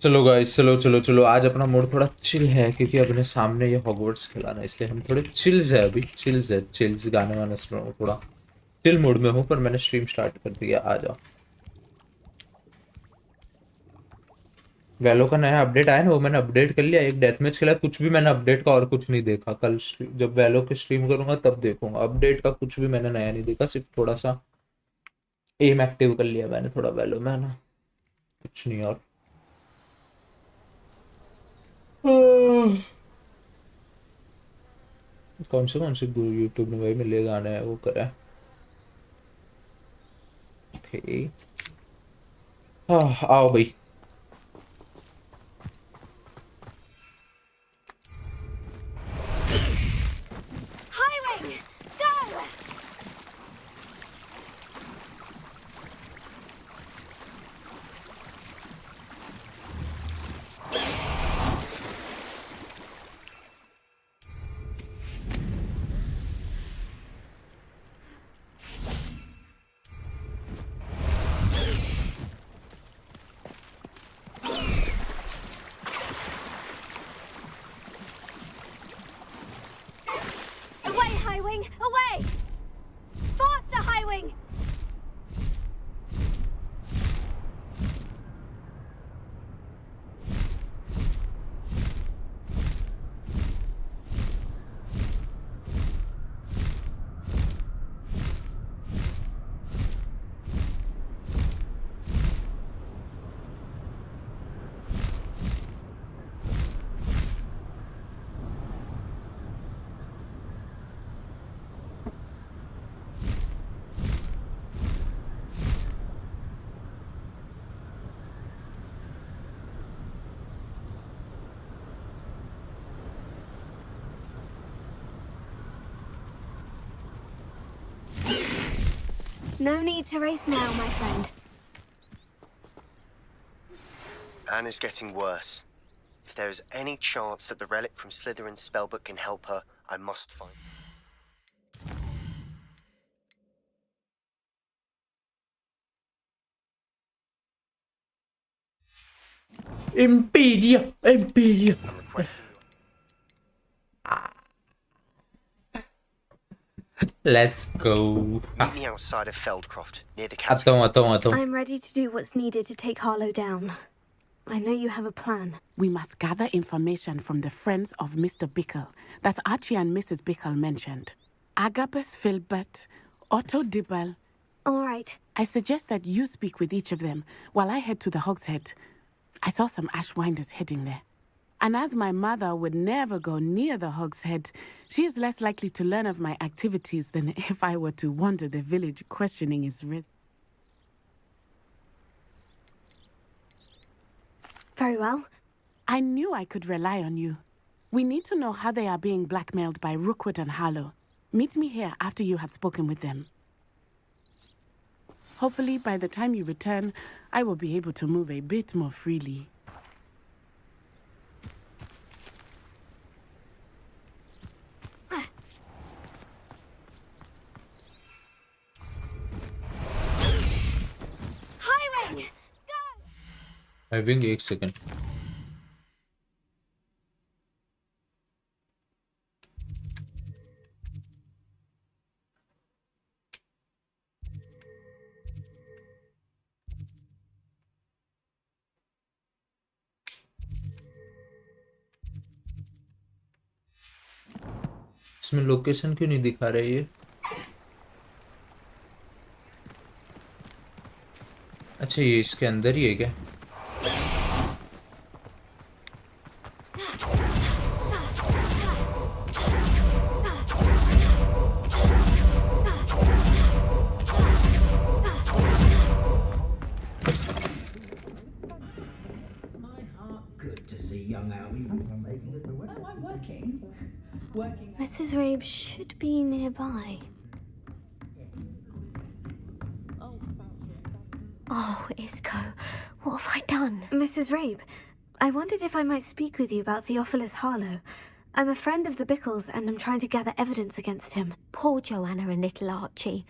चलो गाइस, चलो चलो चलो, आज अपना मूड थोड़ा चिल है क्योंकि अपने सामने ये हॉगवर्ट्स खिलाना है, इसलिए हम थोड़े चिल्स है अभी। चिल्स गाने वाने सुन रहा हूँ, थोड़ा चिल मूड में हूँ। पर मैंने स्ट्रीम स्टार्ट कर दिया, आ जाओ। वैलो का नया अपडेट आया ना, वो मैंने अपडेट कर लिया। एक डेथ मैच खेला, कुछ भी मैंने अपडेट का और कुछ नहीं देखा। कल जब वैलो की स्ट्रीम करूंगा तब देखूंगा। अपडेट का कुछ भी मैंने नया नहीं देखा, सिर्फ थोड़ा सा एम एक्टिव कर लिया मैंने थोड़ा वैलो में, है ना, कुछ नहीं। और कौन से यूट्यूब में भाई मिले गाने हैं वो करा है। ओके, आओ भाई। Highwing, go! Away, Highwing, away! Faster, Highwing! No need to race now, my friend. Anna's getting worse. If there is any chance that the relic from Slytherin's spellbook can help her, I must find it. Impedia. I'm requesting Let's go. meet me outside of Feldcroft, near the castle. आता हूँ। I'm ready to do what's needed to take Harlow down. I know you have a plan. We must gather information from the friends of Mr. Bickle that Archie and Mrs. Bickle mentioned. Agabus Filbert, Otto Dibble. All right. I suggest that you speak with each of them while I head to the Hogshead. I saw some Ashwinders heading there. And as my mother would never go near the Hogshead, she is less likely to learn of my activities than if I were to wander the village questioning its residents. Very well. I knew I could rely on you. We need to know how they are being blackmailed by Rookwood and Harlow. Meet me here after you have spoken with them. Hopefully, by the time you return, I will be able to move a bit more freely. Highwing, go! Having एक second. इसमें location क्यों नहीं दिखा रहा है ये? अच्छा, ये इसके अंदर ही है क्या? Mrs. Rabe should be nearby. Oh, Isco, what have I done? Mrs. Rabe, I wondered if I might speak with you about Theophilus Harlow. I'm a friend of the Bickles and I'm trying to gather evidence against him. Poor Joanna and little Archie.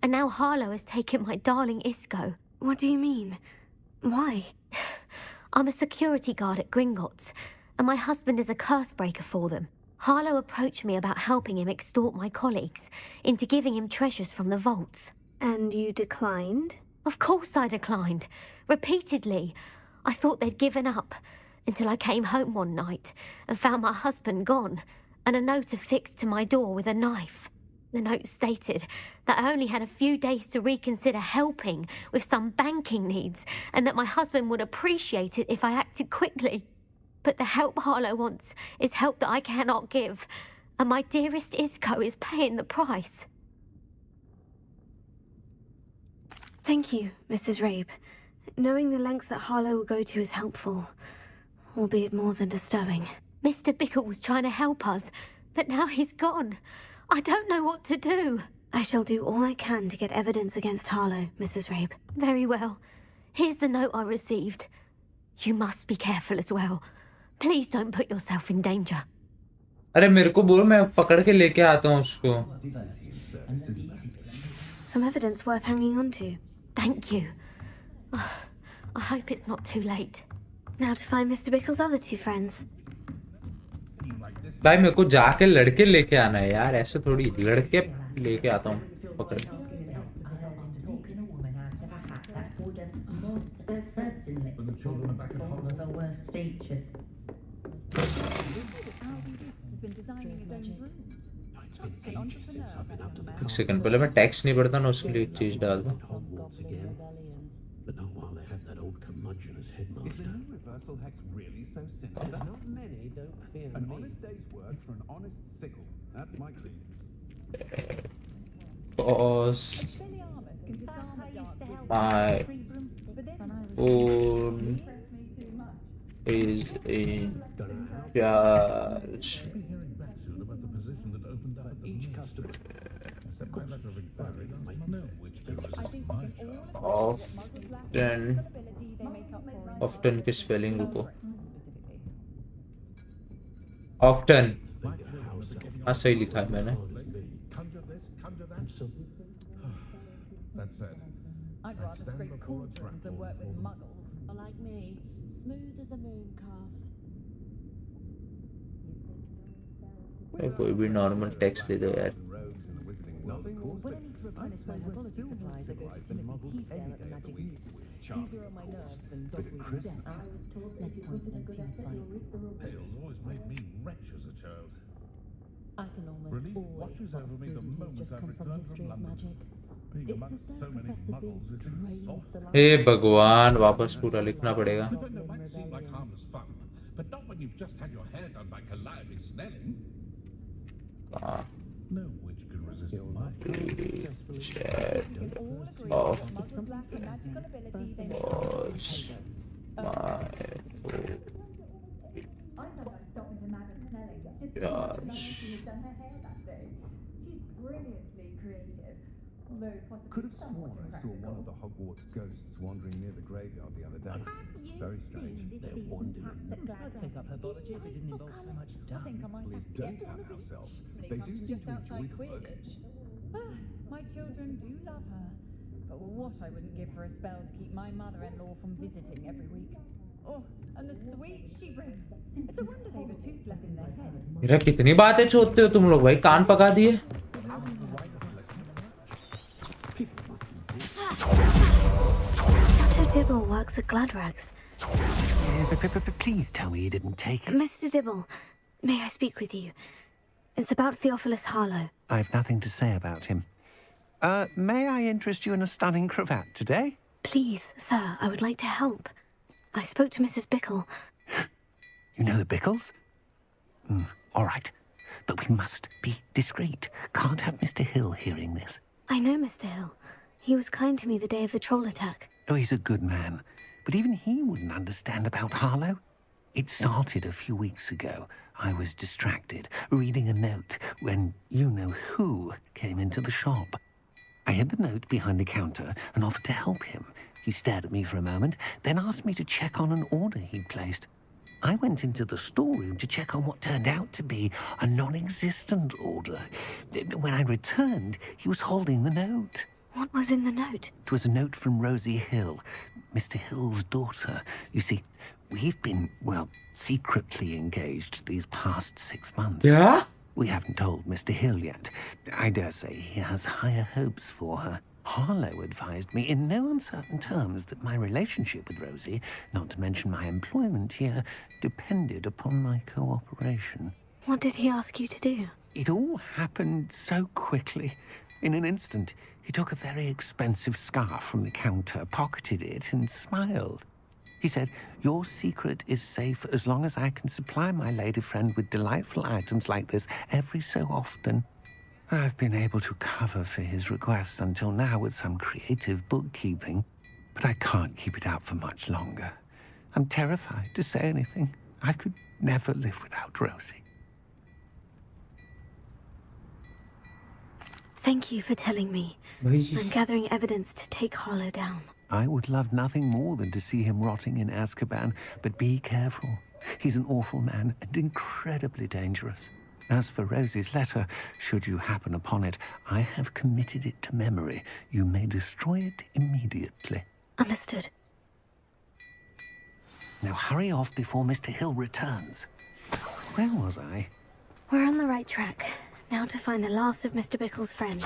And now Harlow has taken my darling Isco. What do you mean? Why? I'm a security guard at Gringotts, and my husband is a curse breaker for them. Harlow approached me about helping him extort my colleagues into giving him treasures from the vaults. And you declined? Of course I declined. Repeatedly. I thought they'd given up, until I came home one night and found my husband gone, and a note affixed to my door with a knife. The note stated that I only had a few days to reconsider helping with some banking needs, and that my husband would appreciate it if I acted quickly. But the help Harlow wants is help that I cannot give, and my dearest Isco is paying the price. Thank you, Mrs. Rabe. Knowing the lengths that Harlow will go to is helpful, albeit more than disturbing. Mr. Bickle was trying to help us, but now he's gone. I don't know what to do. I shall do all I can to get evidence against Harlow, Mrs. Rabe. Very well. Here's the note I received. You must be careful as well. Please don't put yourself in danger. अरे मेरे को बोल, मैं पकड़ के लेके आता हूँ उसको. Some evidence worth hanging on to. Thank you. I hope it's not too late. Now to find Mr. Bickle's other two friends. भाई मेरे को जाके लड़के लेके आना है यार, ऐसे थोड़ी लड़के लेके आता हूँ पकड़ के. एक सेकंड, पहले मैं टैक्स नहीं पढ़ता ना, उसके लिए एक चीज डाल दूं. Cause my phone is in charge often की स्पेलिंग रुको. often हाँ सही लिखा है मैंने. I'd rather scrape cauldrons than work with muggles. Or like me, smooth as a moon calf. कोई भी नॉर्मल टेक्स्ट दे दो यार. When I need to replenish my herbology supplies, I go to Timothy Teasdale at the Magic Root. These are on my nerves and dog-breathing death. Less poison and cheese bites. Tales always made me wretch as a child. I can almost Relief always washes trust over me the students who's moment just I've come from returned history from of London. magic. Being It's amongst as so though many Professor muggles, Biggs it is drains soft. the life hey out of भगवान, them. वापस पूरा लिखना पड़ेगा. I don't know, it might seem like harmless fun, but not when you've just had your hair done by Calliope Snelling. हाँ. No witch can resist my Chat All of agree that muggles lack a magical ability they make was my I sometimes stop into Madam Snelling just to Gosh. see she has done her hair that day. She's brilliantly creative, although possibly Could have somewhat sworn I saw one of the Hogwarts ghosts wandering near the graveyard the other day. Very strange. They're wandering. I'd take up herbology if it didn't involve so much I think I might Please have to don't get one have of these. house elves. When it They comes do to seem just to outside enjoy the work. Quidditch. My children do love her, but what I wouldn't give for a spell to keep my mother-in-law from visiting every week. Oh, and the sweets she brings. It's a wonder they've a tooth left in their heads. मेरा कितनी बातें छोड़ते हो तुम लोग भाई, कान पका दिए. Dr. Dibble works at Gladrags. Please tell me you didn't take it. Mr. Dibble, may I speak with you? It's about Theophilus Harlow. I've nothing to say about him. May I interest you in a stunning cravat today? Please, sir, I would like to help. I spoke to Mrs. Bickle. You know the Bickles? All right. But we must be discreet. Can't have Mr. Hill hearing this. I know Mr. Hill. He was kind to me the day of the troll attack. Oh, he's a good man. But even he wouldn't understand about Harlow. It started a few weeks ago. I was distracted, reading a note, when you-know-who came into the shop. I hid the note behind the counter and offered to help him. He stared at me for a moment, then asked me to check on an order he'd placed. I went into the storeroom to check on what turned out to be a non-existent order. When I returned, he was holding the note. What was in the note? It was a note from Rosie Hill, Mr. Hill's daughter. You see, We've been, well, secretly engaged these past 6 months. Yeah? We haven't told Mr. Hill yet. I dare say he has higher hopes for her. Harlow advised me in no uncertain terms that my relationship with Rosie, not to mention my employment here, depended upon my cooperation. What did he ask you to do? It all happened so quickly. In an instant, he took a very expensive scarf from the counter, pocketed it, and smiled. He said, "Your secret is safe as long as I can supply my lady friend with delightful items like this every so often." I've been able to cover for his requests until now with some creative bookkeeping, but I can't keep it up for much longer. I'm terrified to say anything. I could never live without Rosie. Thank you for telling me. भाई I'm gathering evidence to take Harlow down. I would love nothing more than to see him rotting in Azkaban, but be careful. He's an awful man and incredibly dangerous. As for Rosie's letter, should you happen upon it, I have committed it to memory. You may destroy it immediately. Understood. Now hurry off before Mr. Hill returns. Where was I? We're on the right track. Now to find the last of Mr. Bickle's friends.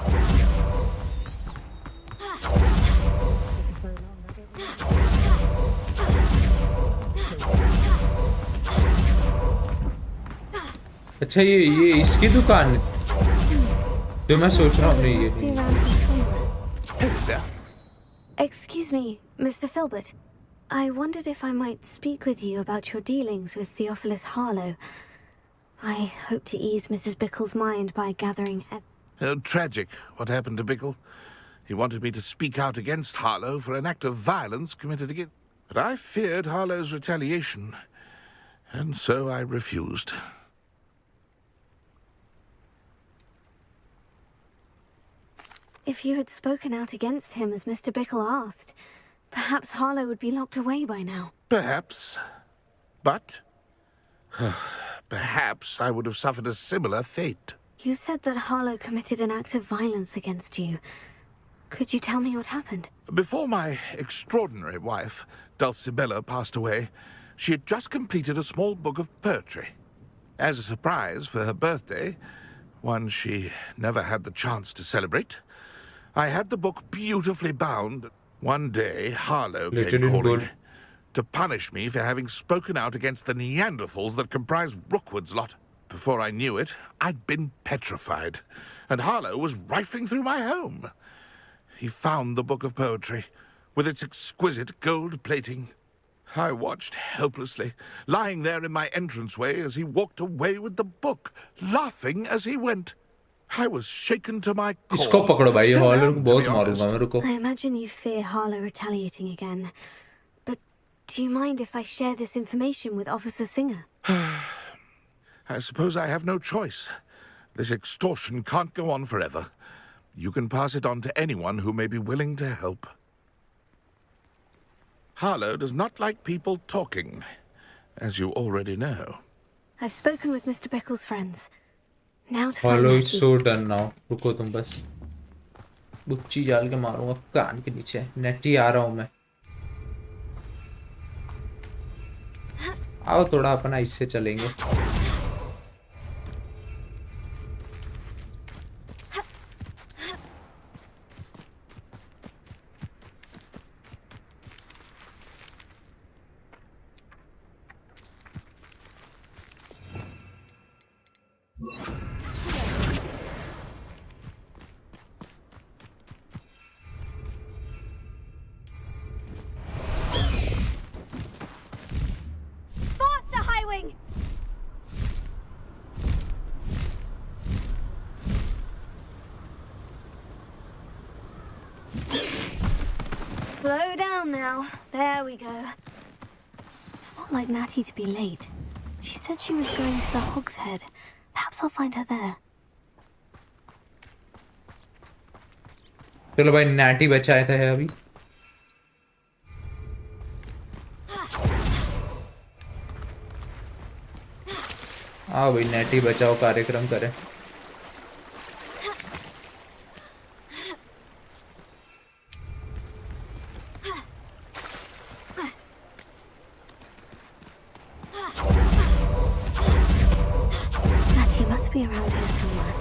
अच्छा ये इसकी दुकान है जो मैं सोच रहा हूँ नहीं Must be ये around here somewhere. Hello there. Excuse me, Mr. Filbert. I wondered if I might speak with you about your dealings with Theophilus Harlow. I hope to ease Mrs. Bickle's mind by gathering Tragic what happened to Bickle. He wanted me to speak out against Harlow for an act of violence committed against... But I feared Harlow's retaliation, and so I refused. If you had spoken out against him as Mr. Bickle asked, perhaps Harlow would be locked away by now. Perhaps. But... perhaps I would have suffered a similar fate. You said that Harlow committed an act of violence against you. Could you tell me what happened? Before my extraordinary wife, Dulcibella, passed away, she had just completed a small book of poetry. As a surprise for her birthday, one she never had the chance to celebrate, I had the book beautifully bound. One day, Harlow Later came in calling gold. to punish me for having spoken out against the Neanderthals that comprise Rookwood's lot. Before I knew it, I'd been petrified, and Harlow was rifling through my home. He found the book of poetry, with its exquisite gold plating. I watched helplessly, lying there in my entranceway as he walked away with the book, laughing as he went. I was shaken to my core. इसको पकड़ो भाई Still Haller am, को to बहुत be मारूंगा honest. मैं रुको I imagine you fear Harlow retaliating again. But do you mind if I share this information with Officer Singer? I suppose I have no choice. This extortion can't go on forever. You can pass it on to anyone who may be willing to help. Harlow does not like people talking, as you already know. I've spoken with Mr. Bickle's friends. Now to find hollow it's Matthew. So done now रुको तुम बस बुच्ची डाल के मारूंगा कान के नीचे नेटी आ रहा हूँ मैं आओ थोड़ा अपना इससे चलेंगे Faster, Highwing! Slow down now. There we go. It's not like Natty to be late. She said she was going to the Hog's Head. Perhaps I'll find her there. चलो भाई नैटी बचाया था है अभी आओ भाई नैटी बचाओ कार्यक्रम करें be around here somewhere.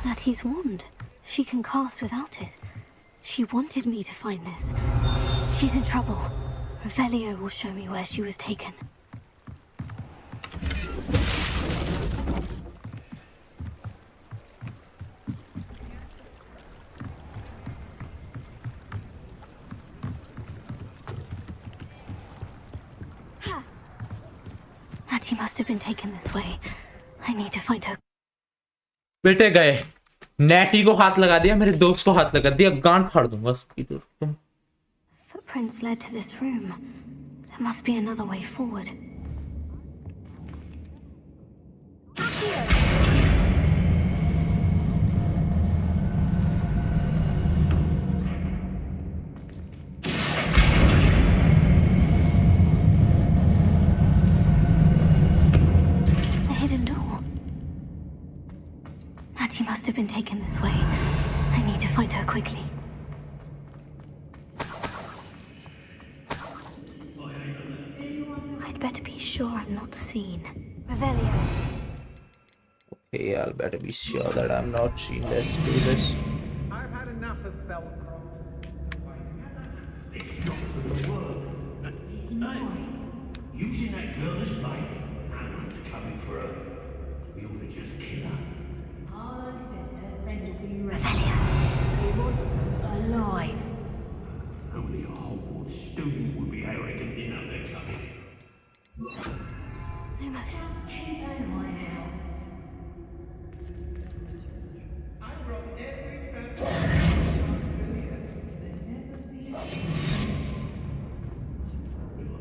Natty's wand. She can cast without it. She wanted me to find this. She's in trouble. Revelio will show me where she was taken. Natty must have been taken this way. I need to find her. बेटे गए natty को हाथ लगा दिया मेरे दोस्त को हाथ लगा दिया गांड फाड़ दूंगा उसकी तो तुम Footprints led to this room. There must be another way forward. The hidden door. Natty must have been taken this way. I need to find her quickly. I'd better be sure I'm not seen. Revelio. Okay, I'll better be sure that I'm not seen. Let's do this. I've had enough of Velcro. It's not gonna work. Using that girl as bait, no one's coming for her. We ought to just kill her. Harlow says her friend will be ready. Revelio. He wants her alive. Only a Hogwarts student would be arrogant enough to come in. Lumos. Keep an eye out. I brought every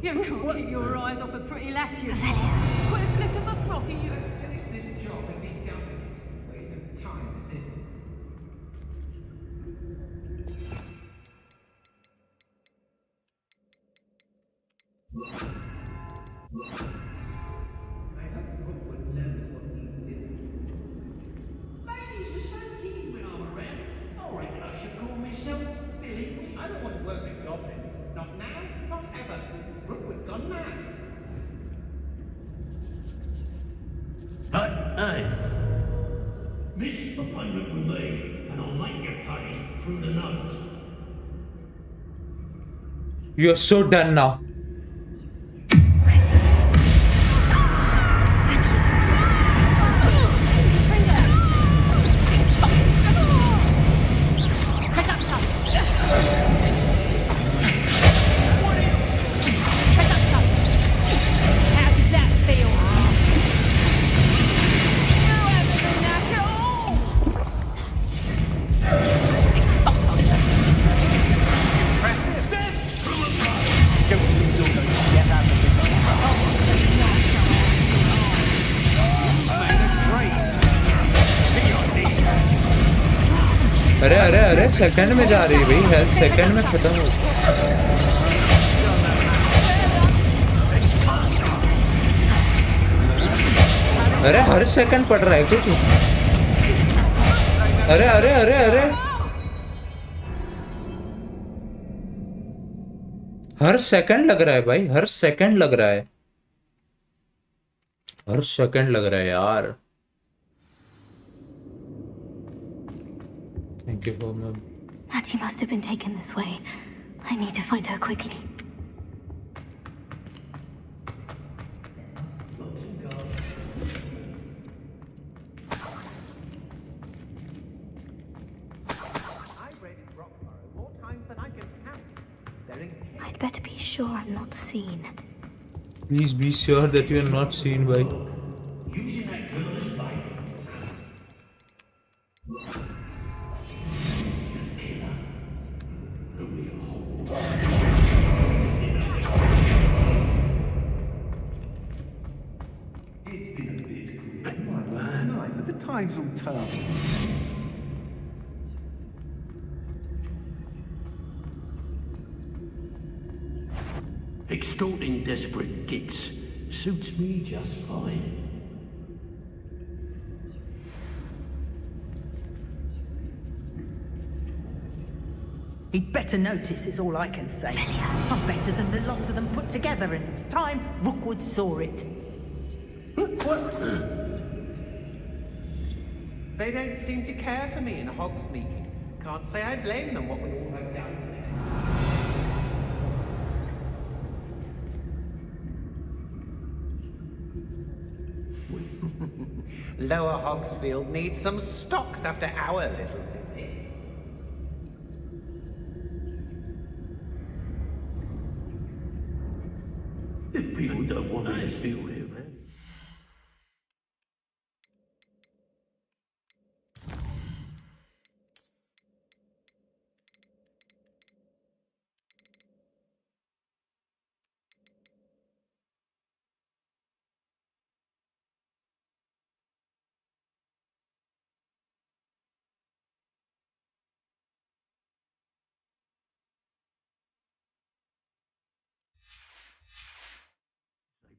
You can't keep your eyes off a pretty lass, you. Revelio. Put a flick of a flock in you. finish this job and be done with it. Waste of time, this isn't. I hope Rookwood knows what he's doing. Ladies are so giddy when I'm around. I reckon I should call myself Billy. I don't want to work with goblins. Not now, not ever. Rookwood's gone mad. Hey! Miss appointment with me, and I'll make you pay through the nose. You're so done now. Chrissy. How does that feel? No evidence at all. अरे अरे अरे second में जा रही है भाई health second में खत्म हो अरे हर सेकंड पड़ रहा है कुछ अरे अरे अरे अरे हर सेकंड लग रहा है भाई हर सेकंड लग रहा है हर सेकंड लग रहा है यार Thank you for me. Natty must have been taken this way. I need to find her quickly. I've read Rockborough more times than I can count. They're in I'd better be sure I'm not seen. Please be sure that you are not seen by. Using that girl as bait. Just kill her. Only a Hogwarts. It's been a bit grim, right, but the tides will turn. Extorting desperate gits suits me just fine. He'd better notice is all I can say. I'm better than the lot of them put together, and it's time Rookwood saw it. They don't seem to care for me in Hogsmeade. Can't say I blame them what we all have done there. Lower Hogsfield needs some stocks after our little visit. If people don't want me to steal their value.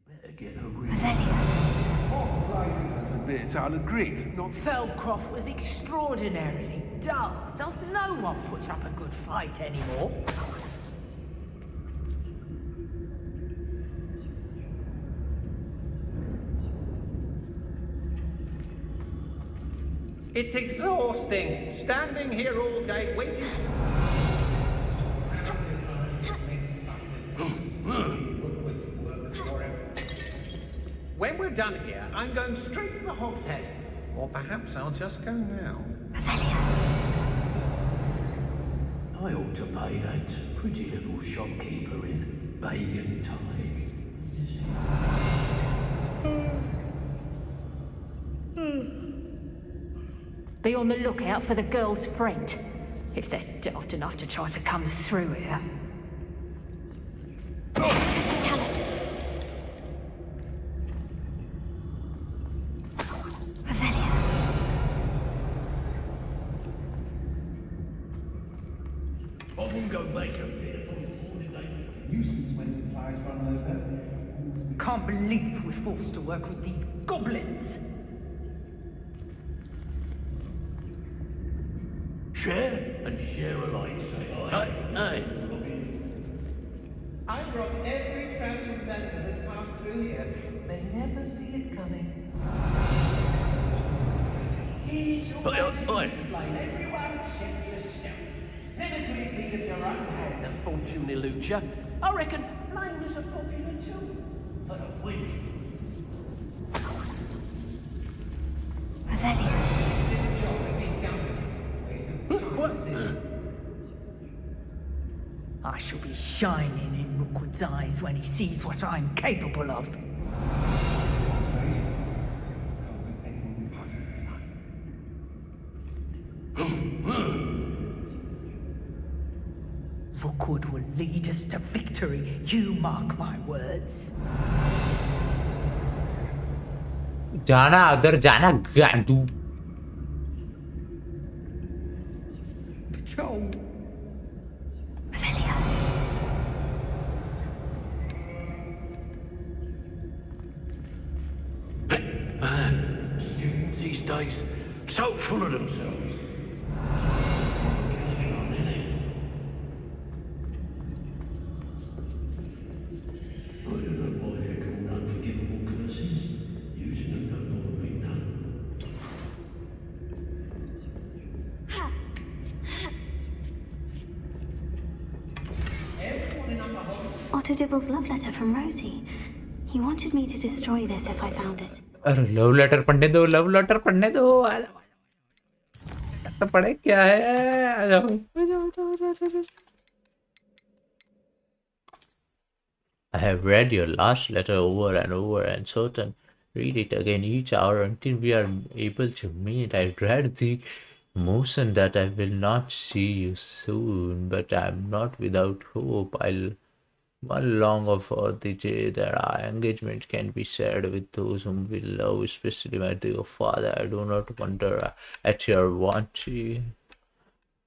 Better get a ring. That's a bit, I'll agree. Not Feldcroft was extraordinarily dull. Does no one put up a good fight anymore? It's exhausting, standing here all day waiting. When we're done here, I'm going straight to the Hogshead. Or perhaps I'll just go now. I ought to pay that pretty little shopkeeper in bag and tie. Be on the lookout for the girl's friend, if they're daft enough to try to come through here. I wouldn't go back up there. nuisance when supplies run over. Can't believe we're forced to work with these goblins. Share and share alike, say I. Aye. I've robbed every travelling vendor that's passed through here. They never see it coming. He's Aye. Everyone check yourself. Never could it be that your own hand that fortune eludes you. I reckon mine was a popular too. For the week. Revelio. This job ain't been done with. Waste of time, this is. I shall be shining in Rookwood's eyes when he sees what I'm capable of. Rookwood will lead us to victory, you mark my words. जाना other जाना गांडू Patrol. Revelio. Students these days, so full of themselves. I don't know why they're called unforgivable curses. Using them don't bother me none. Otto Dibble's love letter from Rosie. He wanted me to destroy this if I found it. अरे love letter पढ़ने दो तो पढ़े क्या है आ जाओ I have read your last letter over and over and certain read it again each hour until we are able to meet. I dread the motion that I will not see you soon, but I am not without hope. I'll one long for the day that our engagement can be shared with those whom we love, especially my dear father. I do not wonder at your want to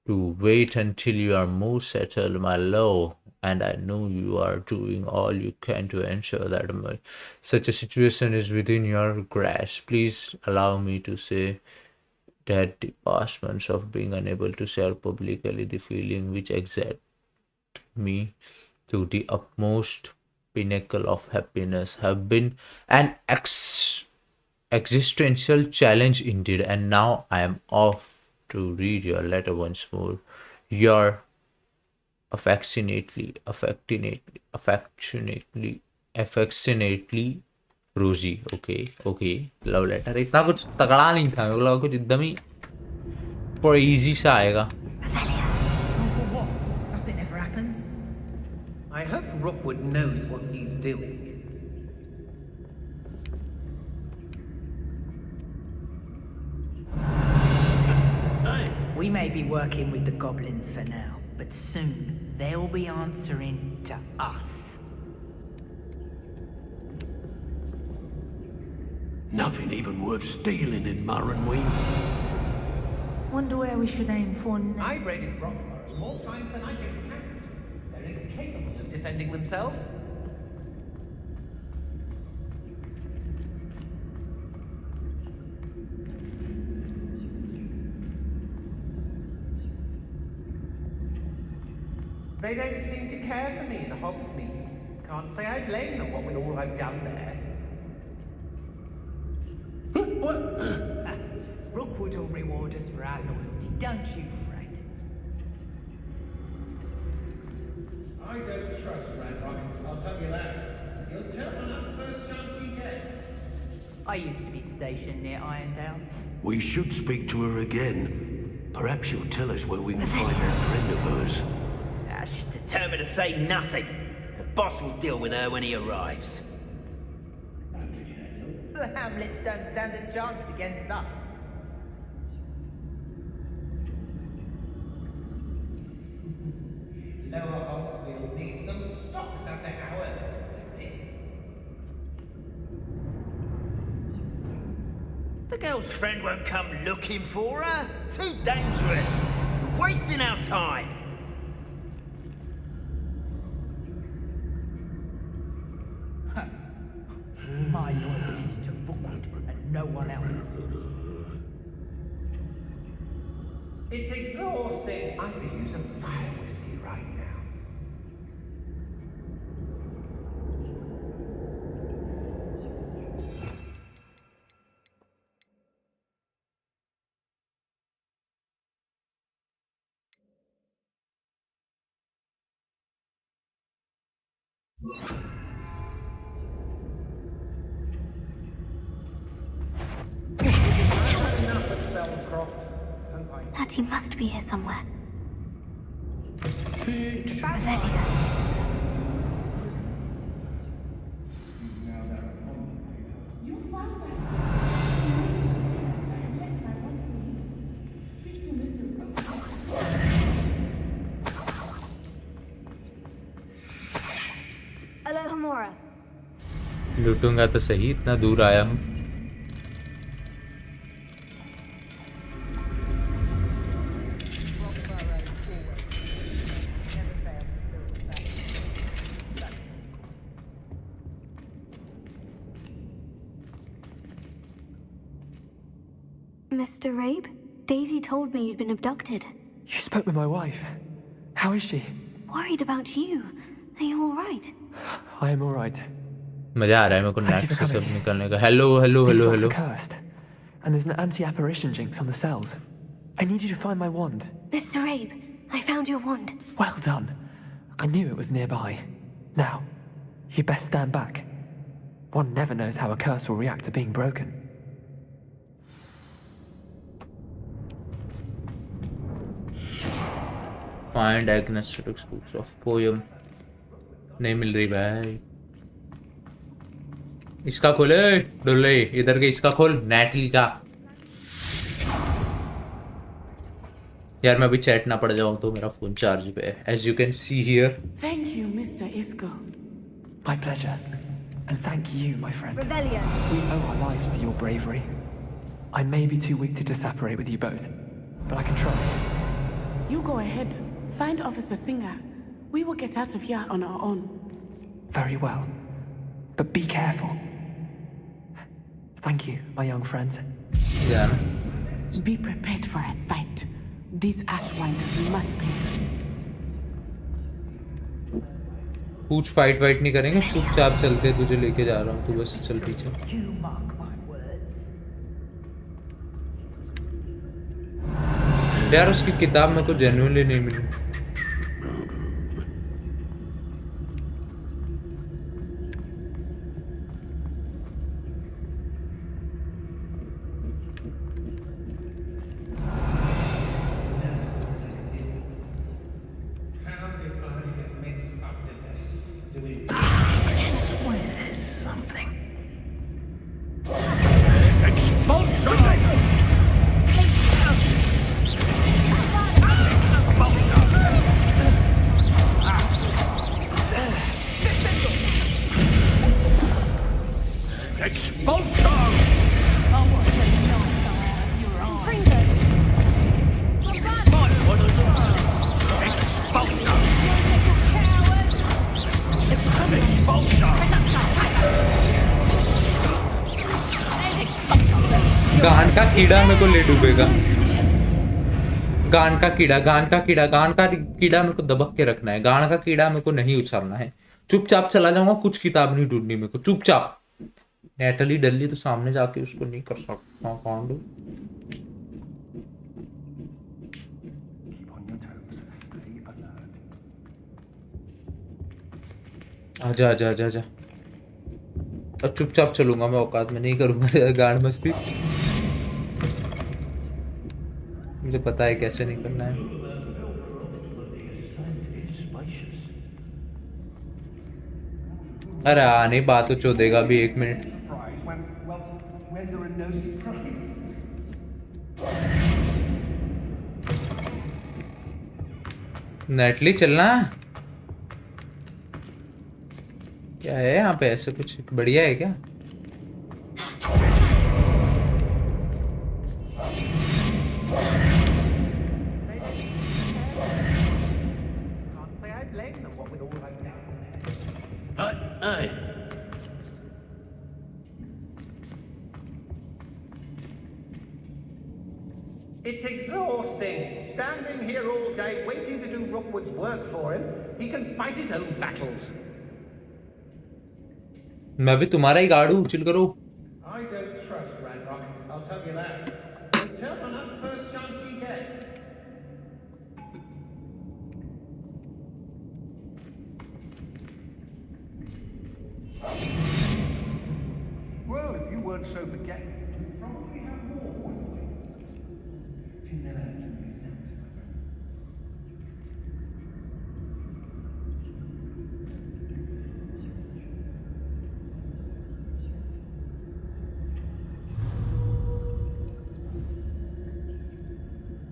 wait until you are more settled, my love. and I know you are doing all you can to ensure that such a situation is within your grasp. Please allow me to say that the past months of being unable to share publicly the feeling which exact me to the utmost pinnacle of happiness have been an existential challenge indeed, and now I am off to read your letter once more. Your affectionately Rosie. Okay, love letter. इतना कुछ तगड़ा नहीं था, मेरे को कुछ एकदम ही थोड़ा easy सा आएगा. For what? Nothing ever happens. I hope Rookwood knows what he's doing. We may be working with the goblins for now, but soon they'll be answering to us. Nothing even worth stealing in Murrenweed. Wonder where we should aim for next. I've raided Rockborough more times than I can count. They're incapable of defending themselves. They don't seem to care for me in Hogsmeade. Can't say I blame them, what with all I've done there. Rookwood will reward us for our loyalty, don't you fret. I don't trust Ranrock, I'll tell you that. He'll tell on us first chance he gets. I used to be stationed near Irondown. We should speak to her again. Perhaps she'll tell us where we can find that friend of hers. She's determined to say nothing. The boss will deal with her when he arrives. The Hamlets don't stand a chance against us. Lower Hogsfield needs some stocks after our visit. The girl's friend won't come looking for her. Too dangerous. We're wasting our time. My loyalty's to Rookwood and no one else. It's exhausting. I could use some fire whiskey right now. That he must be here somewhere. Revelio. Hello, Hamora. लूटूंगा तो सही, इतना दूर आया हूँ. Mr. Rabe, Daisy told me you'd been abducted. You spoke with my wife. How is she? Worried about you. Are you all right? I am all right. मजा आ रहा है मेरे को नेट से सब निकलने का. Hello. These locks are cursed, and there's an anti-apparition jinx on the cells. I need you to find my wand. Mr. Rabe, I found your wand. Well done. I knew it was nearby. Now, you best stand back. One never knows how a curse will react to being broken. Find agnostic books of poem. नहीं मिल रही भाई. इसका खोले डोले, इधर के इसका खोल, नेटली का. यार मैं अभी चैट ना पड़ जाऊं तो मेरा फोन चार्ज पे है. As you can see here. Thank you, Mr. Isco. My pleasure. And thank you, my friend. Revelio. We owe our lives to your bravery. I may be too weak to disapparate with you both, but I can try. You go ahead. Find Officer Singer. We will get out of here on our own. Very well. But be careful. Thank you, my young friends. Yeah. Be prepared for a fight. These Ashwinders must pay. कुछ fight white नहीं करेंगे, चुपचाप चलते, तुझे लेके जा रहा हूँ, तू बस चल पीछे। यार उसकी किताब मेरे को जेन्युइनली नहीं मिली। गान का कीड़ा मेरे को ले डूबेगा। गान का कीड़ा, गान का कीड़ा, गान का कीड़ा मेरे को दबक के रखना है। गान का कीड़ा मेरे को नहीं उछालना है। चुपचाप चला जाऊंगा, कुछ किताब नहीं ढूंढनी मेरे को, चुपचाप। नेटली डल्ली तो सामने जाके उसको नहीं कर सकता। कौन दो आजा आजा आजा आजा। और चुपचाप चलूंगा मैं, औकात में नहीं करूंगा गांड मस्ती। मुझे पता है कैसे नहीं करना है। अरे नहीं, बात तो चोदेगा अभी 1 मिनट। नेटली चलना क्या है यहाँ पे? ऐसे कुछ बढ़िया है क्या? It's exhausting, standing here all day waiting to do Rookwood's work for him. He can fight his own battles. मैं भी तुम्हारा ही गाड़ू, चिल करो। I don't trust Ranrock, I'll tell you that. He'll turn on us first chance he gets. Well, if you weren't so forgetful, you'd probably have more, wouldn't we? You never had too many things, my friend.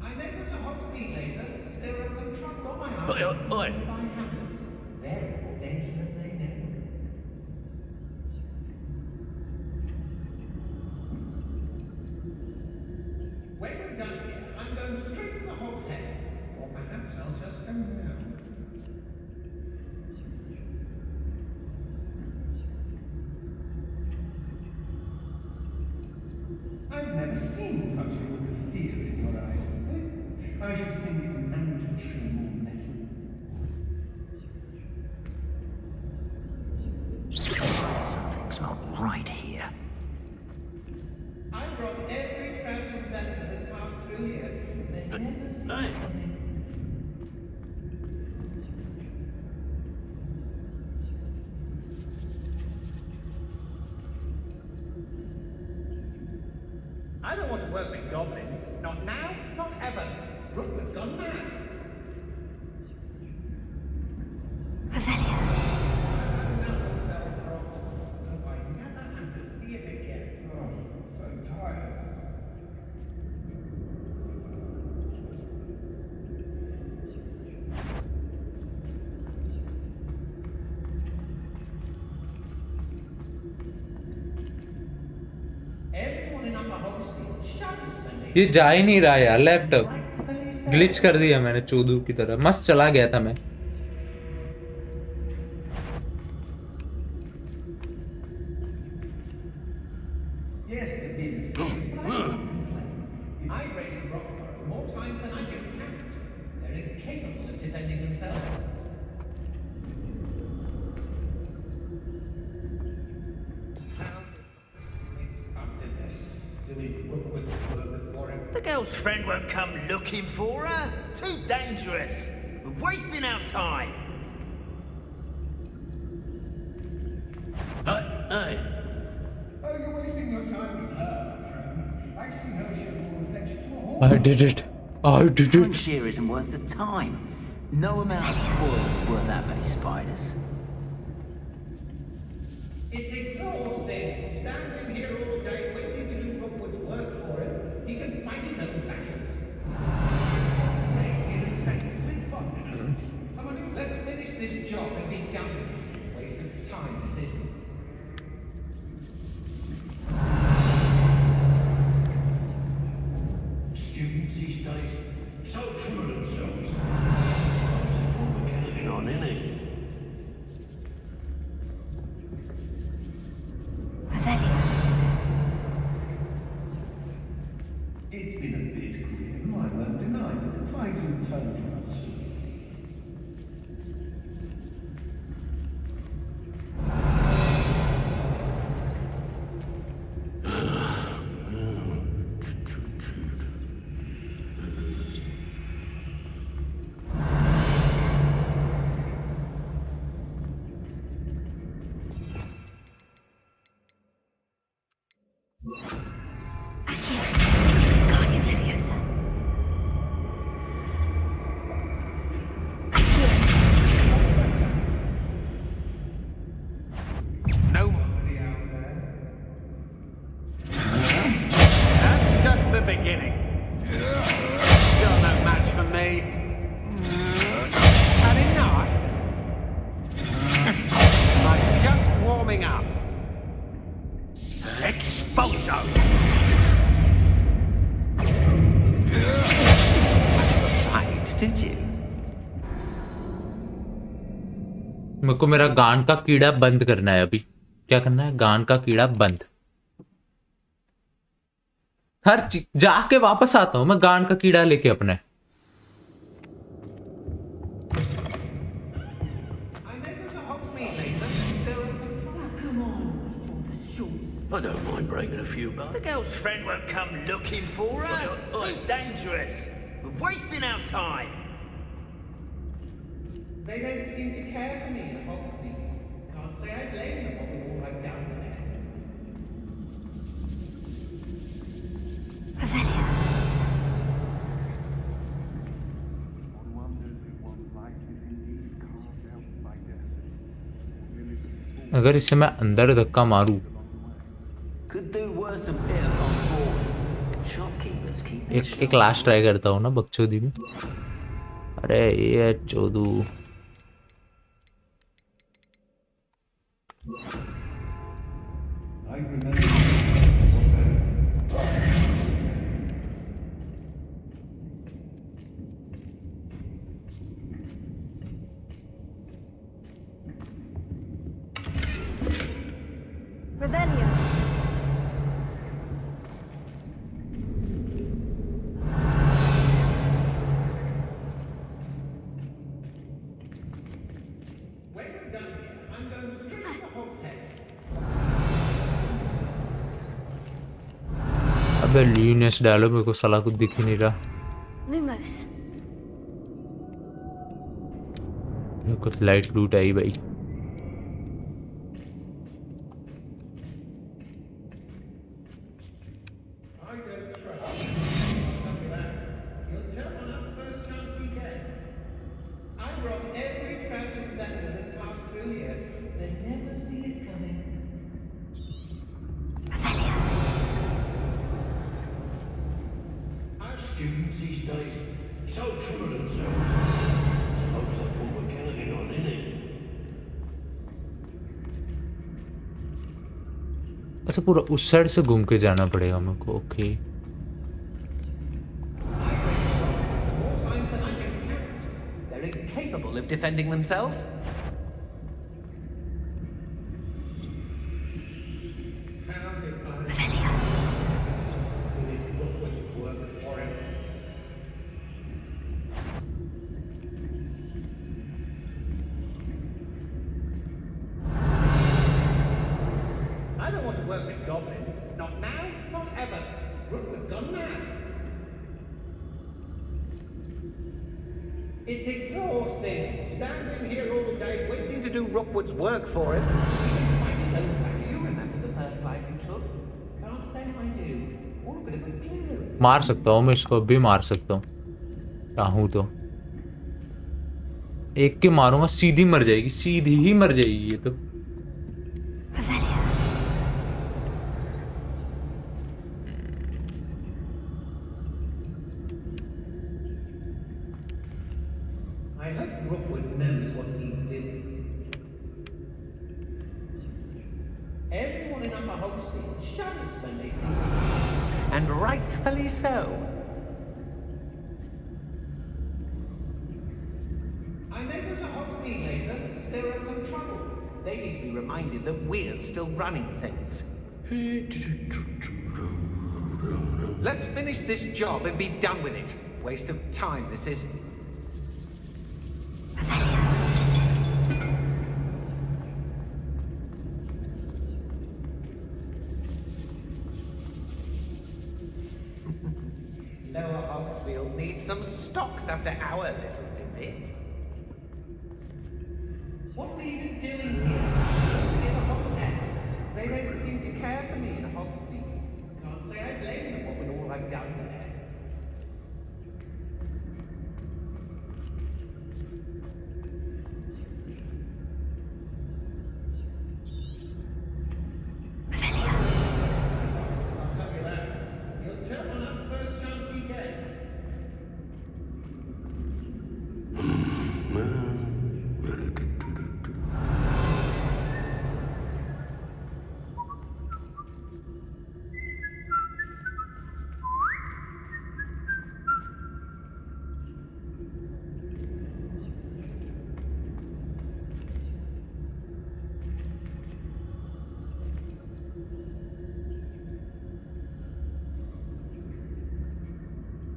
I'm able to Hogsmeade later, stir up some trouble on my arm. Oi. By Hamlets. They're all danger that they know. When we're done here, I'm going straight to the Hog's Head. Or perhaps I'll just go now. I've never seen such a look of fear in your eyes. I should think man to show more metal. Something's not right here. I've robbed every traveling vendor that's passed through here. They never see me. I don't want to work with goblins. Not now, not ever. Rookwood's gone mad. Revelio. I never have to see it again. Oh, so tired. Everyone in Upper Hogsmeade shudders when they ये जा ही नहीं रहा यार, laptop glitch कर दिया मैंने चोदू की तरह। मस्त चला गया था मैं। girl's friend won't come looking for her. Too dangerous. We're wasting our time. Hey. Oh, you're wasting your time with her, my friend. I've seen her show more reflection to a horse. I did it. I did Time it. share isn't worth the time. No amount of spoils is worth that many spiders. It's exhausting. Standing here all day waiting to do Hogwarts work for him. He can fight his own battles. Come on, let's finish this job and be done with it. Waste of time, this isn't. Students these days, so full of themselves. Suppose that's what we're counting on, innit? It's been a bit grim, I won't deny, but the tides will turn for us soon. No. That's just the beginning. You're no match for me. Had enough? I'm just warming up. Expulso! Fight, did you? मेरे को मेरा गान का कीड़ा बंद करना है अभी। क्या करना है? गान का कीड़ा बंद। हर चीज जाके वापस आता हूँ मैं गान का कीड़ा लेके अपने। I don't mind breaking a few bones. The girl's friend won't come looking for her. Too dangerous. We're wasting our time. They don't seem to care for me in Hogsmeade. Can't say I blame them with all I've done there. अगर इसे मैं अंदर धक्का मारूं Could do worse than better on board. Shopkeepers keep their एक last try करता हूँ ना बकचोदी में। अरे ये चोदू I remember. Revelio. When we're done here, I'm going straight to the Hogshead. अबे ल्यूनेस डालो मेरे को साला कुछ दिख ही नहीं रहा। Lumos. ये कुछ लाइट लूट आई भाई। I don't trust you. Look at that. You'll tell on us first chance he gets. I've robbed every traveling vendor that's passed through here. They never see it coming. Our students these days, so full of themselves. Suppose that's what we're counting on, innit? अच्छा पूरा उस side से घूम के जाना पड़ेगा मेरे को। Okay More times than I can count. They're incapable of defending themselves. How did I? We need Hogwarts work for him. I don't want to work with goblins. Not now, not ever. Rookwood's gone mad. It's exhausting. Standing here all day waiting to do Rookwood's work for him. Even fight his own back. You remember the first life you took? Can't say I do. Or a bit of a blue. मार सकता हूँ मैं इसको, अभी मार सकता हूँ चाहूँ तो। एक के मारूंगा सीधी मर जाएगी, सीधी ही मर जाएगी ये तो। I hope Rookwood knows what he's doing. Everyone in Upper Hogsfield shudders when they see him. And rightfully so. I may go to Hogsmeade later, stir up some trouble. They need to be reminded that we're still running things. Let's finish this job and be done with it. Waste of time, this is. Lower Hogsfield needs some stocks after our little visit. What are we even doing here? To get a Hogshead. They don't seem to care for me in Hogsmeade. Can't say I blame them with all I've done there.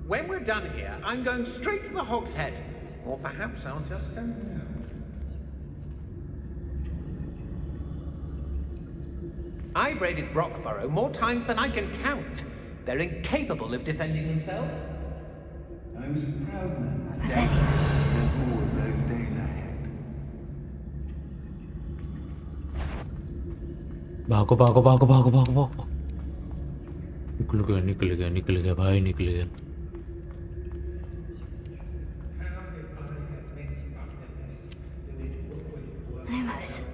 When we're done here, I'm going straight to the Hogshead. Or perhaps I'll just go now. I've raided Brockborough more times than I can count. They're incapable of defending themselves. I was a proud man. There's more of those days ahead. भागो भागो भागो भागो भागो भागो। निकल गया भाई, निकल गया। Lumos.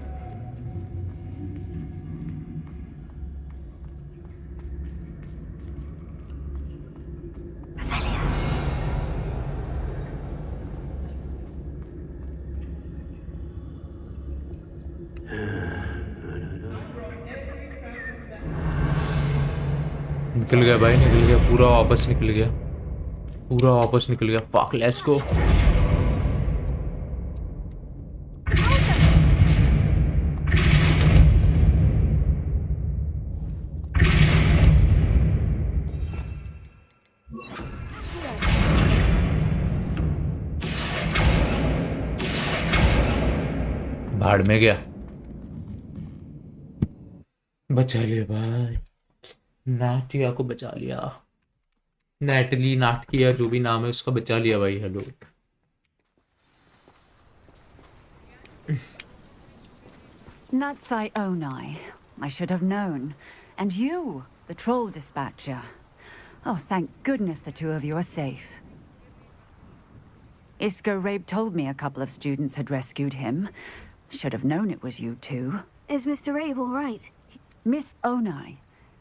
निकल गया भाई, निकल गया, पूरा वापस निकल गया, पूरा वापस निकल गया। Fuck, let's go. भाड़ में गया, बचा लिया भाई, नाटिया को बचा लिया, नैटली, नाटकिया, जो भी नाम है उसका बचा लिया भाई। Hello Natsai Onai. I should have known. And you, the troll dispatcher. Oh, thank goodness the two of you are safe. Isco Rabe told me a couple of students had rescued him. Should have known it was you two. Is Mr. Rabe all right? Miss Onai,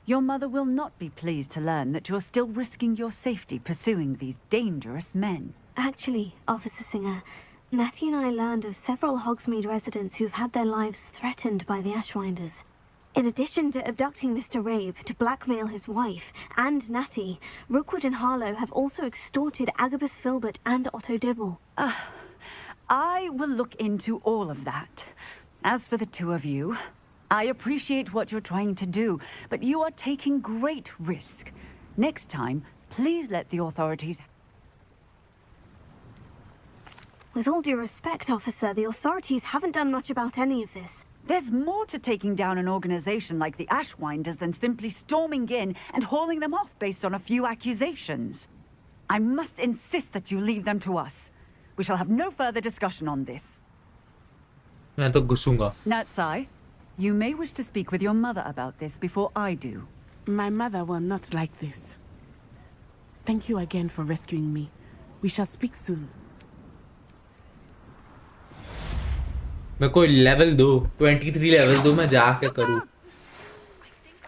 your mother will not be pleased to learn that you're still risking your safety pursuing these dangerous men. Actually, Officer Singer, Natty and I learned of several Hogsmeade residents who've had their lives threatened by the Ashwinders. In addition to abducting Mr. Rabe to blackmail his wife and Natty, Rookwood and Harlow have also extorted Agabus Filbert and Otto Dibble. I will look into all of that. As for the two of you, I appreciate what you're trying to do, but you are taking great risk. Next time, please let the authorities... With all due respect, officer, the authorities haven't done much about any of this. There's more to taking down an organization like the Ashwinders than simply storming in and hauling them off based on a few accusations. I must insist that you leave them to us. We shall have no further discussion on this. मैं तो घुसूंगा. Natsai, you may wish to speak with your mother about this before I do. My mother will not like this. Thank you again for rescuing me. We shall speak soon. मैं कोई level दो, 23 level दो, मैं जाके करूँ.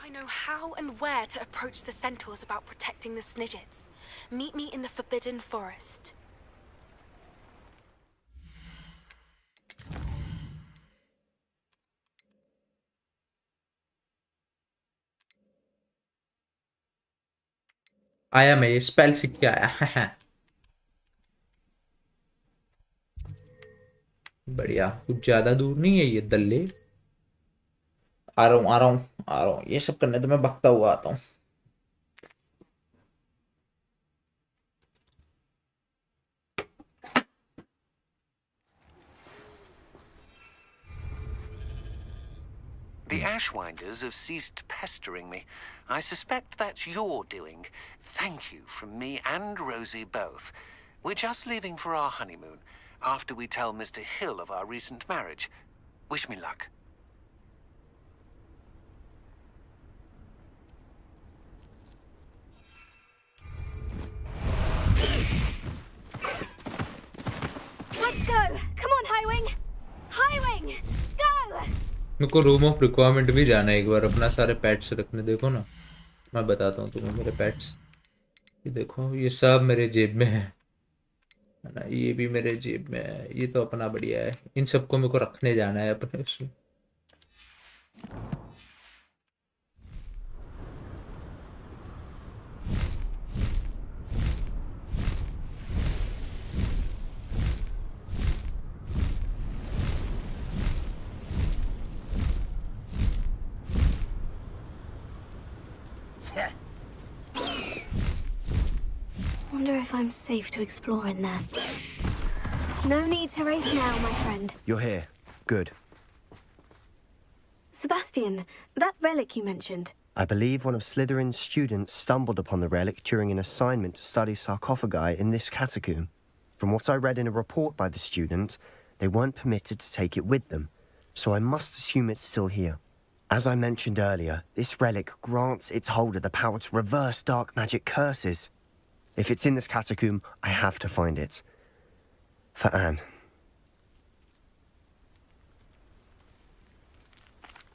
I know how and where to approach the centaurs about protecting the Snidgets. Meet me in the Forbidden Forest. आया मैं ये स्पेल सीख के आया. बढ़िया. कुछ ज्यादा दूर नहीं है ये दल्ले. आ रहा हूँ. ये सब करने तो मैं भगता हुआ आता हूँ. The Ashwinders have ceased pestering me. I suspect that's your doing. Thank you from me and Rosie both. We're just leaving for our honeymoon, after we tell Mr. Hill of our recent marriage. Wish me luck. Let's go! Come on, Highwing! Highwing! Go! मेरे को room of requirement भी जाना है एक बार. अपना सारे pets रखने. देखो ना, मैं बताता हूँ तुम्हें मेरे पेट्स. ये देखो, ये सब मेरे जेब में है ना. ये भी मेरे जेब में है. ये तो अपना बढ़िया है. इन सबको मेरे को रखने जाना है अपने उसमें. Wonder if I'm safe to explore in there. No need to race now, my friend. You're here. Good. Sebastian, that relic you mentioned. I believe one of Slytherin's students stumbled upon the relic during an assignment to study sarcophagi in this catacomb. From what I read in a report by the student, they weren't permitted to take it with them, so I must assume it's still here. As I mentioned earlier, this relic grants its holder the power to reverse dark magic curses. If it's in this catacomb, I have to find it. For Anne.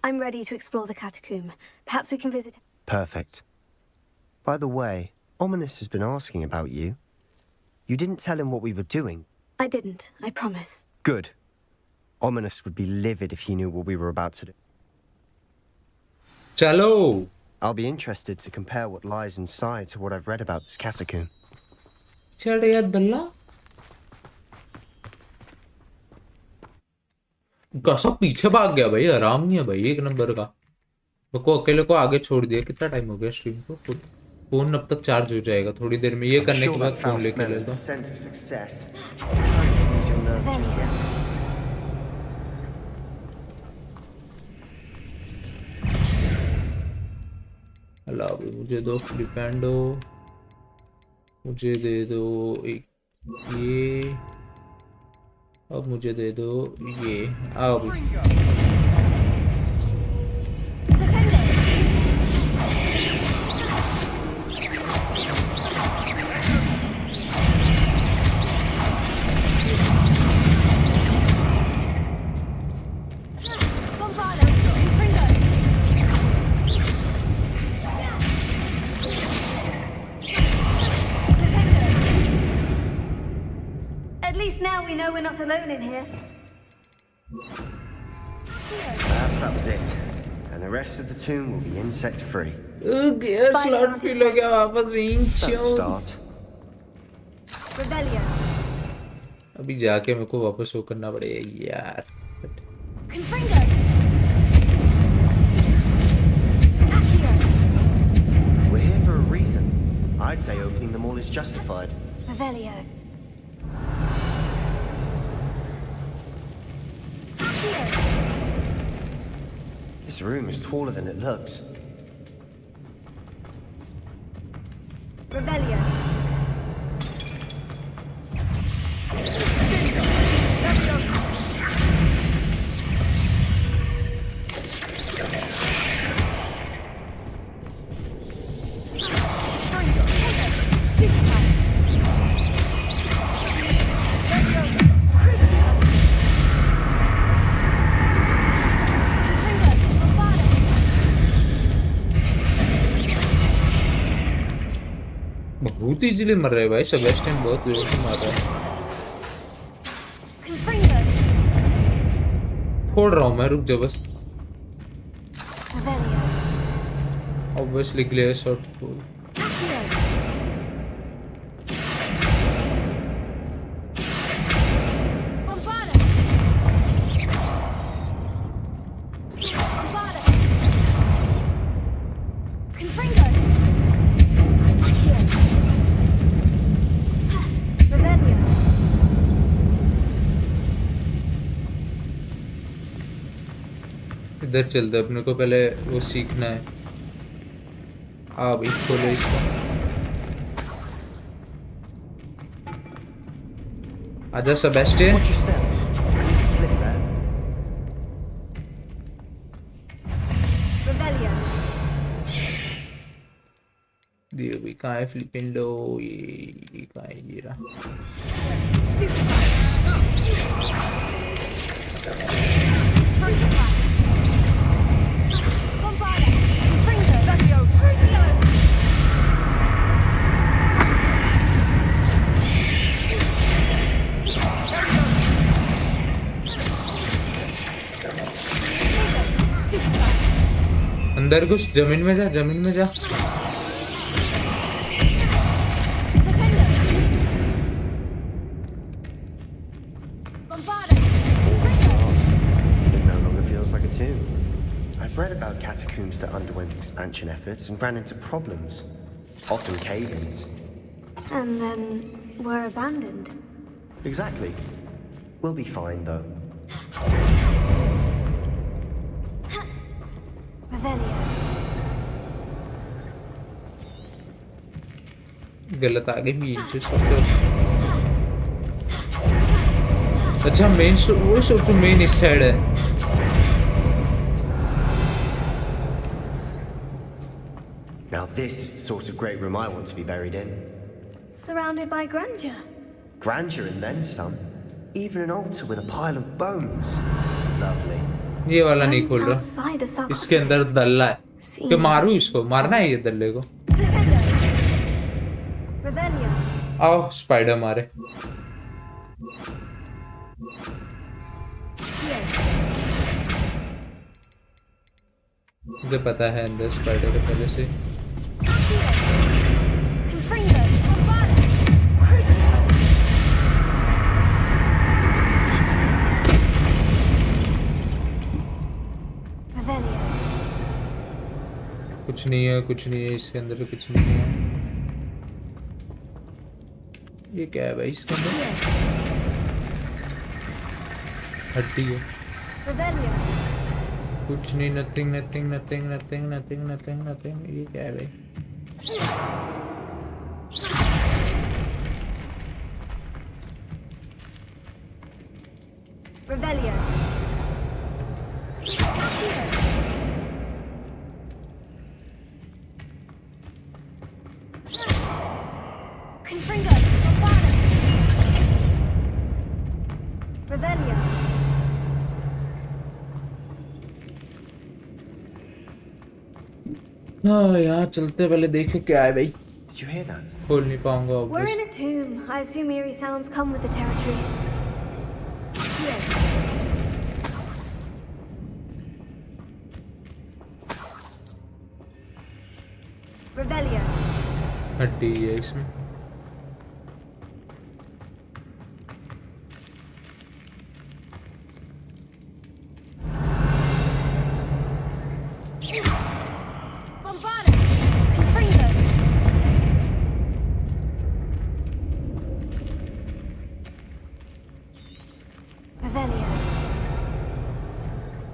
I'm ready to explore the catacomb. Perhaps we can visit... Perfect. By the way, Ominous has been asking about you. You didn't tell him what we were doing. I didn't, I promise. Good. Ominous would be livid if he knew what we were about to do. Chalo! I'll be interested to compare what lies inside to what I've read about this catacomb. चढ़ यार दल्ला. कैसा पीछे भाग गया भाई. आराम नहीं है भाई एक नंबर का. मेरे को अकेले को आगे छोड़ दिया. कितना टाइम हो गया स्ट्रीम को. फोन अब तक चार्ज हो जाएगा थोड़ी देर में. ये करने के बाद फोन लेके लेता हूँ. अल्लाह भी मुझे दो फ्लिपेंडो. मुझे दे दो एक ये. अब मुझे दे दो ये. आओ भी. Now we know we're not alone in here. Perhaps that was it. And the rest of the tomb will be insect free. Slot fill हो गया वापस. Don't start. Rebellion. अभी जाके मेरे को वापस वो करना पड़ेगा यार. Confringo. We're here for a reason. I'd say opening them all is justified. Revelio. This room is taller than it looks. Revelio. बहुत इजीली मर रहे हैं भाई, सेबेस्टियन बहुत इजीली मार रहा है। फोड़ रहा हूँ मैं, रुक जा बस। Obviously glare shot full. इधर चलते, अपने को पहले वो सीखना है। भाई खोलो इसको। आजा सेबेस्टियन। दियो भी कहाँ है फ्लिपिंग लो, ये कहाँ है, ये रहा। अंदर घुस, जमीन में जा, जमीन में जा। I've read about catacombs that underwent expansion efforts and ran into problems, often cave-ins. And then were abandoned. Exactly. We'll be fine, though. Revelia. गलत आ गई बीच अच्छा मेन वो सोचो मेन इस साइड है। Now this is the sort of great room I want to be buried in. Surrounded by grandeur. Grandeur and then some. Even an altar with a pile of bones. Lovely. ये वाला नहीं खोल रहा, इसके अंदर दल्ला है। कि मारू इसको, मारना है ये दल्ले को। आओ स्पाइडर मारे। मुझे पता है अंदर स्पाइडर के पहले से। कुछ नहीं है, कुछ नहीं है इसके अंदर, कुछ नहीं है। ये क्या है भाई इसके अंदर? हड्डी है। कुछ नहीं, nothing nothing nothing nothing nothing nothing nothing. ये क्या है भाई? Revelia. Confringo. Revelia. हाँ यार चलते पहले देखे क्या है भाई। Did you hear that? खोल नहीं पाऊंगा। We're in a tomb. I assume eerie sounds come with the territory. Revelia. हड्डी है इसमें।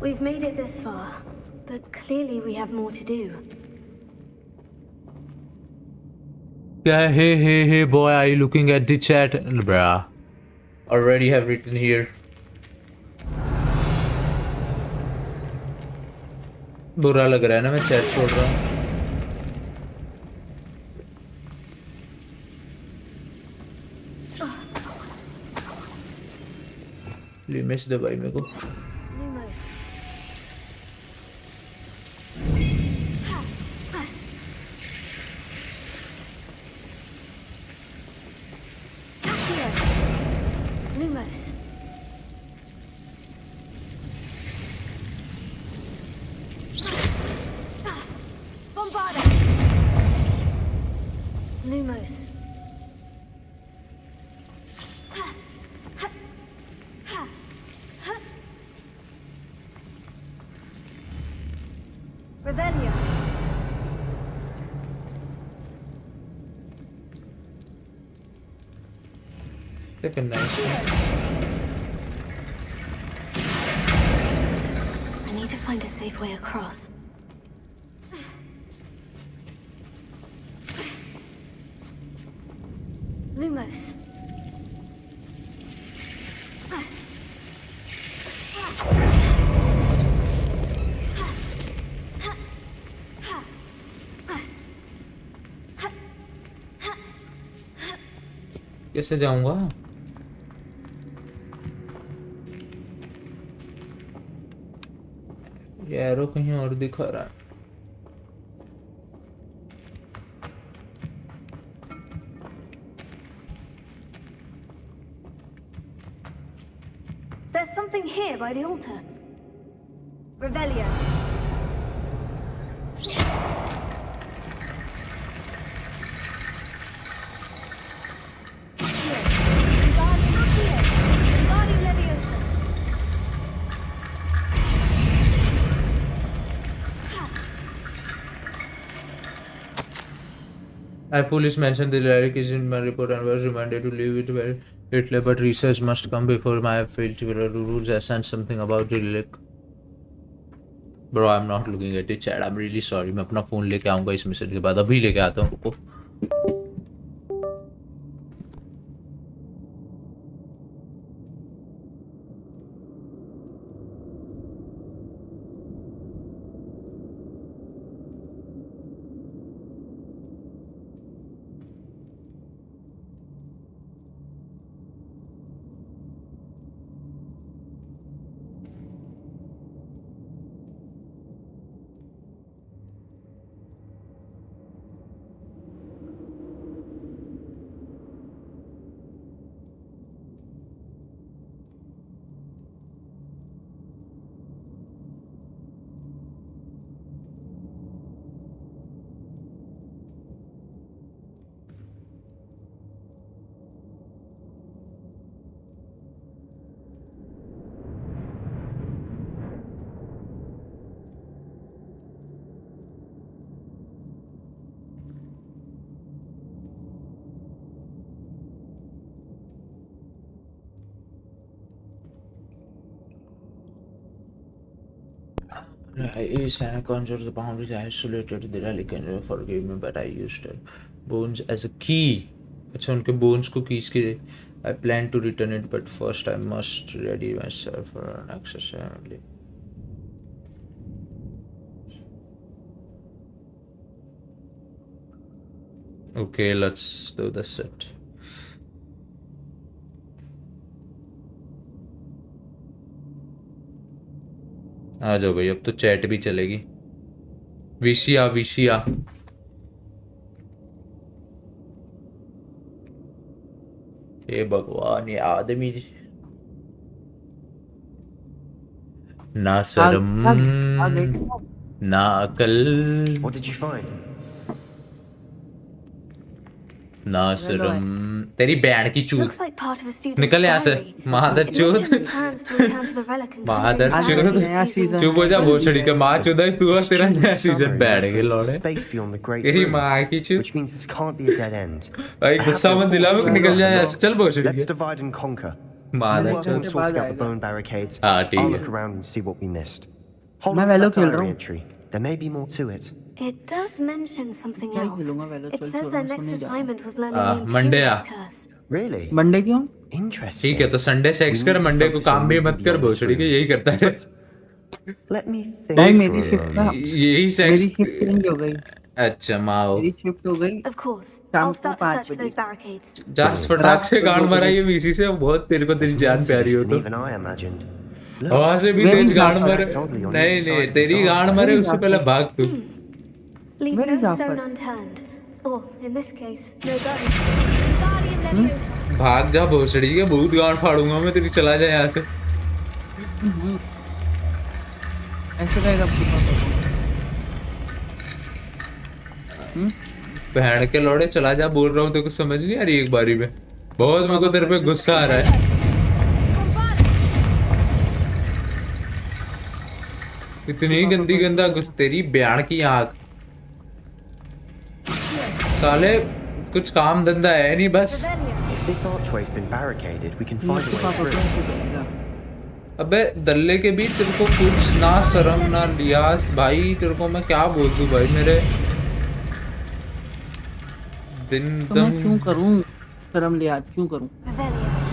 We've made it this far, but clearly we have more to do. Yeah, hey boy, are you looking at the chat? Bruh, already have written here. बुरा लग रहा है ना, मैं chat छोड़ रहा हूँ। लिमिट्स दबाई मेरे को। Lumos. Revelio. Take a nice one. I need to find a safe way across. Lumos. कैसे जाऊंगा? ये एरो कहीं और दिखा रहा है। There's something here by the altar. Revelio. I police mentioned the lyric is in my report and was reminded to leave it where it lay, but research must come before my failed to rules. I sent something about the lyric. Bro, I'm not looking at it, chat. I'm really sorry. मैं अपना phone लेके आऊंगा इस message के बाद, अभी लेके आता हूँ, रुको। Is and I conjure the boundaries isolated the relic and forgive me, but I used bones as a key. अच्छा उनके bones को keys के I plan to return it, but first I must ready myself for an access family. Okay, let's do the set. आ जाओ भाई, अब तो chat भी चलेगी। विशिया विशिया हे भगवान, ये आदमी ना शर्म ना अकल। What did you find? ना शर्म तेरी बैंड की चूत। Looks like part of a student's निकल यहाँ से diary. महादर It चूत। mentions plans to return to the relic and महादर conjure चूत powers using चुप हो जा, भोसड़ी के माँ चूत है तू, और तेरा नया सीजन बैठ गए Reference to लौड़े। space beyond the Great तेरी Room, माँ की चूत। which means this can't be a dead end. भाई गुस्सा मत दिला, मैं निकल जा यहाँ से, चल भोसड़ी Let's के। divide and conquer. महादर We'll work on चूत। sorting out the bone barricades. हाँ ठीक I'll है। look around and see what we missed. Hold मैं on to Velo that खेल रहा diary हूँ। entry. There may be more to it. It does mention something क्या else. खेलूंगा Velo, It चल says छोड़, their मैं next सुनने जा रहा हूँ। assignment was learning the Monday Imperious आ। curse. Really? मंडे क्यों? Interesting. ठीक है, तो संडे सेक्स कर, मंडे को काम भी मत कर, भोसड़ी के यही करता है। Let me think. नहीं for मेरी a शिफ्ट moment. यही सेक्स। मेरी शिफ्ट चेंज हो गई। अच्छा माओ। मेरी शिफ्ट हो गई। Of course. शाम I'll को start to 5 search for बजे। those barricades. जास फटाक से गांड मारा ये वीसी से, बहुत तेरे को तेरी There's जान more to प्यारी this हो than तो। even I imagined. Look, वहां से भी Where तेज is गांड Zafar? मारे। Totally on नहीं the नहीं, side तेरी of गांड Zafar. मारे Where is उससे पहले Zafar? भाग तू। Leave Where no is Zafar? stone unturned. Or, in this case, no gun. Guardian Leviosa. भाग जा भोसड़ी के, बहुत गांड फाड़ूंगा मैं तेरी, चला जा यहाँ से। ऐसे कहेगा बहन के लौड़े चला जा बोल रहा हूँ तो कुछ समझ नहीं आ रही एक बारी में। बहुत मेरे को तेरे पे गुस्सा आ रहा है। इतनी गंदी गंदा तेरी बयान की आंख। साले कुछ काम धंधा है नहीं बस। अबे दल्ले के बीच तेरे को कुछ ना शर्म ना लियास भाई, तेरे को मैं क्या बोल दूं भाई। मेरे दिन तो मैं क्यों करूं शर्म लियास, क्यों करूं?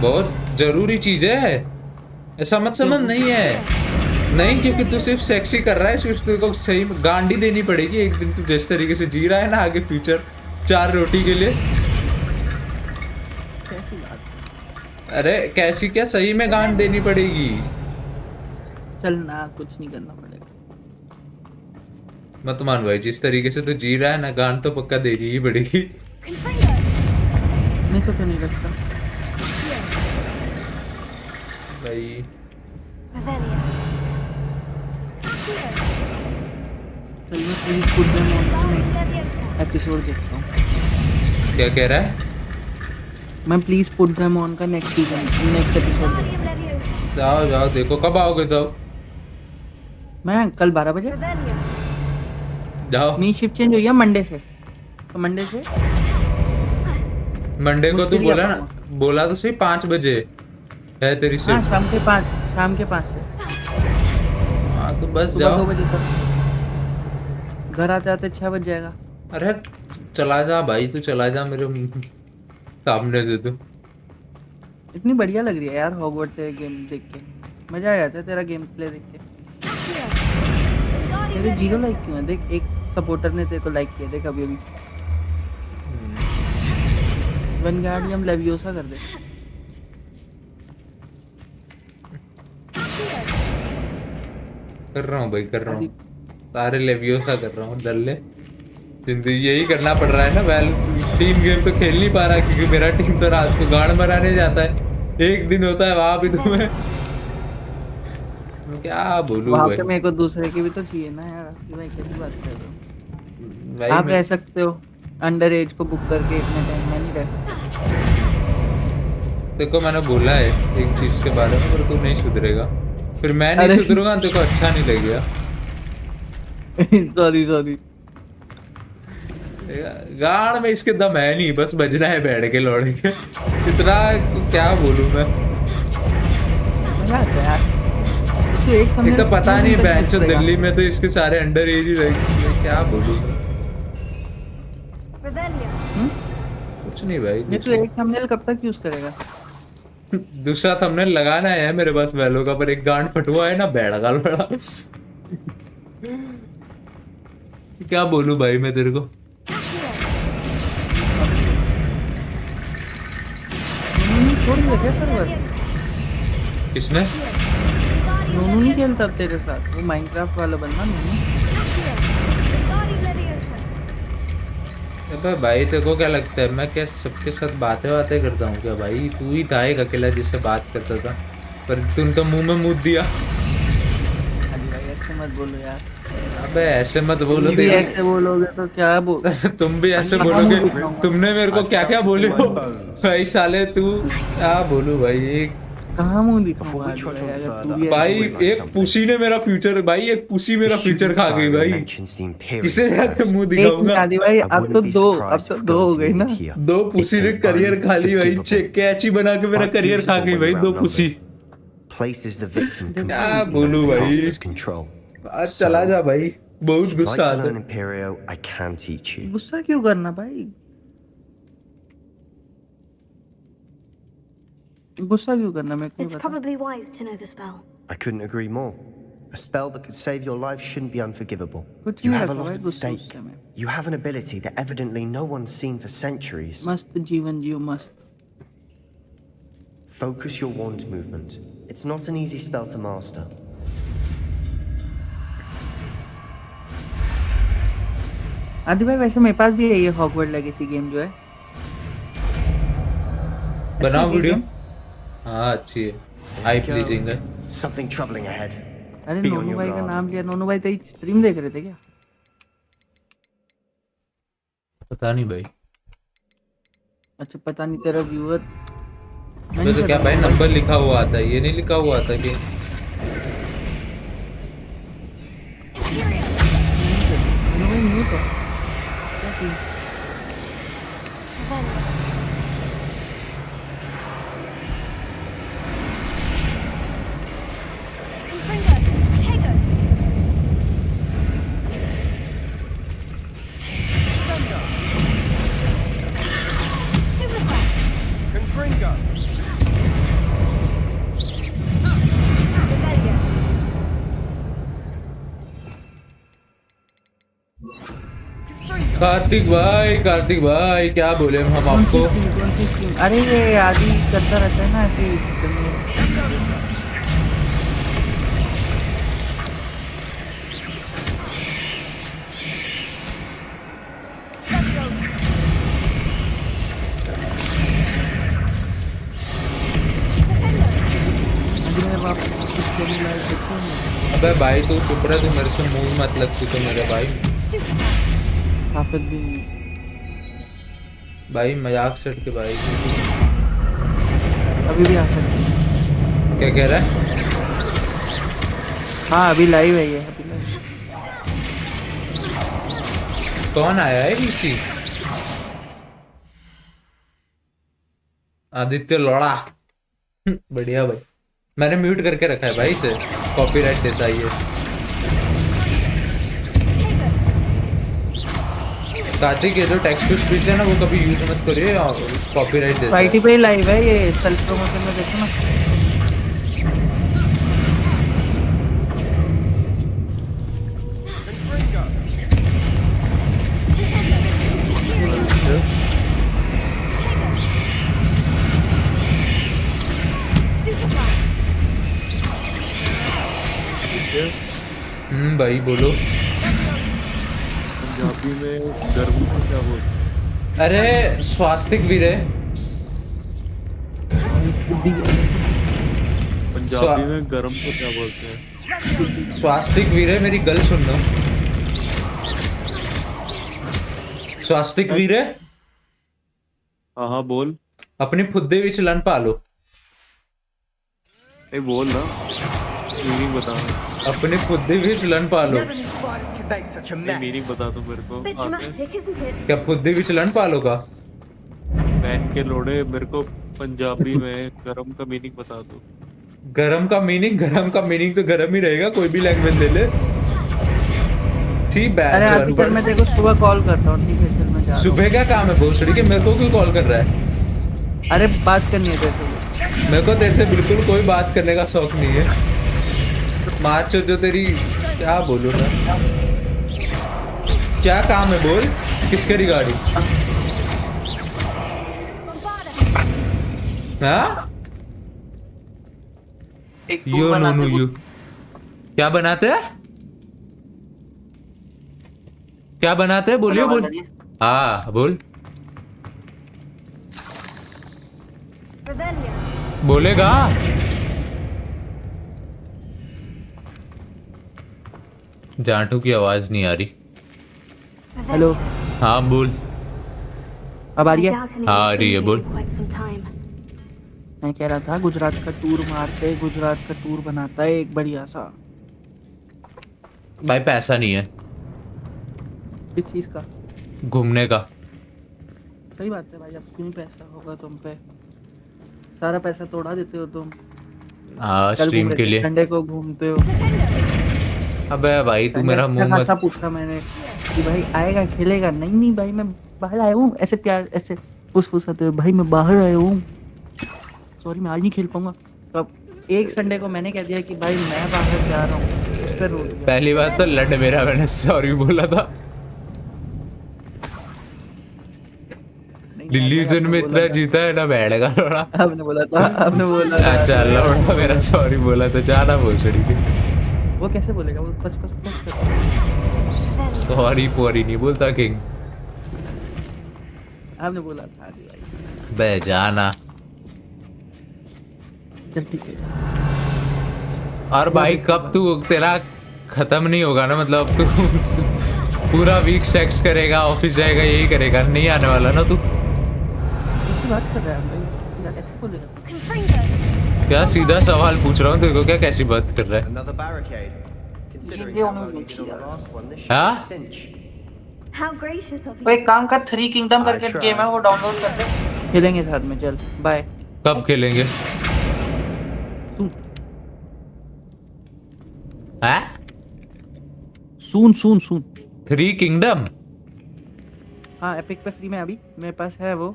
बहुत जरूरी चीज है, ऐसा मत समझ। नहीं है नहीं, क्योंकि तू सिर्फ सेक्सी कर रहा है, सिर्फ तेरे को सही गांडी देनी पड़ेगी एक दिन। तू जिस तरीके से जी रहा है ना आगे फ्यूचर 4 रोटी के लिए। अरे कैसी क्या, सही में गांड देनी पड़ेगी। चल ना, कुछ नहीं करना पड़ेगा। मत मान भाई, जिस तरीके से तू जी रहा है ना गांड तो पक्का देनी ही पड़ेगी। मेरे को तो नहीं लगता भाई। चल मैं please put them on episode देखता हूँ। क्या कह रहा है? मैं प्लीज पुट देम ऑन का नेक्स्ट सीजन, नेक्स्ट एपिसोड। जाओ जाओ देखो, कब आओगे तो? मैं कल 12 बजे जाओ। मेरी शिफ्ट चेंज हुई है मंडे से, तो मंडे से मंडे को तू बोला ना, बोला तो सही 5 बजे है तेरी शिफ्ट। हाँ शाम के 5 से। हाँ तो बस जाओ। 2 बजे तक घर आते आते 6 बज जाएगा। अरे चला जा भाई, तू चला जा मेरे सामने से। तू इतनी बढ़िया लग रही है यार हॉगवर्ट्स गेम देख के, मजा आ जाता है तेरा गेम प्ले देख के। तेरे 0 लाइक क्यों है? देख एक सपोर्टर ने तेरे को लाइक किया, देख अभी अभी। वनगार्डियम लेवियोसा कर दे। कर रहा हूँ भाई, कर रहा हूँ सारे लेवियोसा कर रहा हूँ। डल्ले जिंदगी यही करना पड़ रहा है ना। वेल टीम गेम तो खेल नहीं पा रहा क्योंकि मेरा टीम तो रात को गाड़ मराने जाता है। एक दिन होता है वहां भी तुम्हें मैं क्या बोलूं भाई। मेरे को दूसरे की भी तो चाहिए ना यार। आपकी भाई कैसी बात कर रहे हो? आप रह सकते हो अंडर एज को बुक करके, इतने टाइम में नहीं रह सकता। देखो मैंने बोला है एक चीज के बारे में, पर तू नहीं सुधरेगा। फिर मैं नहीं सुधरूंगा, तेरे को अच्छा नहीं लगेगा। सॉरी गाड़ में इसके दम है नहीं, बस बजना है बैठ के लौड़े के। इतना क्या बोलूं मैं। एक तो पता नहीं बेंचो दिल्ली में तो इसके सारे अंडर एज ही रहेंगे। क्या बोलूं कुछ नहीं भाई। ये तो एक थंबनेल कब तक यूज करेगा? दूसरा थंबनेल लगाना है मेरे पास वैलो का, पर एक गांड फटुआ है ना बैठ गाल बड़ा। क्या बोलूं भाई मैं तेरे को। किसने? नोनू नहीं खेलता तेरे साथ, वो माइनक्राफ्ट वाला बंदा नोनू। अबे भाई तेरे को क्या लगता है मैं क्या सबके साथ बातें करता हूँ क्या भाई? तू ही था एक अकेला जिससे बात करता था, पर तुम तो मुंह में मुद्द दिया। ऐसे मत बोलो यार। अबे ऐसे मत बोलो। तुम भी ऐसे बोलोगे तो क्या बोल तुम भी ऐसे बोलोगे। तुमने मेरे को क्या क्या बोले हो भाई साले। तू क्या बोलू भाई। कहाँ मुंह दिखाऊंगा भाई? एक पुसी ने मेरा फ्यूचर भाई, एक पुसी मेरा फ्यूचर खा गई भाई। किसे जाके मुंह दिखाऊंगा भाई? अब तो दो हो गई ना। 2 पुसी ने करियर खा ली भाई। कैची बना के मेरा करियर खा गई भाई 2 पुसी। क्या बोलू भाई। आज चला जा भाई, बहुत गुस्सा आता है। गुस्सा क्यों करना भाई? गुस्सा क्यों करना? मैं It's probably wise to know the spell. I couldn't agree more. A spell that could save your life shouldn't be unforgivable. You have a lot at stake. You have an ability that evidently no one's seen for centuries. मस्त जीवन जियो मस्त। Focus your wand movement. It's not an easy spell to master. आदि भाई वैसे मेरे पास भी है ये हॉगवर्ट्स लेगेसी गेम जो है। बनाओ वीडियो। हाँ अच्छी है, आई प्लीजिंग है। Something troubling ahead. अरे नोनू भाई का नाम लिया। नोनू भाई तेरी स्ट्रीम देख रहे थे क्या? पता नहीं भाई। अच्छा पता नहीं तेरा व्यूअर अबे तो क्या भाई नंबर लिखा हुआ आता है, ये नहीं लिखा हुआ आता कि कार्तिक भाई क्या बोले हम आपको। अरे ये आदि करता रहता है ना ऐसे अबे भाई तू चुप रहा, तू मेरे से मुंह मत लग, तू तो मेरे भाई भी भाई मजाक सेट के भाई अभी भी आ सकते। क्या कह रहा है? हाँ अभी लाइव है ये, अभी लाइव। कौन आया है वीसी? आदित्य लोड़ा बढ़िया भाई, मैंने म्यूट करके रखा है भाई इसे, कॉपीराइट देता है ये। कार्तिक ये जो टेक्स्ट टू स्पीच है ना वो कभी यूज मत करिए, कॉपीराइट देता है। आईटी पे लाइव है ये, सेल्फ प्रमोशन में देखो ना। भाई बोलो। पंजाबी में गर्म को क्या बोलते? अरे स्वास्तिक वीर है पंजाबी में गर्म को क्या बोलते हैं? स्वास्तिक वीर है, मेरी गल सुन लो। स्वास्तिक वीर है, हाँ बोल। अपनी फुद्दे विच लन पालो। ए बोल ना, मीनिंग बता। अपने फुद्दे विच लन पालो। मीनिंग बता दो मेरे को। क्या फुद्दे विच लन पालो का? बैठ के लोड़े, मेरे को पंजाबी में गरम का मीनिंग बता दो। गरम का मीनिंग तो गरम ही रहेगा, कोई भी लैंग्वेज ले ले। ठीक है। अरे अभी चल मैं देखो सुबह कॉल करता हूँ, ठीक है चल मैं जा रहा हूँ। सुबह क्या काम है भोसड़ी के, मेरे को क्यों कॉल कर रहा है? अरे बात करनी है तेरे से। मेरे को तेरे से बिल्कुल कोई बात करने का शौक नहीं है। माचो जो तेरी क्या बोलूं ना, क्या काम है बोल, किसके रिगार्डिंग? हाँ यू नो यू क्या बनाते हैं, क्या बनाते हैं बोलिए बोल। हाँ बोल, बोलेगा। जाटू की आवाज नहीं आ रही। हेलो हाँ बोल। अब आ रही है? हाँ आ रही है बोल। मैं कह रहा था गुजरात का टूर मारते, गुजरात का टूर बनाता है एक बढ़िया सा। भाई पैसा नहीं है। किस चीज का? घूमने का। सही बात है भाई, अब क्यों पैसा होगा तुम पे, सारा पैसा तोड़ा देते हो तुम। हाँ स्ट्रीम के लिए संडे को घूमते हो। अबे भाई तू मेरा मुंह मत। पूछा मैंने कि भाई आएगा खेलेगा, नहीं भाई मैं बाहर आया हूँ, ऐसे प्यार ऐसे फुसफुसाते भाई मैं बाहर आया हूँ, सॉरी मैं आज नहीं खेल पाऊंगा। तो अब एक संडे को मैंने कह दिया कि भाई मैं बाहर जा रहा हूँ, उस पर रोक दिया। पहली बात तो लड़ मेरा, मैंने सॉरी बोला था। दिल्ली जोन में इतना जीता है ना बैठेगा थोड़ा। आपने बोला था, आपने बोला अच्छा लौटा मेरा सॉरी बोला तो जाना भोसड़ी के। वो कैसे बोलेगा, वो बस सॉरी पोरी नहीं बोलता किंग। आपने बोला था भाई। बे जाना। चल ठीक है। और भाई कब तू तेरा खत्म नहीं होगा ना, मतलब अब तू पूरा वीक सेक्स करेगा, ऑफिस जाएगा, यही करेगा, नहीं आने वाला ना तू? कैसी बात कर रहा है भाई, यार ऐसे बोलेगा? क्या सीधा सवाल पूछ रहा हूँ तेरे को, क्या कैसी बात कर रहा है? Another barricade. Considering ये how उन्होंने well you did on the किया। last one, this should हाँ? be a cinch. How gracious of तो you. एक काम कर, 3 Kingdom करके I गेम है, वो डाउनलोड कर ले, खेलेंगे साथ में। चल बाय। कब खेलेंगे? हैं? सून 3 किंगडम? हाँ एपिक पे फ्री में अभी मेरे पास है वो,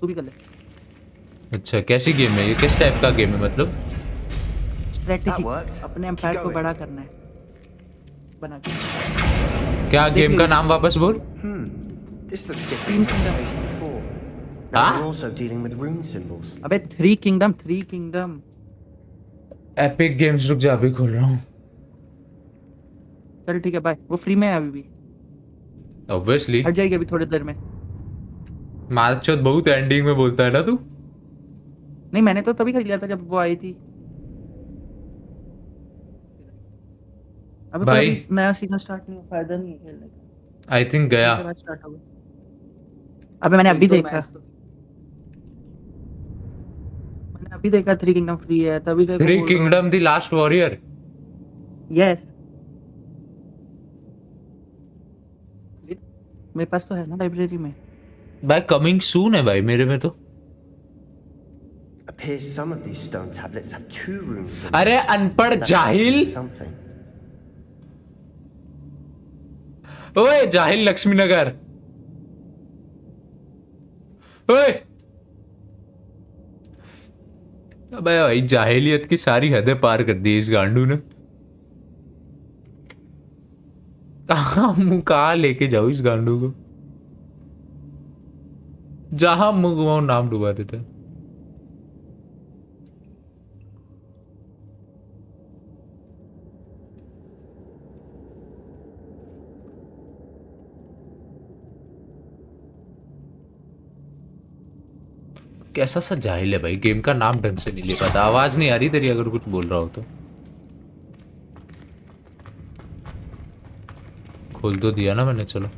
तू भी कर ले। अच्छा, कैसी गेम है ये? किस टाइप का गेम है मतलब? स्ट्रेटेजी, अपने एम्पायर को बड़ा करना है, बना के। क्या गेम का नाम वापस बोल? This looks different from the place before. Now we're also dealing with rune symbols. अबे 3 Kingdom। एपिक गेम्स, रुक जा अभी खोल रहा हूँ। चल ठीक है बाय, वो फ्री में है अभी भी। ऑब्वियसली हट जाएगी अभी थोड़ी देर में। मार्चोत बहुत एंडिंग में बोलता है ना तू? नहीं मैंने तो तभी खरीद लिया था जब वो आई थी। अबे भाई कोई नया सीजन स्टार्ट नहीं, फायदा नहीं है खेलने का। आई थिंक गया। स्टार्ट होगा। अबे मैंने अभी देखा, 3 Kingdom फ्री है तभी तो 3 kingdom the last warrior. Yes मेरे पास तो है ना लाइब्रेरी में। भाई कमिंग सून है भाई मेरे में तो। Appears some of these stone tablets have 2 rune symbols. अरे अनपढ़ जाहिल, ओए जाहिल लक्ष्मी नगर, ओए अबे भाई जाहिलियत की सारी हदें पार कर दी इस गांडू ने। कहाँ लेके जाऊं इस गांडू को? जहां मुंह घुमाऊं नाम डुबा देता है। कैसा सा जाहिल है भाई, गेम का नाम ढंग से नहीं ले पाता। आवाज नहीं आ रही तेरी अगर कुछ बोल रहा हो तो। खोल तो दिया ना मैंने, चलो।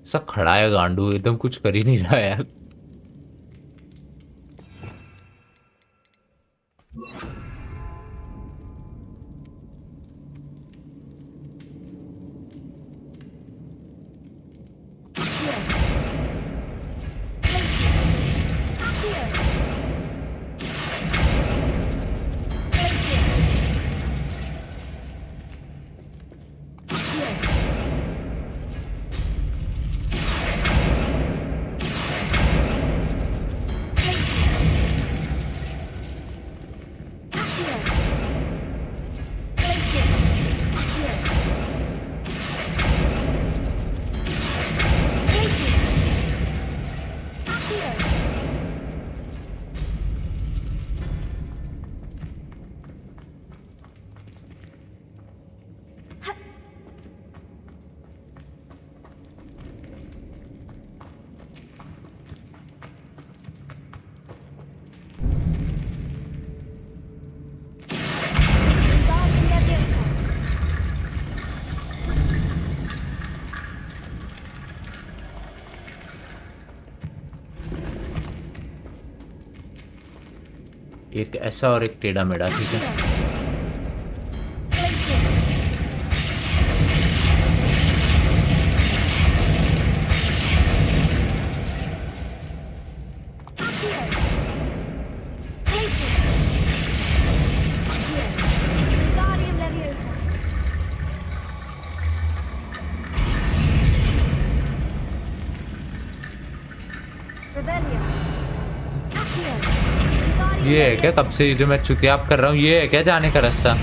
सा खड़ा है गांडू, एकदम कुछ कर ही नहीं रहा यार। एक ऐसा और एक टेढ़ा मेढ़ा, ठीक है। ये है क्या कब से जो मैं चुतियाप कर रहा हूँ? ये है क्या जाने का रास्ता?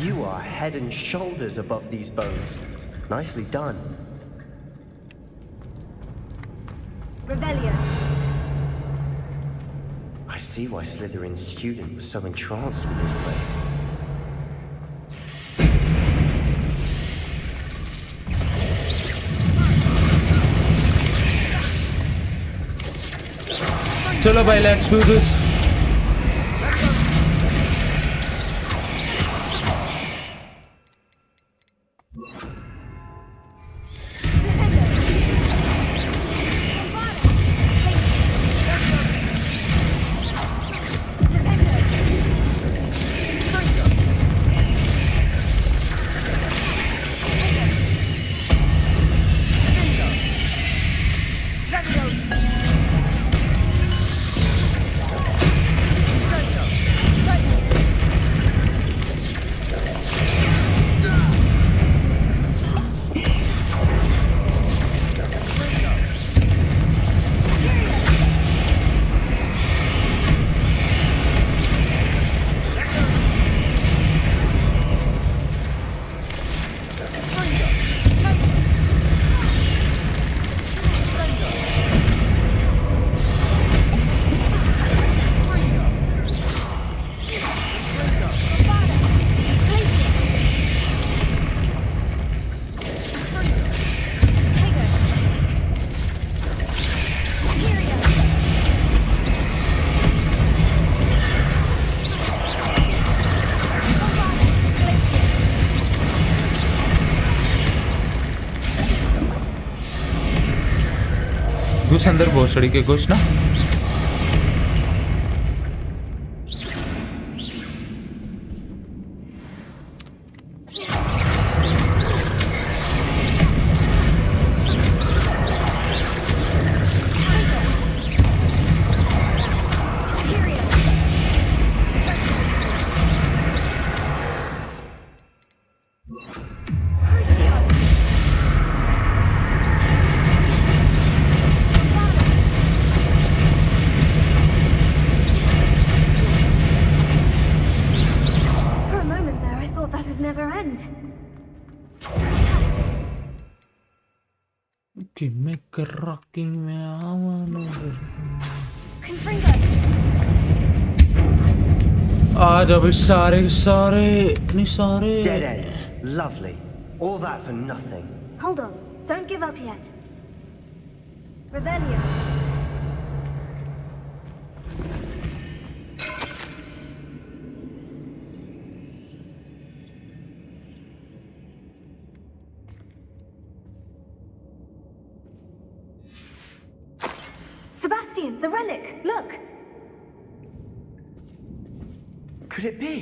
You are head and shoulders above these bones. Nicely done. Revelio. I see why Slytherin's student was so entranced with this place. चलो भाई, let's do this. घुस अंदर भोसड़ी के घुस ना. आज अभी सारे इतनी सारे. Dead end. Lovely. All that for nothing. Hold on. Don't give up yet. Revelio. Sebastian, the relic. Look. Could it be?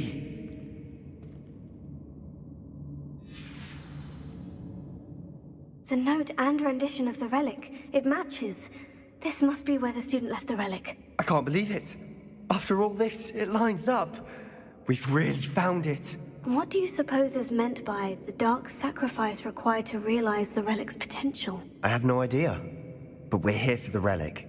The note and rendition of the relic. It matches. This must be where the student left the relic. I can't believe it. After all this, it lines up. We've really found it. What do you suppose is meant by the dark sacrifice required to realize the relic's potential? I have no idea. But we're here for the relic.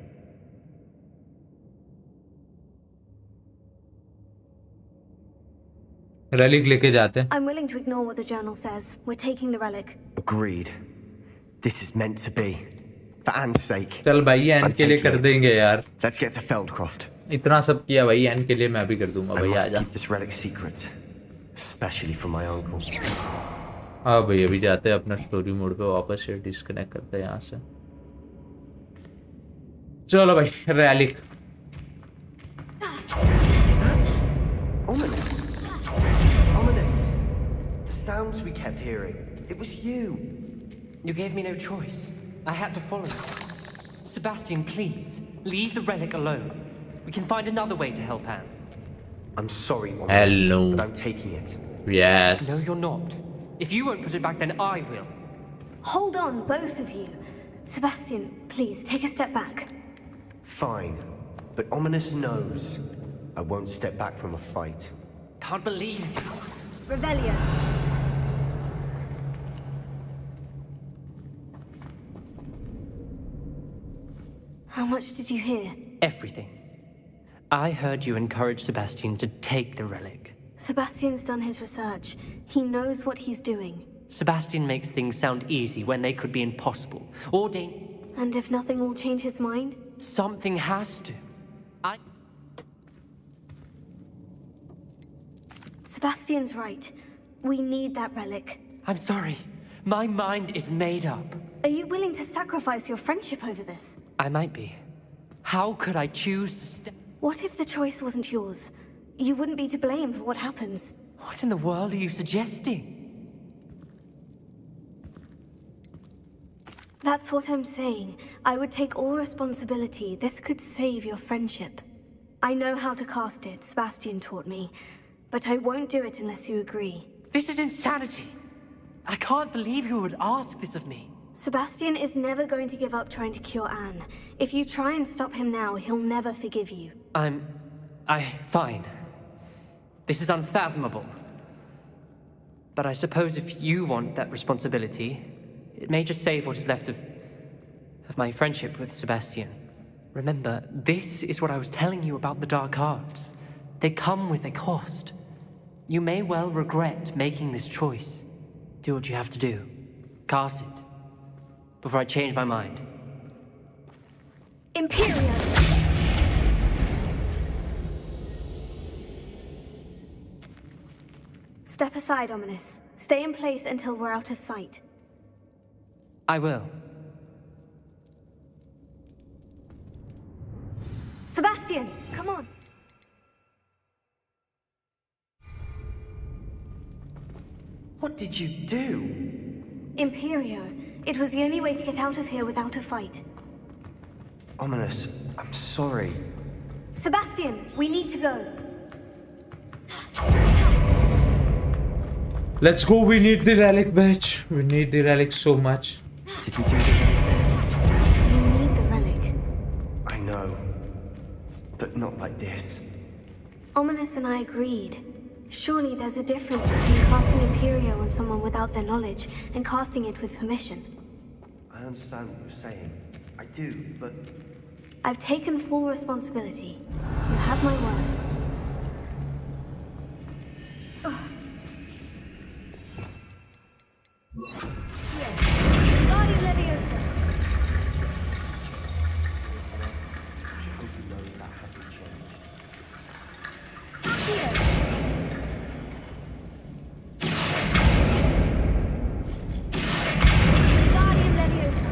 relic लेके जाते हैं. I'm willing to ignore what the journal says. We're taking the relic. Agreed. This is meant to be. For Anne's sake. चल भाई, N के लिए कर देंगे यार. Let's get to Feldcroft. इतना सब किया भाई, एन के लिए मैं भी कर दूंगा भाई. I must आजा. keep this relic secret, especially from my uncle. हाँ भाई, अभी जाते हैं अपना स्टोरी मोड पे वापस से, डिस्कनेक्ट करते हैं यहाँ से. चलो भाई, relic. Ominous. Ominous. The sounds we kept hearing. It was you. You gave me no choice. I had to follow you. Sebastian, please, leave the relic alone. We can find another way to help Anne. I'm sorry, Ominous, Hello. but I'm taking it. Yes. No, you're not. If you won't put it back, then I will. Hold on, both of you. Sebastian, please, take a step back. Fine. But Ominous knows. I won't step back from a fight. Can't believe this. Revelio. much did you hear? Everything. I heard you encourage Sebastian to take the relic. Sebastian's done his research. He knows what he's doing. Sebastian makes things sound easy when they could be impossible. Or And if nothing will change his mind? Something has to. Sebastian's right. We need that relic. I'm sorry. My mind is made up. Are you willing to sacrifice your friendship over this? I might be. How could I choose to stay? What if the choice wasn't yours? You wouldn't be to blame for what happens. What in the world are you suggesting? That's what I'm saying. I would take all responsibility. This could save your friendship. I know how to cast it. Sebastian taught me. But I won't do it unless you agree. This is insanity. I can't believe you would ask this of me. Sebastian is never going to give up trying to cure Anne. If you try and stop him now, he'll never forgive you. Fine. This is unfathomable. But I suppose if you want that responsibility, it may just save what is left of my friendship with Sebastian. Remember, this is what I was telling you about the dark arts. They come with a cost. You may well regret making this choice. Do what you have to do. Cast it. Before I change my mind. Imperium! Step aside, Ominous. Stay in place until we're out of sight. I will. Sebastian, come on! What did you do? Imperio. It was the only way to get out of here without a fight. Ominous, I'm sorry. Sebastian, we need to go. Let's go, we need the relic, bitch. We need the relic so much. Did we do the You need the relic. I know. But not like this. Ominous and I agreed. Surely there's a difference between casting Imperio on someone without their knowledge and casting it with permission. I understand what you're saying. I do, but... I've taken full responsibility. You have my word. Guardian Leviosa. I hope he knows that hasn't changed. Guardian Leviosa.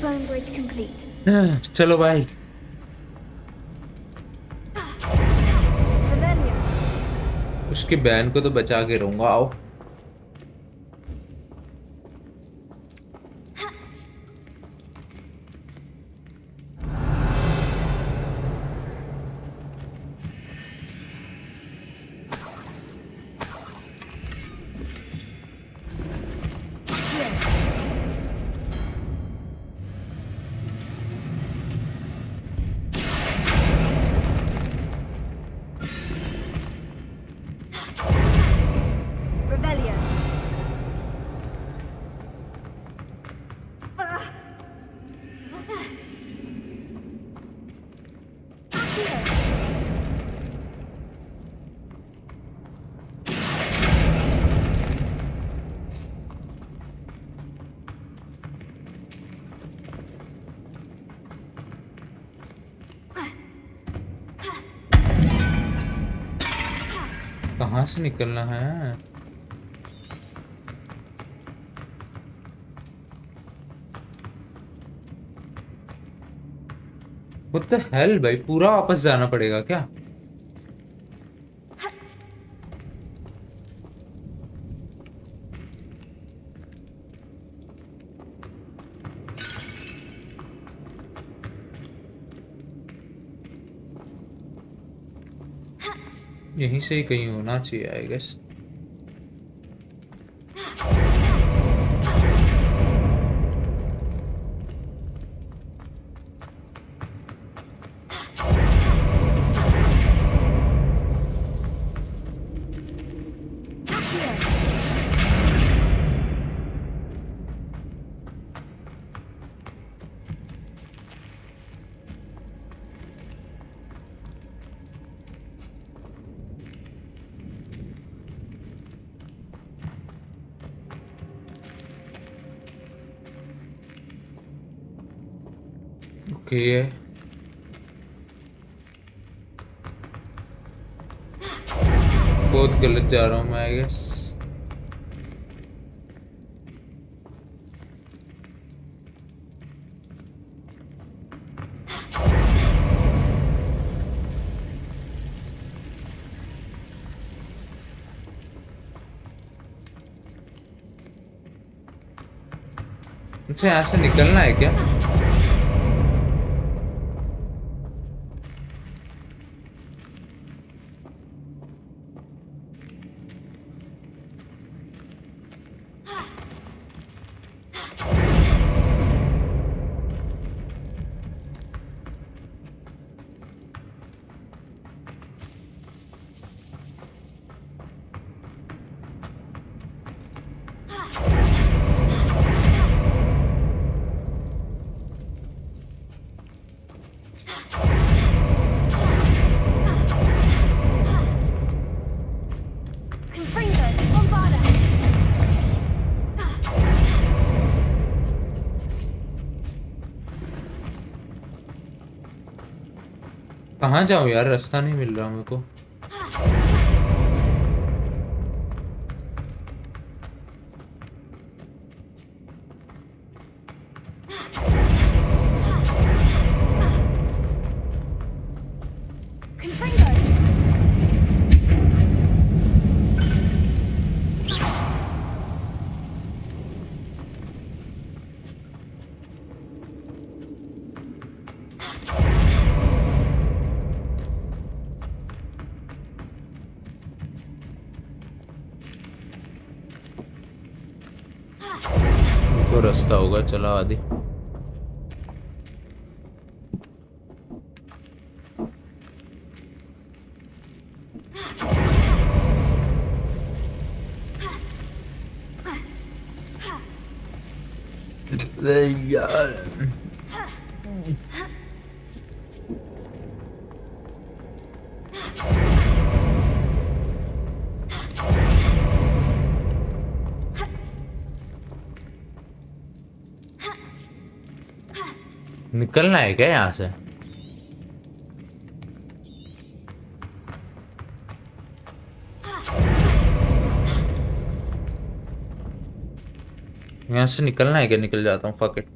Bone bridge complete. चलो भाई. उसकी बहन को तो बचा के रहूंगा. आओ. कहाँ से निकलना है? What the hell भाई, पूरा वापस जाना पड़ेगा क्या? यहीं से ही कहीं होना चाहिए आई गेस। ओके बहुत गलत जा रहा हूँ मैं आई गेस। अच्छा यहाँ से निकलना है क्या? कहाँ जाऊँ यार, रास्ता नहीं मिल रहा मेरे को। तो रास्ता होगा, चला आदि। यार निकलना है क्या यहाँ से? यहाँ से निकलना है क्या? निकल जाता हूँ, फक इट।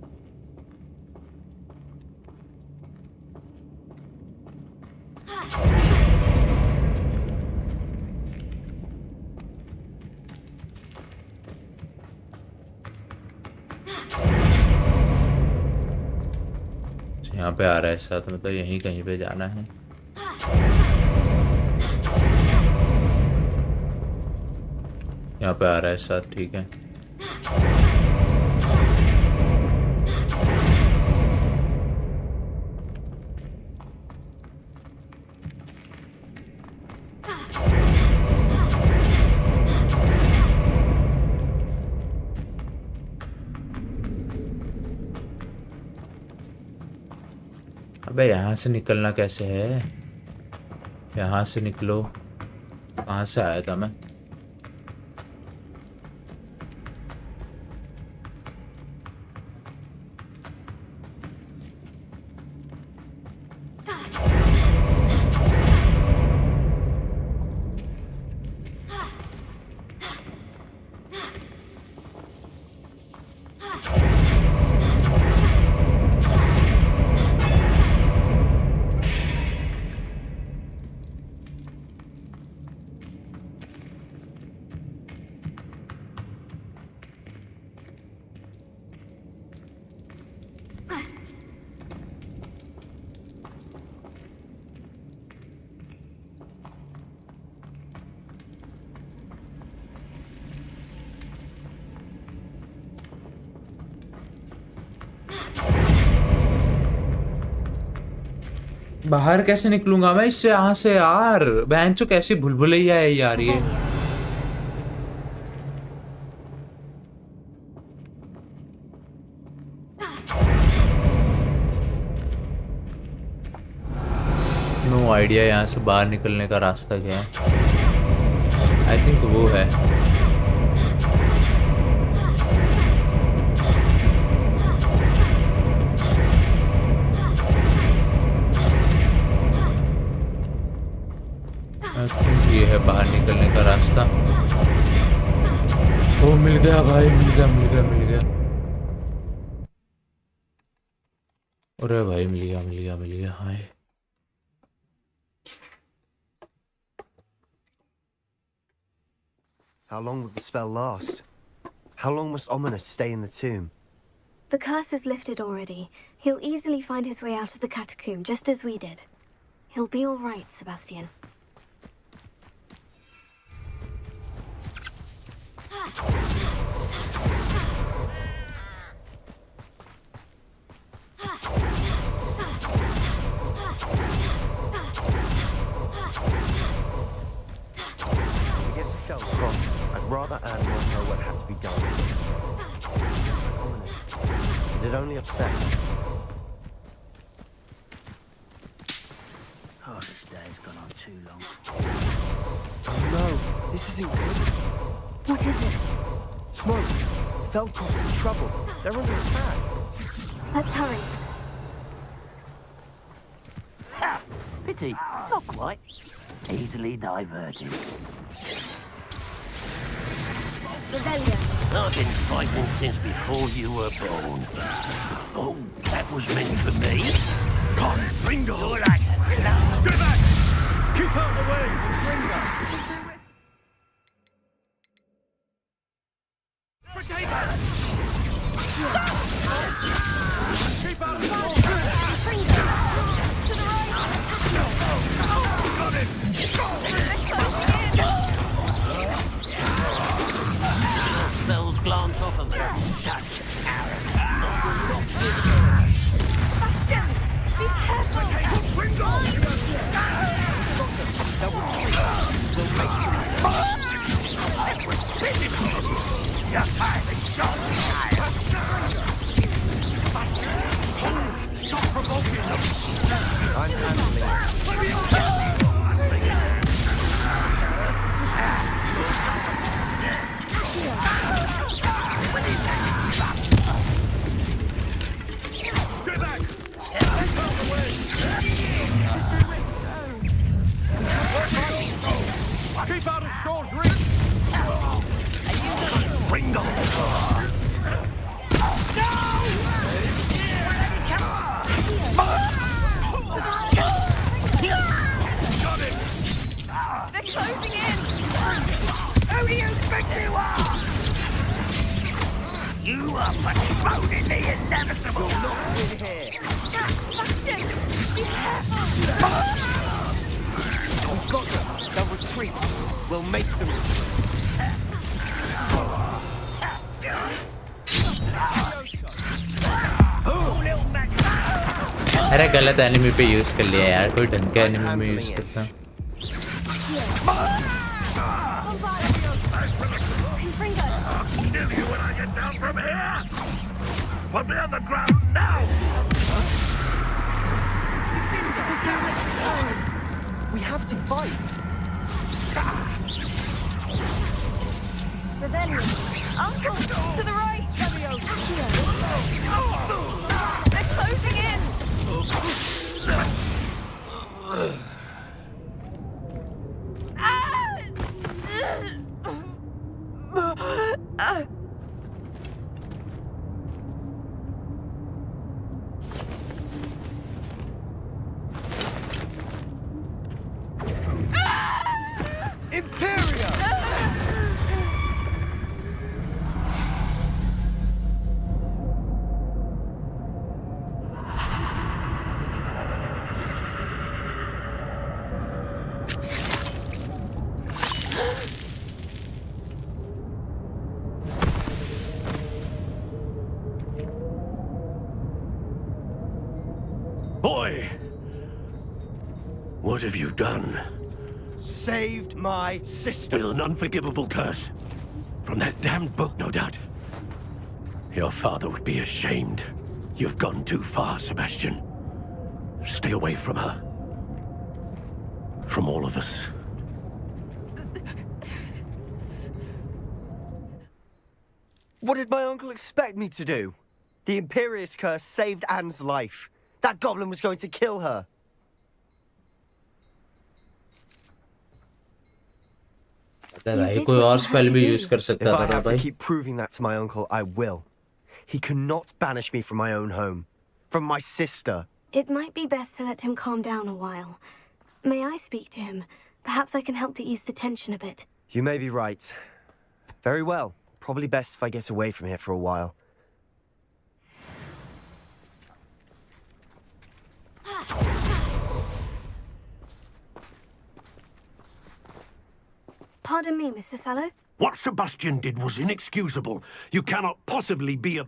यहाँ पे आ रहा है साथ, मतलब यहीं कहीं पे जाना है। यहाँ पे आ रहा है साथ, ठीक है। अबे यहाँ से निकलना कैसे है? यहाँ से निकलो। कहाँ से आया था मैं? बाहर कैसे निकलूंगा मैं इससे यहाँ से यार? बहनचो कैसी भुलभुलैया है यार ये। नो आइडिया यहाँ से बाहर निकलने का रास्ता क्या है। आई थिंक वो है। ये है बाहर निकलने का रास्ता। ओ मिल गया भाई, मिल गया मिल गया मिल गया। अरे भाई मिल गया मिल गया मिल गया। हाय How long will the spell last? How long must Ominous stay in the tomb? The curse is lifted already. He'll easily find his way out of the catacomb, just as we did. He'll be all right, Sebastian. I'd rather Anne not know what had to be done to it. Ominous. It'd only upset her. Oh, this day's gone on too long. Oh no, this isn't good. What is it? Smoke. Feldcroft's in trouble. They're under attack. Let's hurry. Pity, not quite. Easily diverted. I've been fighting since before you were born. Oh, that was meant for me. Confringo! You're like a stay back! Keep out of the way, Confringo! Potatoes! Stop! Keep out of the way! Confringo! To the right! Got him! Spells glance off of them. Such arrogance. Sebastian! Be careful! Confringo! You're tired shot! Stop provoking them! I'm handling it. Stay back! Keep out of Shaw's reach! Ringo! Got it! They're closing in! Who do you think you are? You are postponing the inevitable! You're not in here! Sebastian! Be careful! We've got them. They'll retreat. We'll make them retreat. अरे गलत enemy पे use कर लिया यार, कोई ढंग का enemy में यूज करता। Kill you when I get down from here! Put me on the ground now! We have to fight. Rebellion! Uncle! To the right! They're closing in! What have you done? Saved my sister. With an unforgivable curse. From that damned book, no doubt. Your father would be ashamed. You've gone too far, Sebastian. Stay away from her. From all of us. What did my uncle expect me to do? The Imperious curse saved Anne's life. That goblin was going to kill her. भाई कोई और spell भी use कर If सकता I था ना have to भाई keep proving that to my uncle, I will. He cannot banish me from my own home. From my sister. It might be best to let him calm down a while. May I speak to him? Perhaps I can help to ease the tension a bit. You may be right. Very well. Probably best if I get away from here for a while. Pardon me, Mr. Sallow. What Sebastian did was inexcusable. You cannot possibly be a...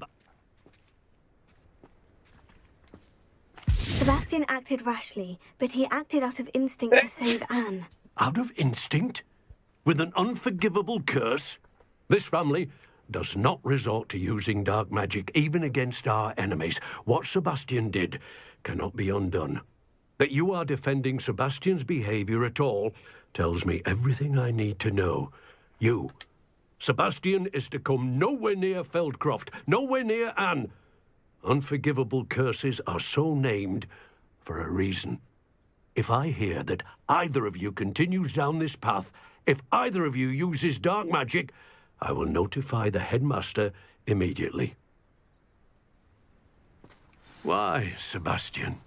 Sebastian acted rashly, but he acted out of instinct to save Anne. Out of instinct? With an unforgivable curse? This family does not resort to using dark magic, even against our enemies. What Sebastian did cannot be undone. That you are defending Sebastian's behavior at all tells me everything I need to know. You. Sebastian is to come nowhere near Feldcroft, nowhere near Anne. Unforgivable curses are so named for a reason. If I hear that either of you continues down this path, if either of you uses dark magic, I will notify the headmaster immediately. Why, Sebastian?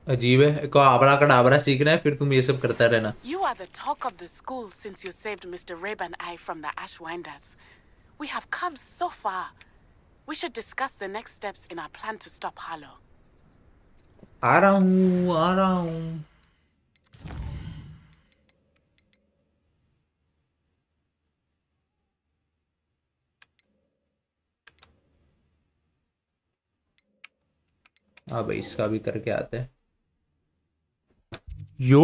अजीब है को आबरा कड़ाबरा सीखना है फिर तुम ये सब करता रहना You are the talk of the school since you saved Mr. Reb and I from the Ashwinders. We have come so far. We should discuss the next steps in our plan to stop Harlow. आ रहा हूँ हाँ भाई इसका भी करके आते हैं यो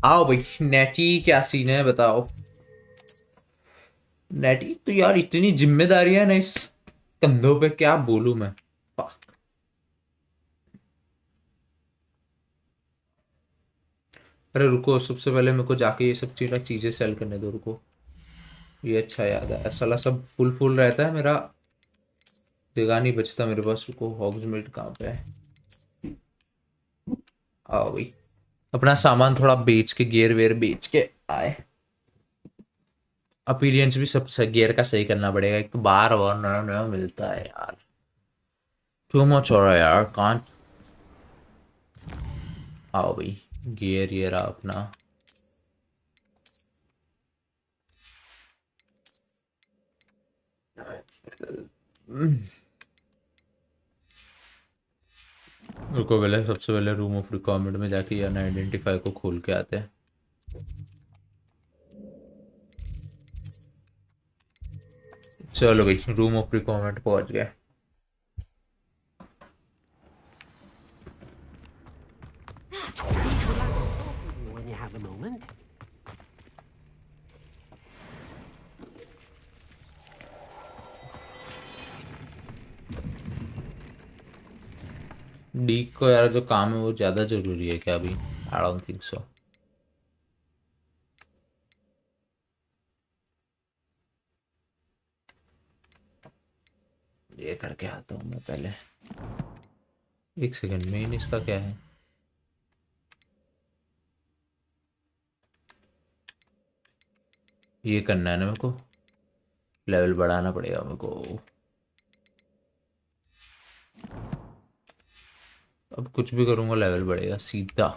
आओ भाई नेटी क्या सीन है बताओ नेटी तो यार इतनी जिम्मेदारी है ना इस कंधों पे क्या बोलूं मैं Fuck. अरे रुको सबसे पहले मेरे को जाके ये सब चीजें सेल करने दो रुको ये अच्छा याद है साला सब फुल रहता है मेरा जगह नहीं बचता मेरे पास रुको हॉग्समीड कहाँ पे है आओ भाई अपना सामान थोड़ा बेच के गियर वेयर बेच के आए अपीरियंस भी सब गियर का सही करना पड़ेगा एक तो बार और नया मिलता है यार टू मच हो रहा है यार कांट आओ भाई गियर ये रहा अपना रुको पहले सबसे पहले रूम ऑफ रिक्वायरमेंट में जाके या आइडेंटिफाई को खोल के आते हैं चलो भाई रूम ऑफ रिक्वायरमेंट पहुंच गए When you have a moment. D को यार जो काम है वो ज्यादा जरूरी है क्या अभी आई डोंट थिंक सो ये करके आता हूँ मैं पहले एक सेकंड मेन इसका क्या है ये करना है ना मेरे को लेवल बढ़ाना पड़ेगा मेरे को अब कुछ भी करूंगा लेवल बढ़ेगा सीधा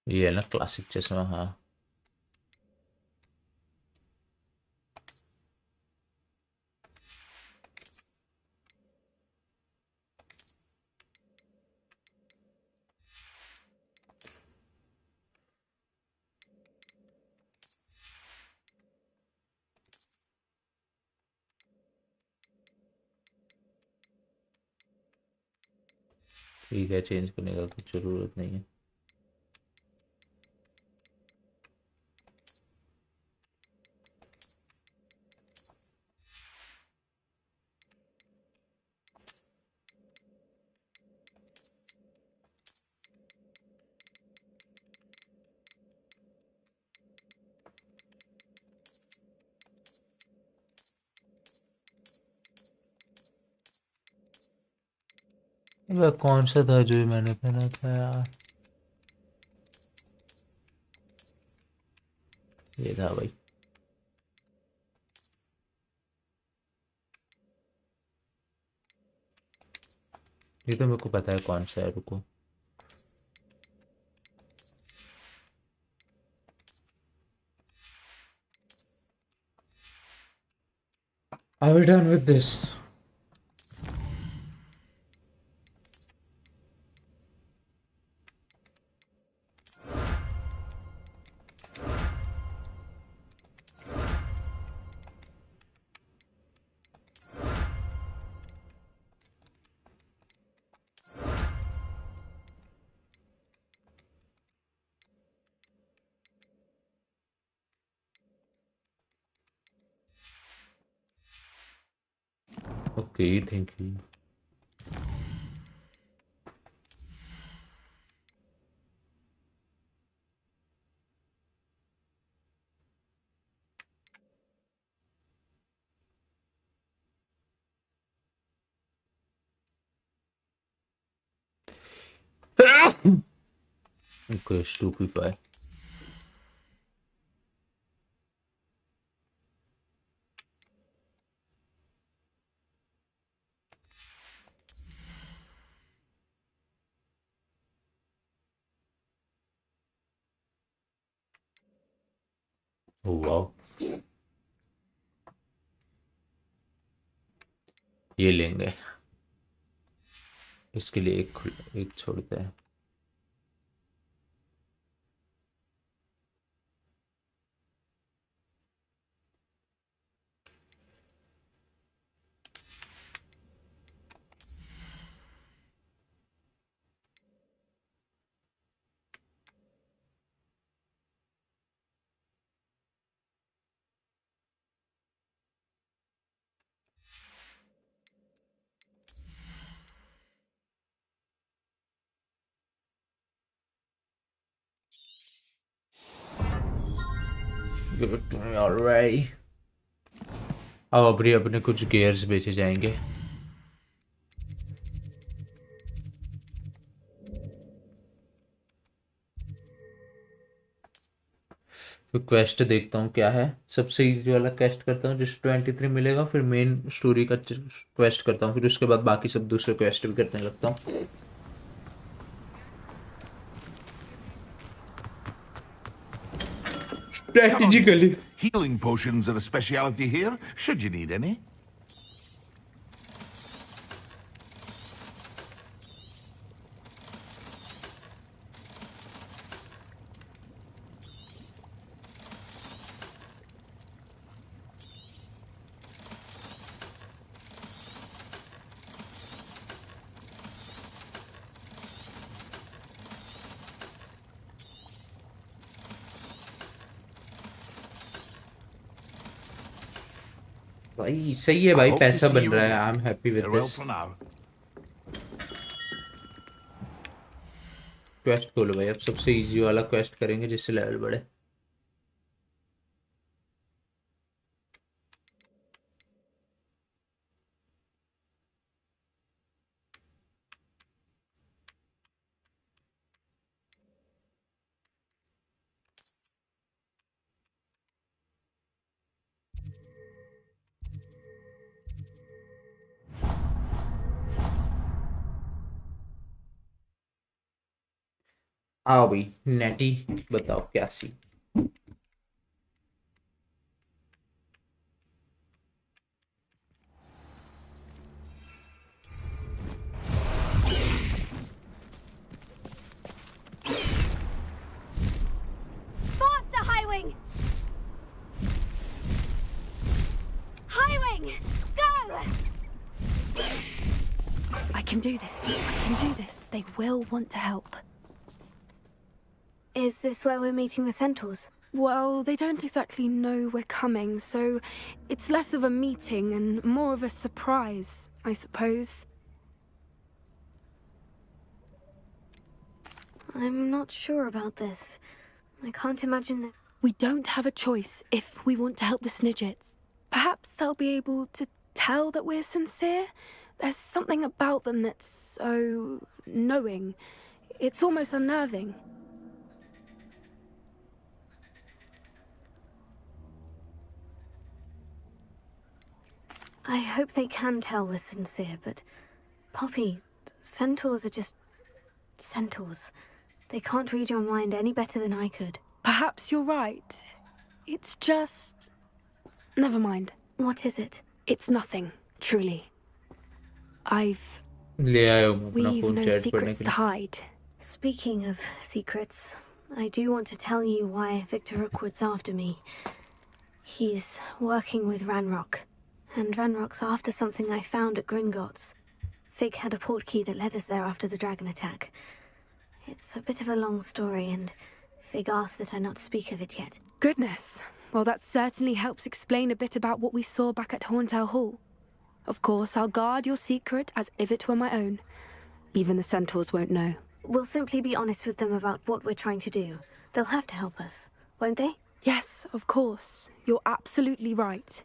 ये है ना क्लासिक चश्मा, हाँ। ठीक है, चेंज करने का कुछ जरूरत नहीं है। वह कौन सा था जो मैंने पहना था यार? ये था भाई। ये तो मेरे को पता है कौन सा है, रुको। Are we done with this? Okay, thank you. Okay, stupefy. Oh wow. ये लेंगे, इसके लिए एक छोड़ते हैं। Give it to me already. अब अपने कुछ गियर्स बेचे जाएंगे। फिर क्वेस्ट देखता हूँ क्या है, सबसे इजी वाला क्वेस्ट करता हूँ जिससे 23 मिलेगा, फिर मेन स्टोरी का क्वेस्ट करता हूँ, फिर उसके बाद बाकी सब दूसरे क्वेस्ट भी करने लगता हूँ। Strategically. Healing potions are a speciality here, should you need any. भाई सही है भाई, पैसा बन रहा है। I am happy with this. Quest खोलो भाई, अब सबसे इजी वाला क्वेस्ट करेंगे जिससे लेवल बढ़े। आओ भाई नेटी बताओ क्या सी Faster, Highwing! Highwing! Go! I can do this. I can do this. They will want to help. Is this where we're meeting the centaurs? Well, they don't exactly know we're coming, so it's less of a meeting and more of a surprise, I suppose. I'm not sure about this. I can't imagine that. We don't have a choice if we want to help the Snidgets. Perhaps they'll be able to tell that we're sincere. There's something about them that's so knowing. It's almost unnerving. I hope they can tell we're sincere, but Poppy, centaurs are just centaurs. They can't read your mind any better than I could. Perhaps you're right. It's just... Never mind. What is it? It's nothing, truly. ले आया हूँ मैं अपना We've phone no chat पढ़ने secrets के to लिए hide. Speaking of secrets, I do want to tell you why Victor Rookwood's after me. He's working with Ranrock, and Ranrock's after something I found at Gringotts. Fig had a portkey that led us there after the dragon attack. It's a bit of a long story, and Fig asked that I not speak of it yet. Goodness. Well, that certainly helps explain a bit about what we saw back at Horntail Hall. Of course, I'll guard your secret as if it were my own. Even the centaurs won't know. We'll simply be honest with them about what we're trying to do. They'll have to help us, won't they? Yes, of course. You're absolutely right.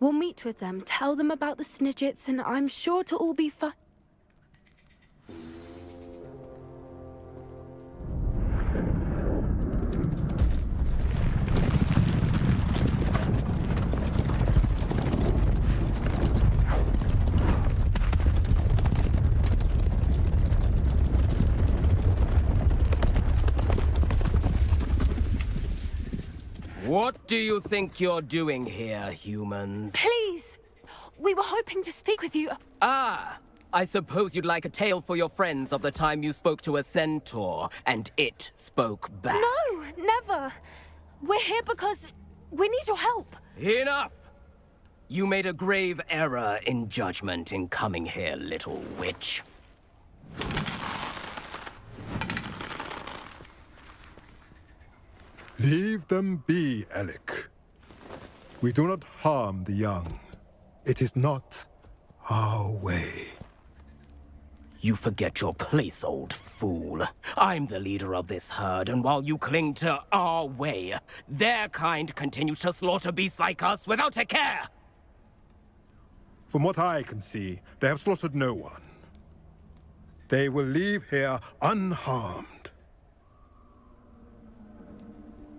We'll meet with them, tell them about the Snidgets, and I'm sure to all be fine. What do you think you're doing here, humans? Please! We were hoping to speak with you. Ah! I suppose you'd like a tale for your friends of the time you spoke to a centaur, and it spoke back. No, never. We're here because we need your help. Enough! You made a grave error in judgment in coming here, little witch. Leave them be, Alec. We do not harm the young. It is not our way. You forget your place, old fool. I'm the leader of this herd, and while you cling to our way, their kind continue to slaughter beasts like us without a care! From what I can see, they have slaughtered no one. They will leave here unharmed.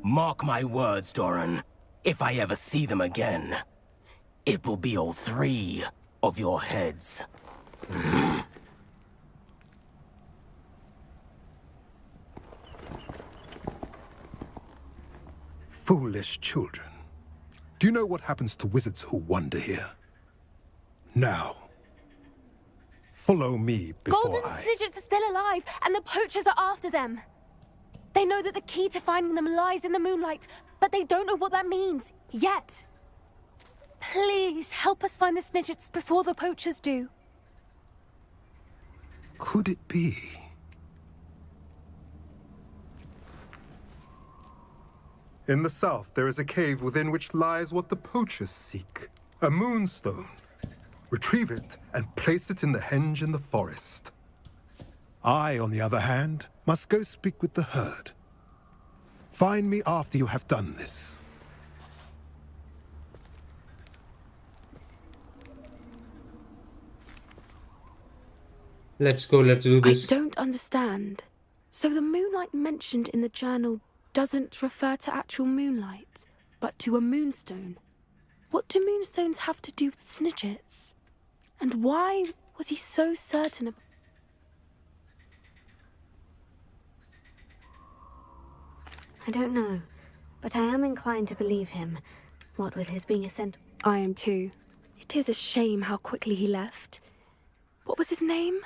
Mark my words, Doran. If I ever see them again, it will be all three of your heads. Foolish children. Do you know what happens to wizards who wander here? Now, follow me before Golden Snidgets are still alive, and the poachers are after them. They know that the key to finding them lies in the moonlight, but they don't know what that means, yet. Please, help us find the Snidgets before the poachers do. Could it be? In the south, there is a cave within which lies what the poachers seek. A moonstone. Retrieve it and place it in the henge in the forest. I, on the other hand, must go speak with the herd. Find me after you have done this. Let's go, let's do this. I don't understand. So the moonlight mentioned in the journal doesn't refer to actual moonlight, but to a moonstone. What do moonstones have to do with Snidgets? And why was he so certain of... I don't know, but I am inclined to believe him, what with his being a centaur. I am too. It is a shame how quickly he left. What was his name?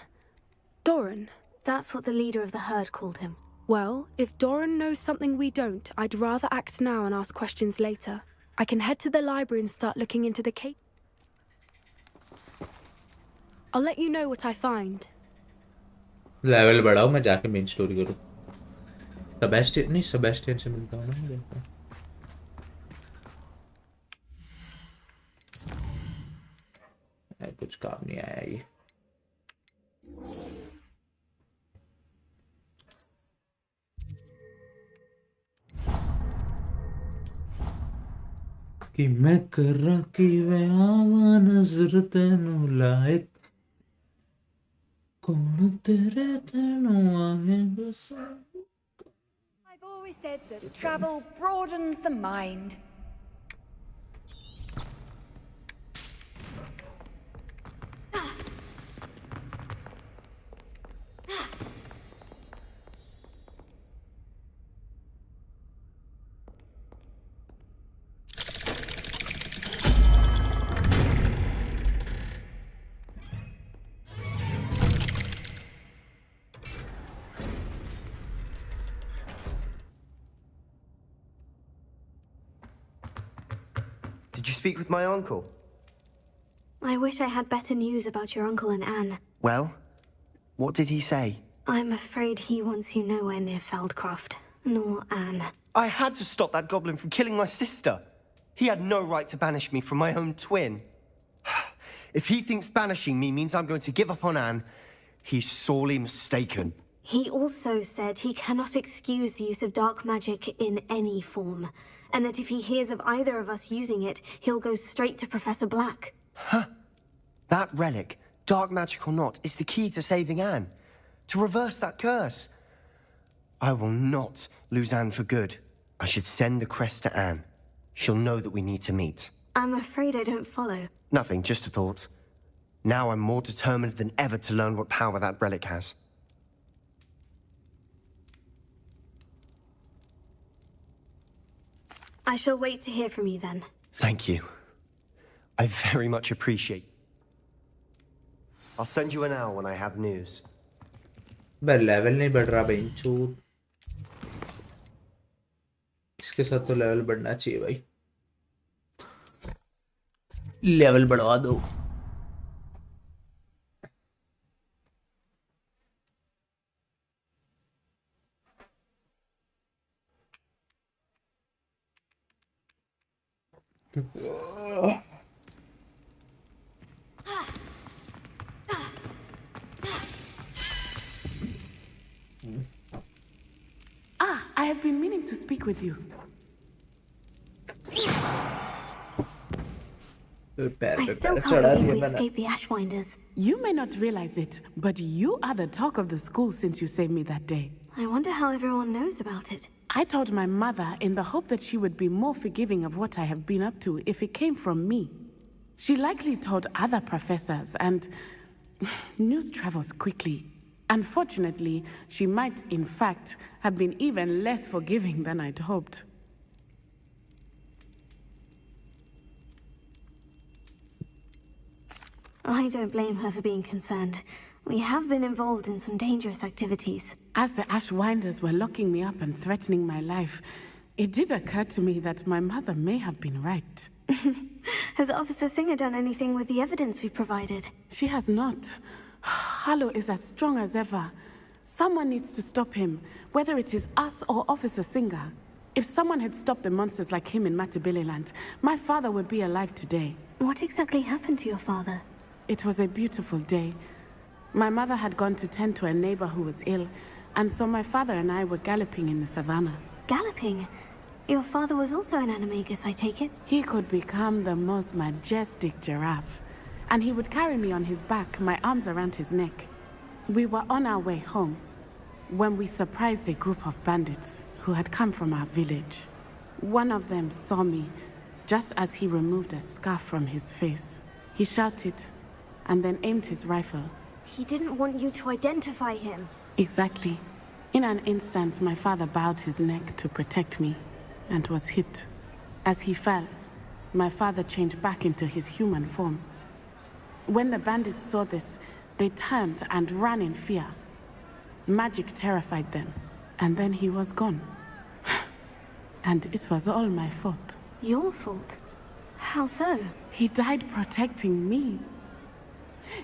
Doran. That's what the leader of the herd called him. Well, if Doran knows something we don't, I'd rather act now and ask questions later. I can head to the library and start looking into the cave. I'll let you know what I find. Level बढ़ाओ, मैं जाके main story करूँ. Sebastian से मिलता हूँ ना मुझे. कुछ काम नहीं आया ये. कि मैं कर रहा कि वे आवा नजर तेनू लायक कौन तेरे तेनू आवे बस. I've always said that travel broadens the mind. Did you speak with my uncle? I wish I had better news about your uncle and Anne. Well, what did he say? I'm afraid he wants you nowhere near Feldcroft, nor Anne. I had to stop that goblin from killing my sister. He had no right to banish me from my own twin. If he thinks banishing me means I'm going to give up on Anne, he's sorely mistaken. He also said he cannot excuse the use of dark magic in any form, and that if he hears of either of us using it, he'll go straight to Professor Black. Huh? That relic, dark magic or not, is the key to saving Anne. To reverse that curse. I will not lose Anne for good. I should send the crest to Anne. She'll know that we need to meet. I'm afraid I don't follow. Nothing, just a thought. Now I'm more determined than ever to learn what power that relic has. I shall wait to hear from you then. Thank you. I very much appreciate it. I'll send you an hour when I have news. भाई level नहीं बढ़ रहा भाई चूत. इसके साथ तो level बढ़ना चाहिए भाई. लेवल बढ़वा दो. I have been meaning to speak with you. I still can't believe we escaped the Ashwinders. You may not realize it, but you are the talk of the school since you saved me that day. I wonder how everyone knows about it. I told my mother in the hope that she would be more forgiving of what I have been up to if it came from me. She likely told other professors, and news travels quickly. Unfortunately, she might, in fact, have been even less forgiving than I'd hoped. I don't blame her for being concerned. We have been involved in some dangerous activities. As the Ashwinders were locking me up and threatening my life, it did occur to me that my mother may have been right. Has Officer Singer done anything with the evidence we provided? She has not. Harlow is as strong as ever. Someone needs to stop him, whether it is us or Officer Singer. If someone had stopped the monsters like him in Matabeleland, my father would be alive today. What exactly happened to your father? It was a beautiful day. My mother had gone to tend to a neighbor who was ill, and so my father and I were galloping in the savannah. Galloping? Your father was also an animagus, I take it? He could become the most majestic giraffe, and he would carry me on his back, my arms around his neck. We were on our way home when we surprised a group of bandits who had come from our village. One of them saw me just as he removed a scarf from his face. He shouted and then aimed his rifle. He didn't want you to identify him. Exactly. In an instant, my father bowed his neck to protect me and was hit. As he fell, my father changed back into his human form. When the bandits saw this, they turned and ran in fear. Magic terrified them, and then he was gone. And it was all my fault. Your fault? How so? He died protecting me.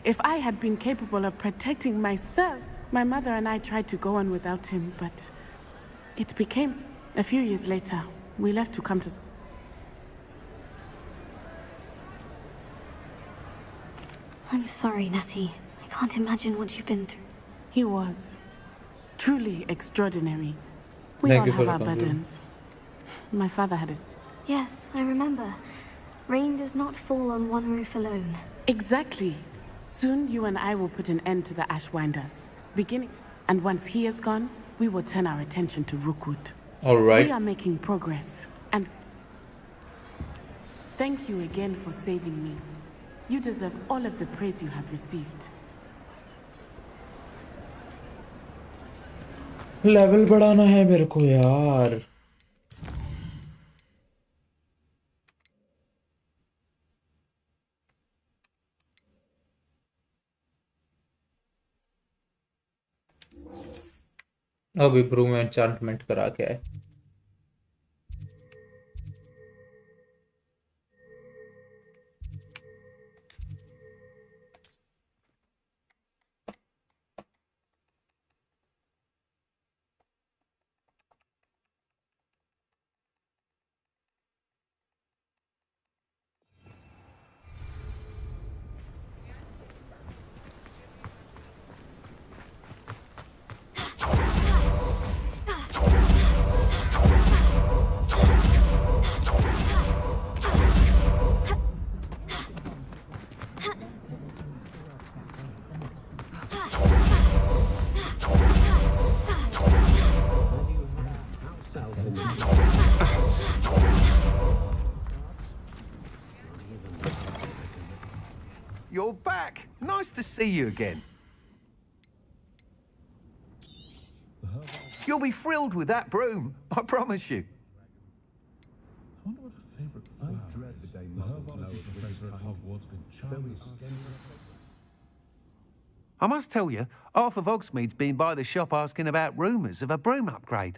If I had been capable of protecting myself, my mother and I tried to go on without him, but it became... A few years later, we left to come to... I'm sorry, Natty. I can't imagine what you've been through. He was truly extraordinary. We Thank all you for have the our compliment. burdens. My father had his... Yes, I remember. Rain does not fall on one roof alone. Exactly. Soon you and I will put an end to the Ashwinders. Beginning... And once he is gone, we will turn our attention to Rookwood. All right. We are making progress. And... Thank you again for saving me. You deserve all of the praise you have received. Level बढ़ाना है मेरे को यार. अब Bru में enchantment करा के आए. You're back. Nice to see you again. You'll be thrilled with that broom, I promise you. I must tell you, half of Hogsmeade's been by the shop asking about rumours of a broom upgrade.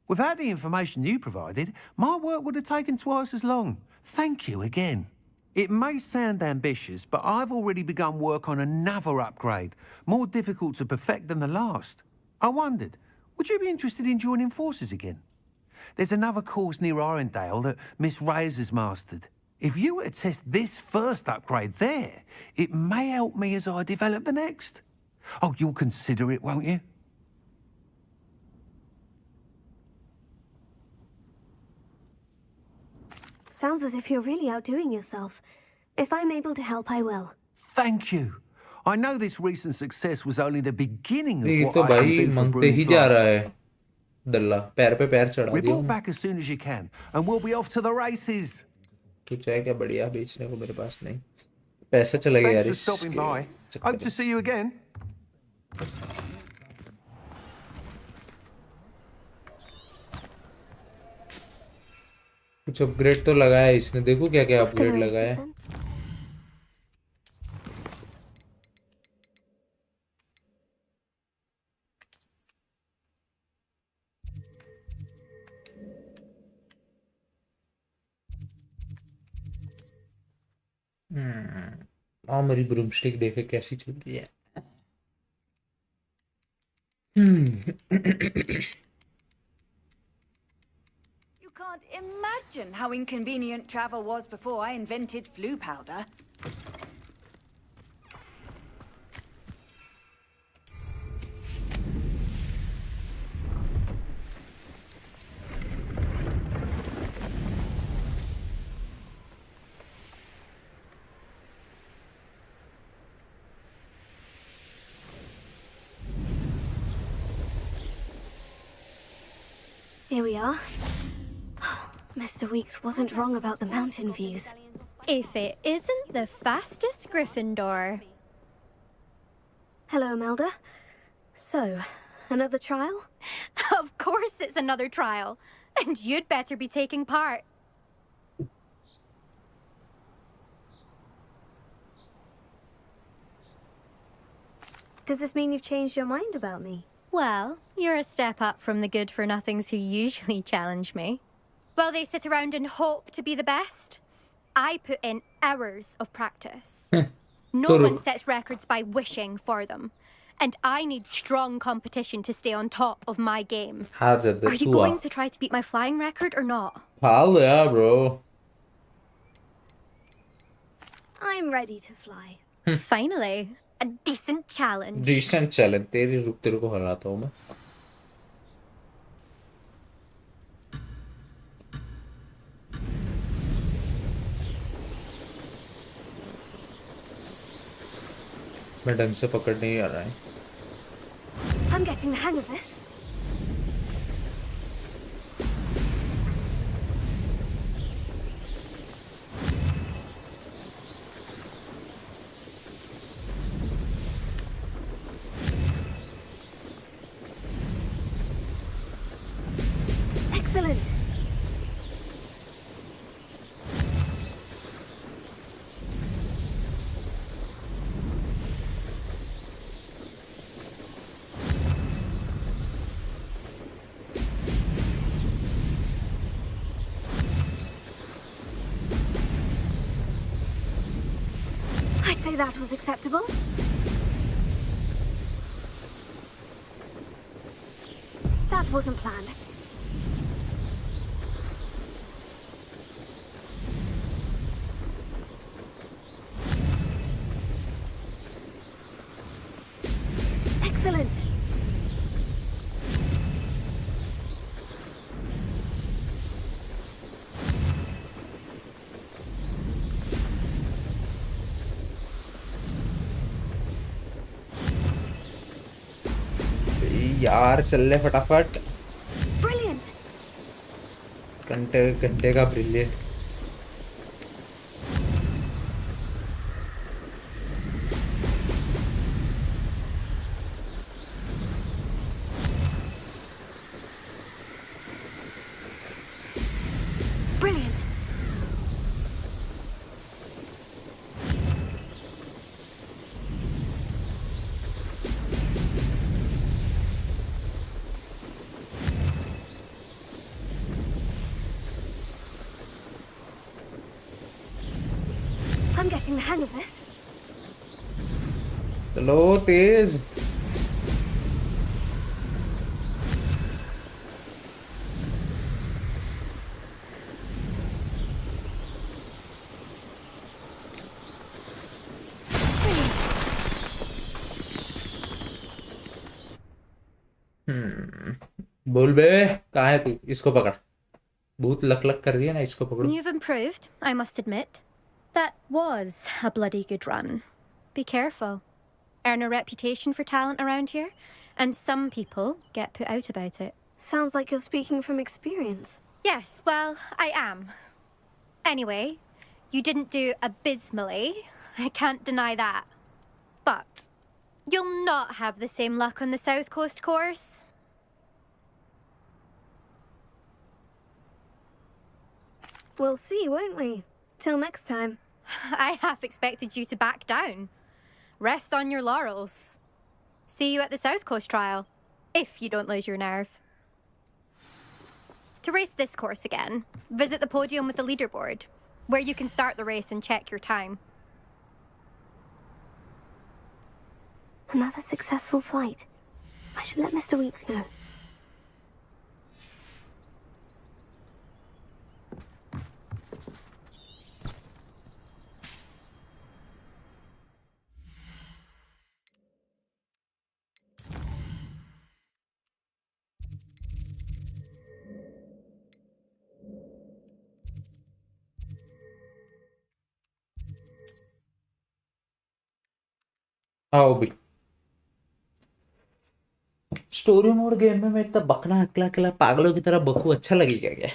Without the information you provided, my work would have taken twice as long. Thank you again. It may sound ambitious, but I've already begun work on another upgrade, more difficult to perfect than the last. I wondered, would you be interested in joining forces again? There's another course near Arendale that Miss Reyes has mastered. If you were to test this first upgrade there, it may help me as I develop the next. Oh, you'll consider it, won't you? Sounds as if you're really outdoing yourself. If I'm able to help, I will. Thank you. I know this recent success was only the beginning of ये what तो I can भाई do for मंगते ही जा Broomflight. रहा है. दल्ला पैर पे पैर चढ़ा दिया. Report back as soon as you can, and we'll be off to the races. कुछ है क्या बढ़िया बेचने को मेरे पास नहीं. पैसा चला गया यार Thanks for stopping by. Hope to see you again. कुछ अपग्रेड तो लगाया है इसने. देखो क्या क्या अपग्रेड लगाया है. मेरी ब्रूमस्टिक देखे कैसी चल रही है. You can't imagine how inconvenient travel was before I invented flu powder. Here we are. Mr. Weeks wasn't wrong about the mountain views. If it isn't the fastest Gryffindor. Hello, Imelda. So, Another trial? Of course it's another trial. And you'd better be taking part. Does this mean you've changed your mind about me? Well, you're a step up from the good-for-nothings who usually challenge me. Well, they sit around and hope to be the best. I put in hours of practice. No one sets records by wishing for them. And I need strong competition to stay on top of my game. Are you going to try to beat my flying record or not? Hell yeah, bro. I'm ready to fly. Finally, a decent challenge. Decent challenge. तेरे को हराता हूँ मैं. मैं ढंग से पकड़ नहीं आ रहा है. I'm getting the hang of this. Excellent. I'd say that was acceptable. That wasn't planned. Excellent. यार चल ले फटाफट. Brilliant. घंटे का brilliant. Brilliant. I'm getting the hang of this. चलो तेज. बोल बे कहाँ है तू? इसको पकड़. बहुत लक कर रही है ना, इसको पकड़ो. You've improved, I must admit. That was a bloody good run. Be careful. Earn a reputation for talent around here, and some people get put out about it. Sounds like you're speaking from experience. Yes, well, I am. Anyway, you didn't do abysmally. I can't deny that. But you'll not have the same luck on the South Coast course. We'll see, won't we? Till next time. I half expected you to back down. Rest on your laurels. See you at the South Coast trial, if you don't lose your nerve. To race this course again, visit the podium with the leaderboard, where you can start the race and check your time. Another successful flight. I should let Mr. Weeks know. आओ भी. Story mode game में मैं इतना बकना अकला अकला पागलों की तरह बकू अच्छा लगेगा क्या?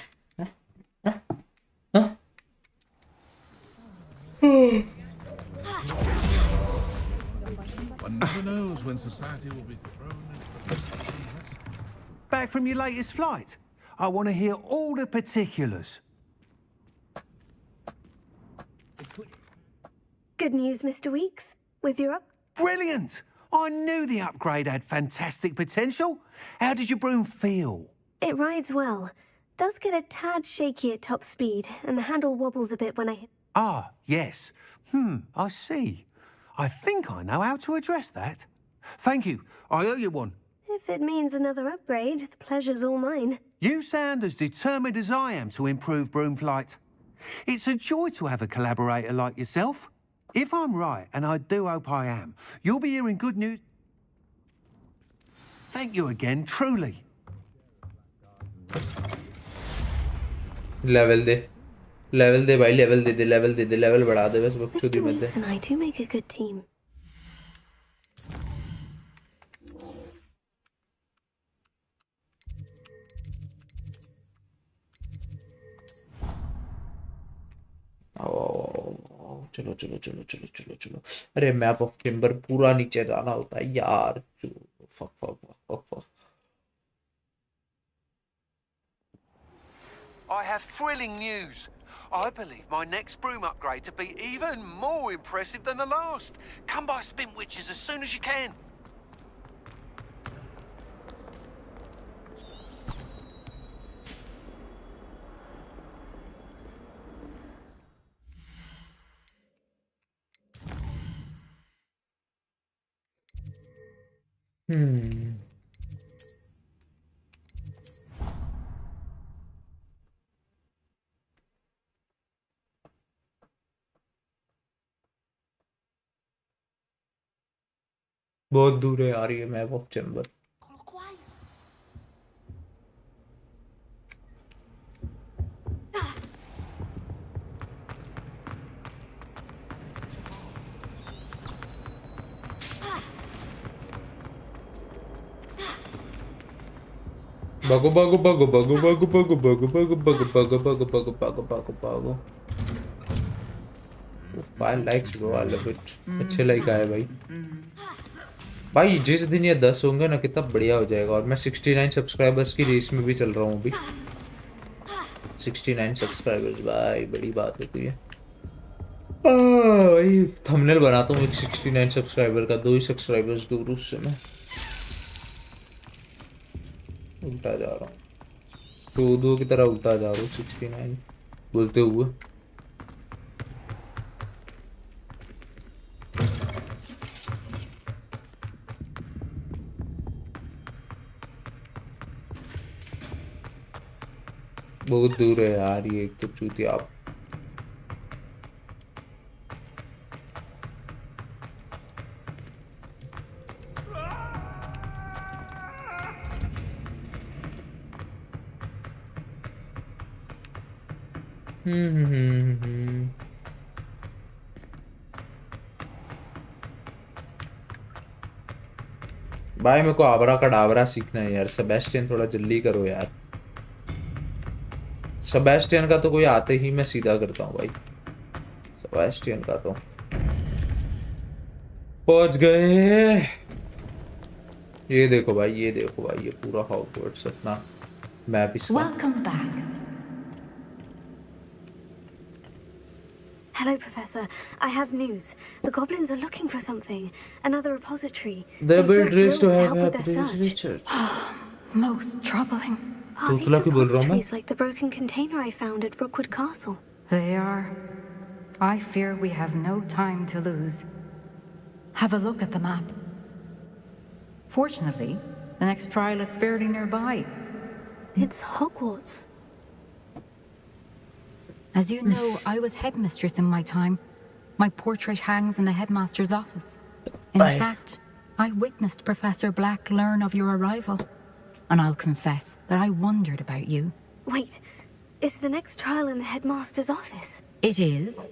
One never knows when society will be thrown into back from your latest flight? I want to hear all the particulars. Good news, Mr. Weeks. With your Brilliant! I knew the upgrade had fantastic potential. How did your broom feel? It rides well. Does get a tad shaky at top speed, and the handle wobbles a bit when I hit. Ah, yes. I see. I think I know how to address that. Thank you. I owe you one. If it means another upgrade, the pleasure's all mine. You sound as determined as I am to improve broom flight. It's a joy to have a collaborator like yourself. If I'm right, and I do hope I am, you'll be hearing good news. Thank you again, truly. Level दे भाई, level दे, level बढ़ा दे बस, बकचोदी Mr. मत दे. Weeks and I do make a good team. चलो चलो चलो चलो चलो चलो. अरे मैप ऑफ चेम्बर पूरा नीचे जाना होता है यार. Fuck fuck fuck fuck. I have thrilling news. I believe my next broom upgrade to be even more impressive than the last. Come by Spintwitches as soon as you can. बहुत दूर है यार ये map of chamber. Bago bago bago bago bago bago bago bago bago bago bago bago bago bago bago. I likes bro, I love it. अच्छे like आए भाई. भाई जिस दिन ये 10 होंगे ना कितना बढ़िया हो जाएगा. और मैं 69 सब्सक्राइबर्स की रेस में भी चल रहा हूँ अभी. 69 सब्सक्राइबर्स भाई बड़ी बात होती है. भाई थंबनेल बनाता हूँ एक 69 सब्सक्राइबर का. 2 ही सब्सक्राइबर्स दूर उससे मैं उल्टा जा रहा हूँ. दो की तरह उल्टा जा रहा हूँ 69 बोलते हुए. बहुत दूर है यार ये. एक तो चूतिया आप. भाई मेरे को आबरा का डाबरा सीखना है यार. सेबेस्टियन थोड़ा जल्दी करो यार. सेबेस्टियन का तो कोई आते ही मैं सीधा करता हूँ भाई. सेबेस्टियन का तो पहुंच गए. ये देखो भाई, ये देखो भाई, ये पूरा हॉगवर्ट्स अपना मैप इसका. Welcome back. Hello, Professor. I have news. The goblins are looking for something. Another repository. They built drills to help have with their search. research. Most troubling. Are these repositories like the broken container I found at Rookwood Castle? They are. I fear we have no time to lose. Have a look at the map. Fortunately, the next trial is fairly nearby. It's Hogwarts. As you know, I was headmistress in my time. My portrait hangs in the headmaster's office. In fact, I witnessed Professor Black learn of your arrival. And I'll confess that I wondered about you. Wait, is the next trial in the headmaster's office? It is.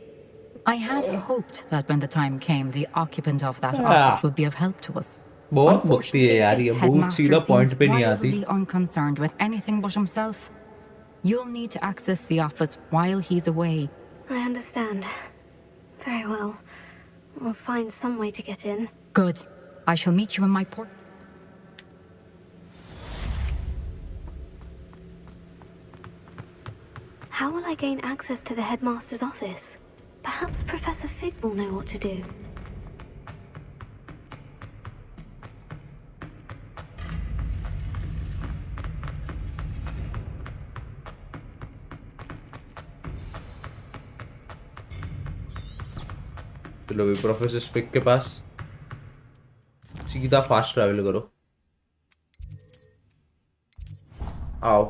I had hoped that when the time came, the occupant of that office would be of help to us. बहुत भक्ति है यार ये. बहुत सीधा point पे नहीं आती. Wildly unconcerned with anything but himself. You'll need to access the office while he's away. I understand. Very well. We'll find some way to get in. Good. I shall meet you in my port. How will I gain access to the headmaster's office? Perhaps Professor Fig will know what to do. चलो भी professor fig के पास सीधा fast travel करो। आओ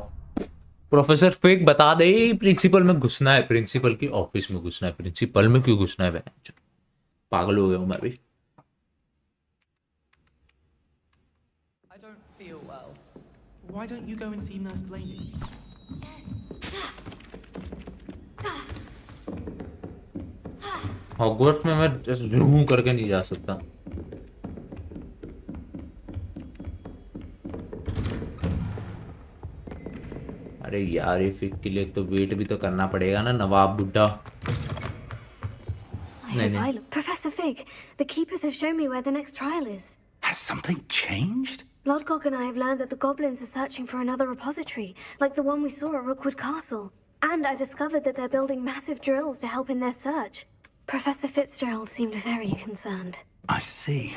professor fig बता दे principal में घुसना है, प्रिंसिपल की ऑफिस में घुसना है। प्रिंसिपल में क्यों घुसना है? पागल हो गया हूं मैं भी। I don't feel well. Why don't you go and see Nurse Blaney? Hogwarts में मैं रूम करके नहीं जा सकता। अरे यार ये फिग के लिए तो वेट भी तो करना पड़ेगा ना, नवाब बुड्ढा। I look. Professor Fig, the keepers have shown me where the next trial is. Has something changed? Lodgok and I have learned that the goblins are searching for another repository, like the one we saw at Rookwood Castle. And I discovered that they're building massive drills to help in their search. Professor Fitzgerald seemed very concerned. I see.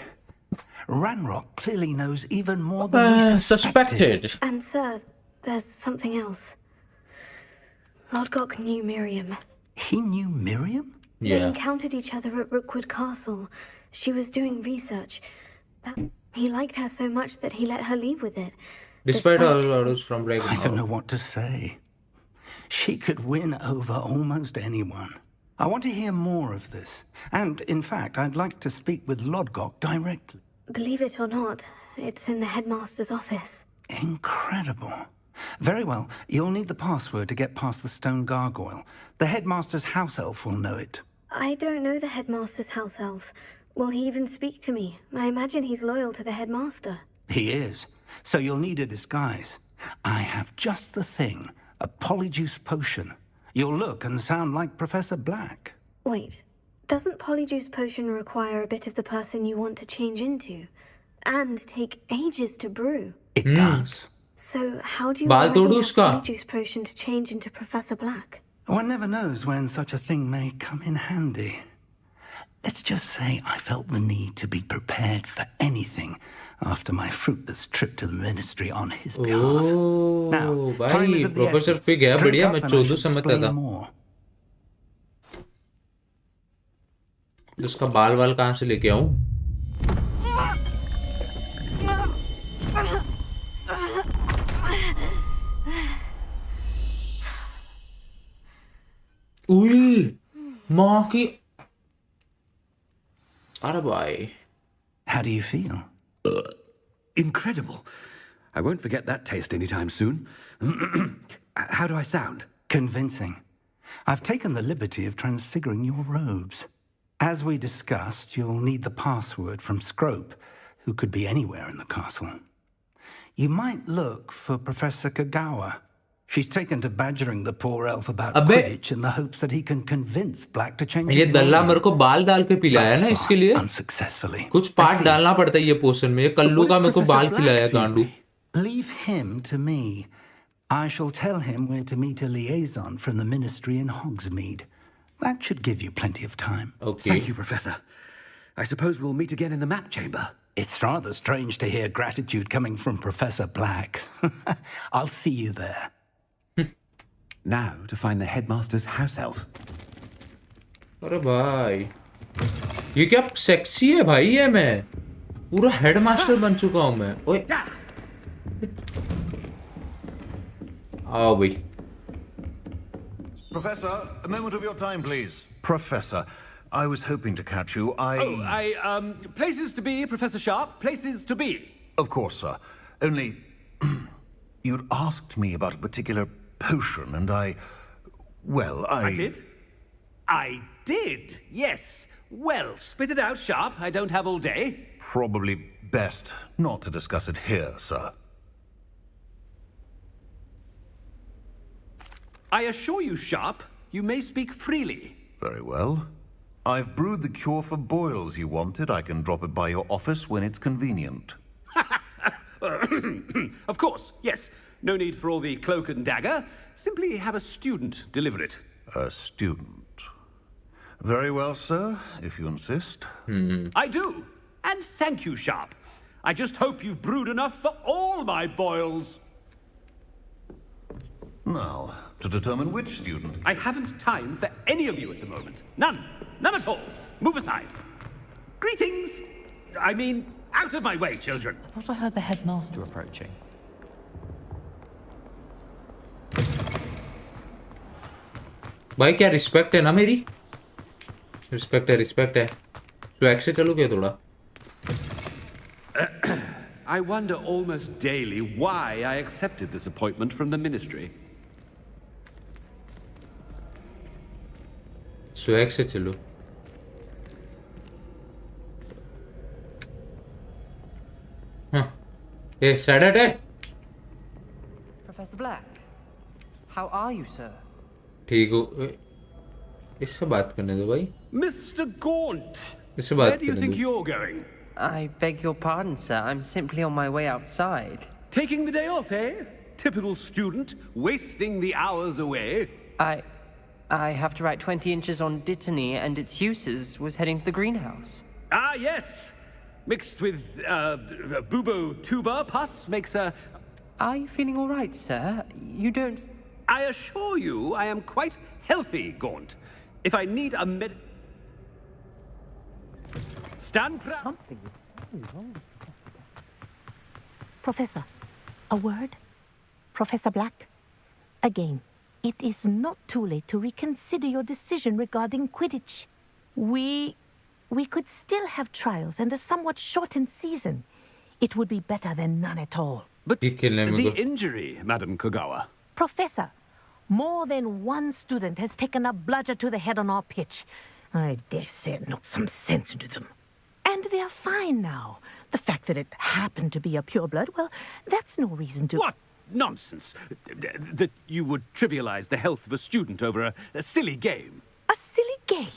Ranrock clearly knows even more than we suspected. And sir, there's something else. Lodgok knew Miriam. He knew Miriam? They encountered each other at Rookwood Castle. She was doing research. He liked her so much that he let her leave with it. Despite all orders from Ravenhall. I don't know what to say. She could win over almost anyone. I want to hear more of this. And, in fact, I'd like to speak with Lodgok directly. Believe it or not, it's in the headmaster's office. Incredible. Very well. You'll need the password to get past the stone gargoyle. The headmaster's house elf will know it. I don't know the headmaster's house elf. Will he even speak to me? I imagine he's loyal to the headmaster. He is. So you'll need a disguise. I have just the thing. A polyjuice potion. You'll look and sound like Professor Black. Wait, doesn't polyjuice potion require a bit of the person you want to change into? And take ages to brew? It does. So how do you already have polyjuice potion to change into Professor Black? One never knows when such a thing may come in handy. Let's just say I felt the need to be prepared for anything after my fruitless trip to the ministry on his behalf. Now, time is of the essence. Drink up and I shall explain more. उसका बाल वाल कहाँ से लेके आऊं? उई, माँ की अरे भाई। How do you feel? Incredible. I won't forget that taste anytime soon. How do I sound? Convincing. I've taken the liberty of transfiguring your robes. As we discussed, you'll need the password from Scrope, who could be anywhere in the castle. You might look for Professor Kagawa. She's taken to badgering the poor elf about Quidditch in the hopes that he can convince Black to change ये his दल्ला mind. मेरे को बाल डाल के पिलाया ना इसके लिए। Unsuccessfully. कुछ पार्ट डालना पड़ता है ये पोषण में। कल्लू का मेरे को बाल खिलाया गांडू। Leave him to me. I shall tell him where to meet a liaison from the ministry in Hogsmeade. That should give you plenty of time. Okay. Thank you, Professor. I suppose we'll meet again in the map chamber. It's rather strange to hear gratitude coming from Professor Black. I'll see you there. Now to find the headmaster's house elf. अरे भाई ये क्या sexy है भाई, ये मैं पूरा headmaster बन चुका हूं मैं। ओए आओ भाई। Professor, a moment of your time, please. Professor, I was hoping to catch you. Places to be, Professor Sharp. Places to be. Of course, sir. Only you'd asked me about a particular potion, and I did? I did, yes. Well, spit it out, Sharp. I don't have all day. Probably best not to discuss it here, sir. I assure you, Sharp, you may speak freely. Very well. I've brewed the cure for boils you wanted. I can drop it by your office when it's convenient. Of course, yes. No need for all the cloak and dagger. Simply have a student deliver it. A student. Very well, sir, if you insist. I do. And thank you, Sharp. I just hope you've brewed enough for all my boils. Now, to determine which student... I haven't time for any of you at the moment. None. None at all. Move aside. Greetings. I mean, out of my way, children. I thought I heard the headmaster approaching. भाई क्या respect है ना मेरी respect है swag से चलो क्या थोड़ा I wonder almost daily why I accepted this appointment from the ministry. Swag से चलो हाँ ये सैडट है Professor Black, how are you, sir? ठीक हो इससे बात करने दो भाई Mr. Gaunt, इससे बात where do you करने think दो you're going? I beg your pardon, sir. I'm simply on my way outside. Taking the day off, eh? Typical student, wasting the hours away. I have to write 20 inches on Dittany and its uses. Was heading to the greenhouse. Ah, yes. Mixed with bubo tuber pus makes a... Are you feeling all right, sir? You don't... I assure you I am quite healthy, Gaunt. If I need a med... Stand proud. Something is very wrong. Professor, a word? Professor Black? Again, it is not too late to reconsider your decision regarding Quidditch. We could still have trials and a somewhat shortened season. It would be better than none at all. But the injury, Madam Kogawa. Professor, more than one student has taken a bludger to the head on our pitch. I dare say it knocked some sense into them. And they're fine now. The fact that it happened to be a pureblood, well, that's no reason to... What nonsense! That you would trivialize the health of a student over a silly game. A silly game?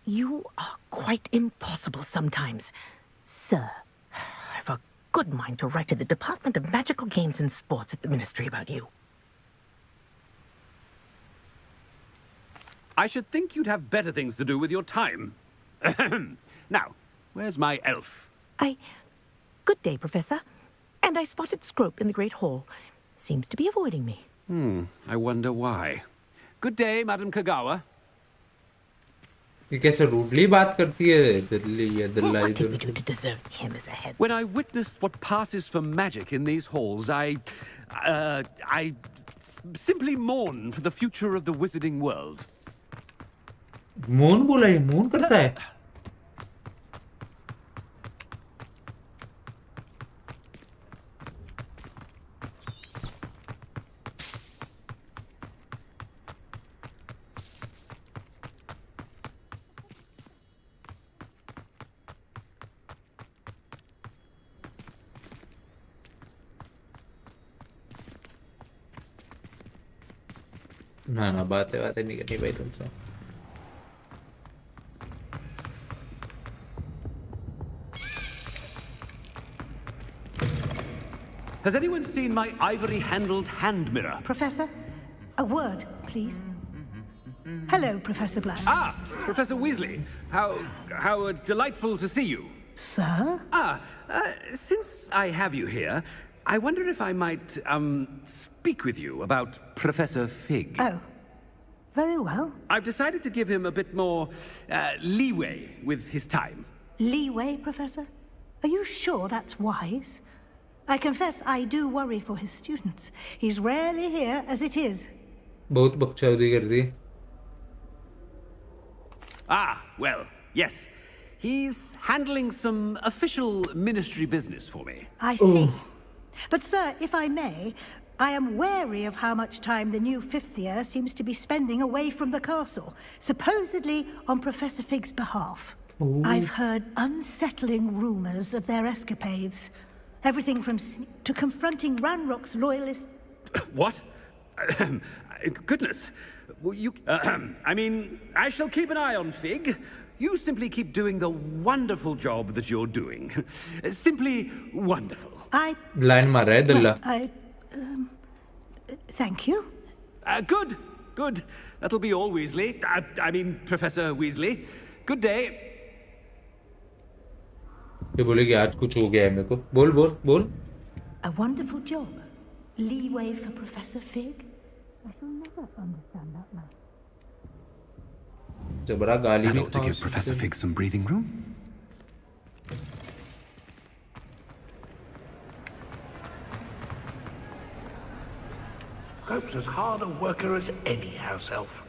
You are quite impossible sometimes. Sir, I've a good mind to write to the Department of Magical Games and Sports at the Ministry about you. I should think you'd have better things to do with your time. Now, where's my elf? Good day, Professor. And I spotted Scrope in the Great Hall. Seems to be avoiding me. I wonder why. Good day, Madam Kogawa. ये कैसे rudely बात करती है Delhi What did we do to deserve him as a head? When I witness what passes for magic in these halls, I simply mourn for the future of the wizarding world. Moon बोला ये moon करता है ना बातें नहीं करनी भाई तुमसे Has anyone seen my ivory-handled hand mirror? Professor, a word, please. Hello, Professor Black. Ah, Professor Weasley. How delightful to see you. Sir? Since I have you here, I wonder if I might, speak with you about Professor Fig. Oh, very well. I've decided to give him a bit more, leeway with his time. Leeway, Professor? Are you sure that's wise? I confess I do worry for his students. He's rarely here as it is. बहुत बकचोदी कर दी. Ah, well, yes. He's handling some official ministry business for me. I see. But sir, if I may, I am wary of how much time the new fifth year seems to be spending away from the castle, supposedly on Professor Fig's behalf. I've heard unsettling rumors of their escapades. Everything from to confronting Ranrock's loyalists. What? Goodness. Well, you... I mean, I shall keep an eye on Fig. You simply keep doing the wonderful job that you're doing. Simply wonderful. Line मार रहा है दिल्ला. Thank you. Good. Good. That'll be all, Weasley. I mean, Professor Weasley. Good day. ये बोलेगी आज कुछ हो गया है मेरे को. बोल बोल बोल. A wonderful job. Leeway for Professor Fig? I shall never understand that man. जबरा गाली That भी ought to give Professor Fig some breathing room. Scrope's as hard a worker as any house elf.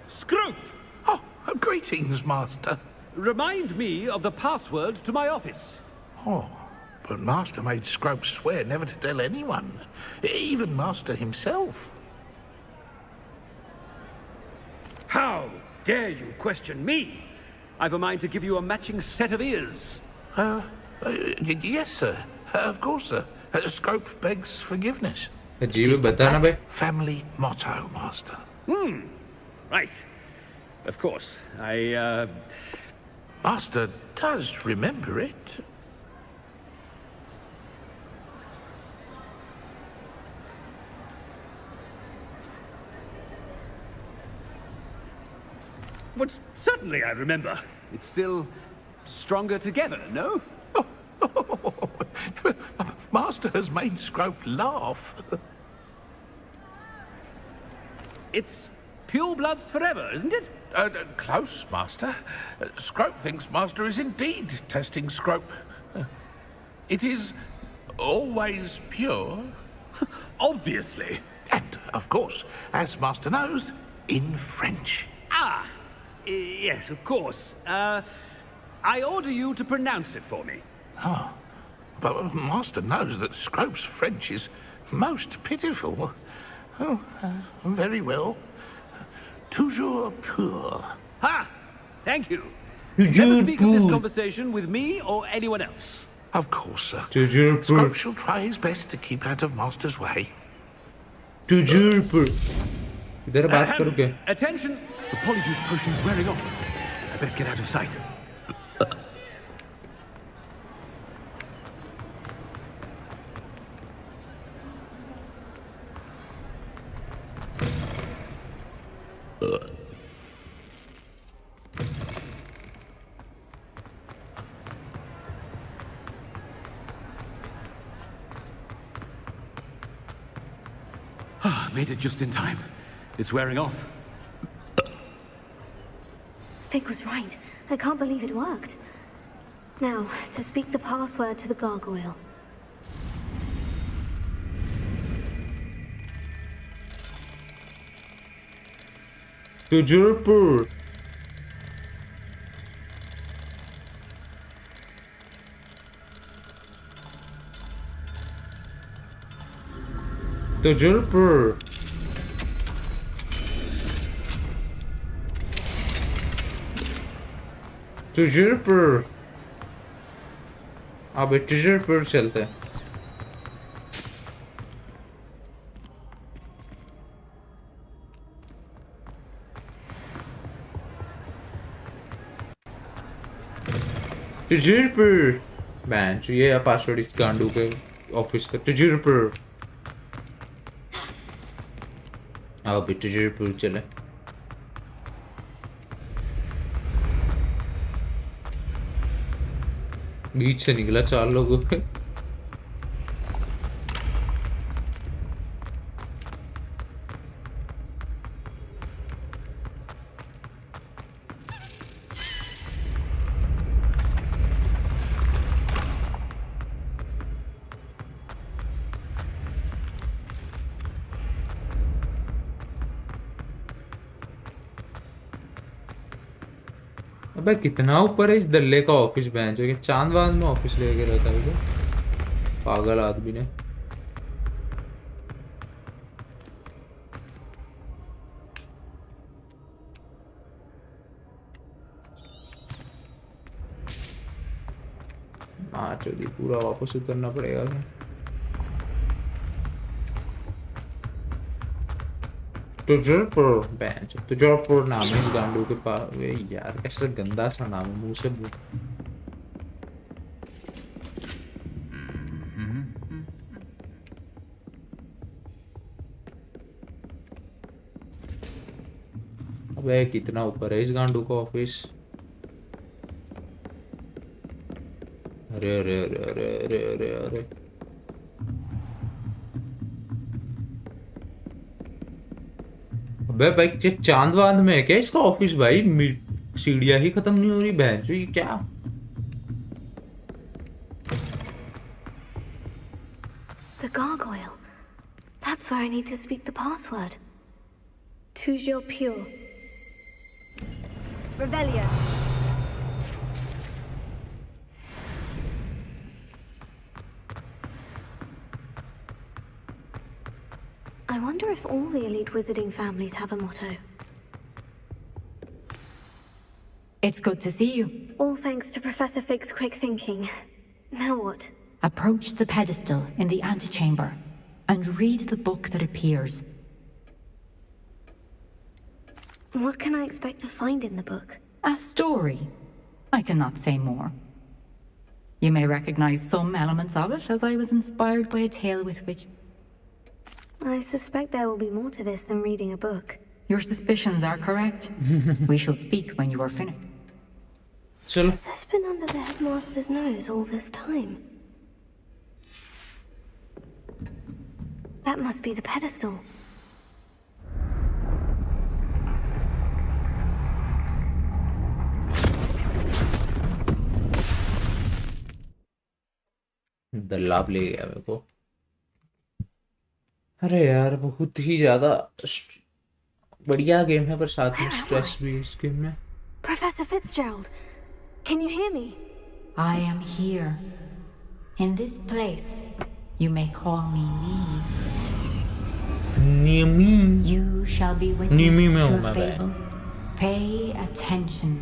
Scrope! Oh, greetings, Master. Remind me of the password to my office. Oh, but Master made Scrope swear never to tell anyone, even Master himself. How dare you question me? I've a mind to give you a matching set of ears. Yes, sir. Of course, sir. Scrope begs forgiveness. जीव बता ना भाई. Family motto, Master. Right. Of course. Master does remember it. But certainly I remember. It's still stronger together, no? Master has made Scrope laugh. It's pure bloods forever, isn't it? Close, Master. Scrope thinks Master is indeed testing Scrope. It is always pure. Obviously. And, of course, as Master knows, in French. Yes, of course. I order you to pronounce it for me. Oh, but Master knows that Scrope's French is most pitiful. Oh, very well. Toujours pur. Ha! Thank you. Toujours Never speak of this pur. conversation with me or anyone else. Of course, sir. Toujours pur. Scrope shall try his best to keep out of Master's way. Toujours pur. इधर बात करो क्या? Attention! The polyjuice potion's wearing off. I best get out of sight. Made it just in time. It's wearing off. Fig was right. I can't believe it worked. Now, to speak the password to the gargoyle. Toujours pur. Toujours pur. Toujours pur. अब toujours pur चलते हैं. toujours pur. Bench ये है password इस गांडू के office का. toujours pur. अब toujours pur चले. बीच से निकला 4 लोगों पे. अबे कितना ऊपर है इस दल्ले का ऑफिस बेंच है. चांदवान में ऑफिस लेके रहता है क्या? पागल आदमी ने. चलिए पूरा वापस उतरना पड़ेगा. तुजरपुर बेंच. तुजरपुर नाम है इस गांडू के पास. यार कैसा गंदा सा नाम है. मुंह से वह कितना ऊपर है इस गांडू का ऑफिस। अरे अरे अरे अरे अरे अरे अरे अबे भाई ये चांद वांद में है क्या इसका ऑफिस भाई? सीढ़ियां ही खत्म नहीं हो रही बहन जो, ये क्या? The gargoyle. That's where I need to speak the password. Toujours pure. Revelio. I wonder if all the elite wizarding families have a motto. It's good to see you. All thanks to Professor Fig's quick thinking. Now what? Approach the pedestal in the antechamber and read the book that appears. What can I expect to find in the book? A story. I cannot say more. You may recognize some elements of it, as I was inspired by a tale with which... I suspect there will be more to this than reading a book. Your suspicions are correct. We shall speak when you are finished. Has this been under the headmaster's nose all this time? That must be the pedestal. दल्लाप ले गया मेरे को। अरे यार बहुत ही ज्यादा बढ़िया game है, पर साथ में स्ट्रेस भी है इस गेम में। Professor Fitzgerald, can you hear me? I am here. In this place, you may call me Nimi. You shall be witness to a fable. Pay attention.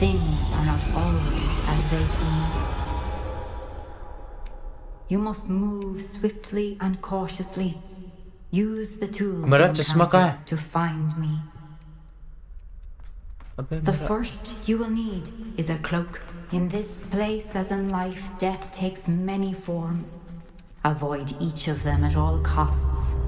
Things are not always as they seem. You must move swiftly and cautiously. Use the tools you encounter to find me. The first you will need is a cloak. In this place, as in life, death takes many forms. Avoid each of them at all costs.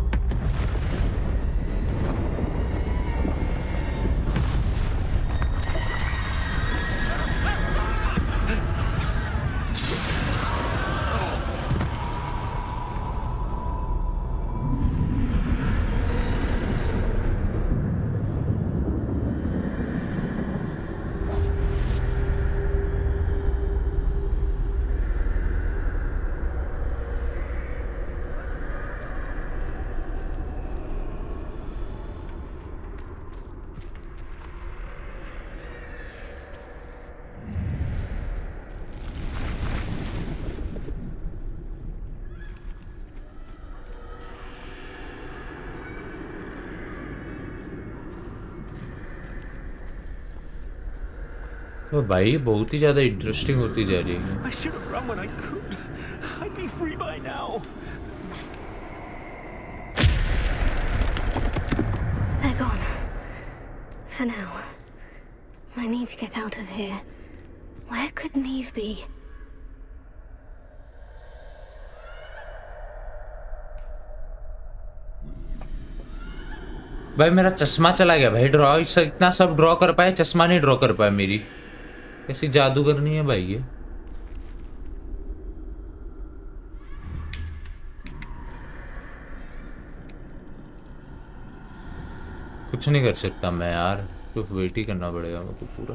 तो भाई बहुत ही ज्यादा interesting होती जा रही है। I should have run when I could. I'd be free by now. They're gone. For now. I need to get out of here. Where could Neve be? भाई मेरा चश्मा चला गया भाई। ड्रॉ इतना सब ड्रॉ कर पाए, चश्मा नहीं ड्रॉ कर पाया। मेरी कैसी जादू करनी है भाई ये। कुछ नहीं कर सकता मैं यार, तो वेट ही करना पड़ेगा मेरे को पूरा।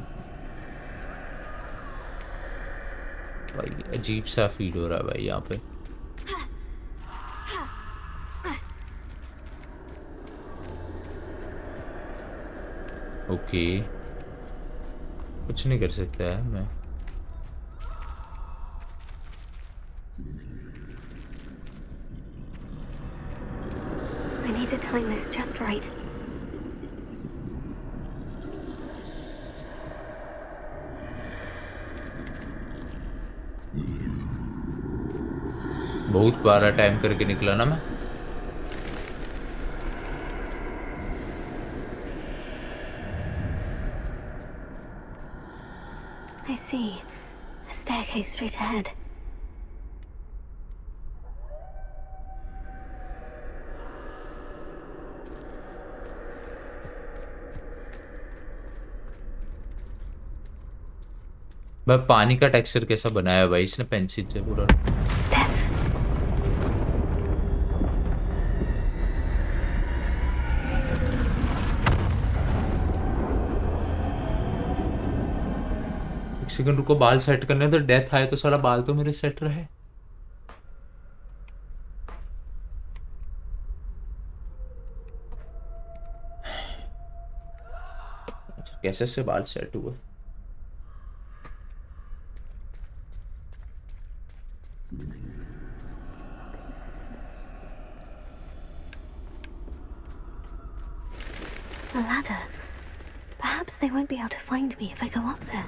भाई अजीब सा फील हो रहा है भाई यहाँ पे। ओके कुछ नहीं कर सकता है मैं। I need to time this just right. बहुत बारा टाइम करके निकला ना मैं। I see. A staircase straight ahead. भाई पानी का टेक्सचर कैसा बनाया भाई इसने पेंसिल से पूरा। एक सेकंड रुको, बाल सेट करने तो डेथ आए तो सारा बाल तो मेरे सेट रहे। कैसे से बाल सेट हुए? A ladder. Perhaps they won't be able to find me if I go up there.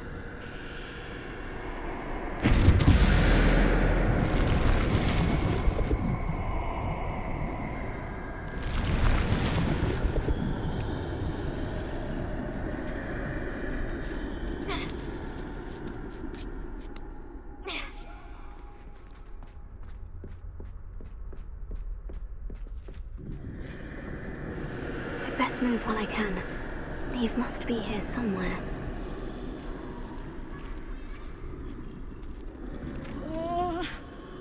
Best move while I can. Neve must be here somewhere.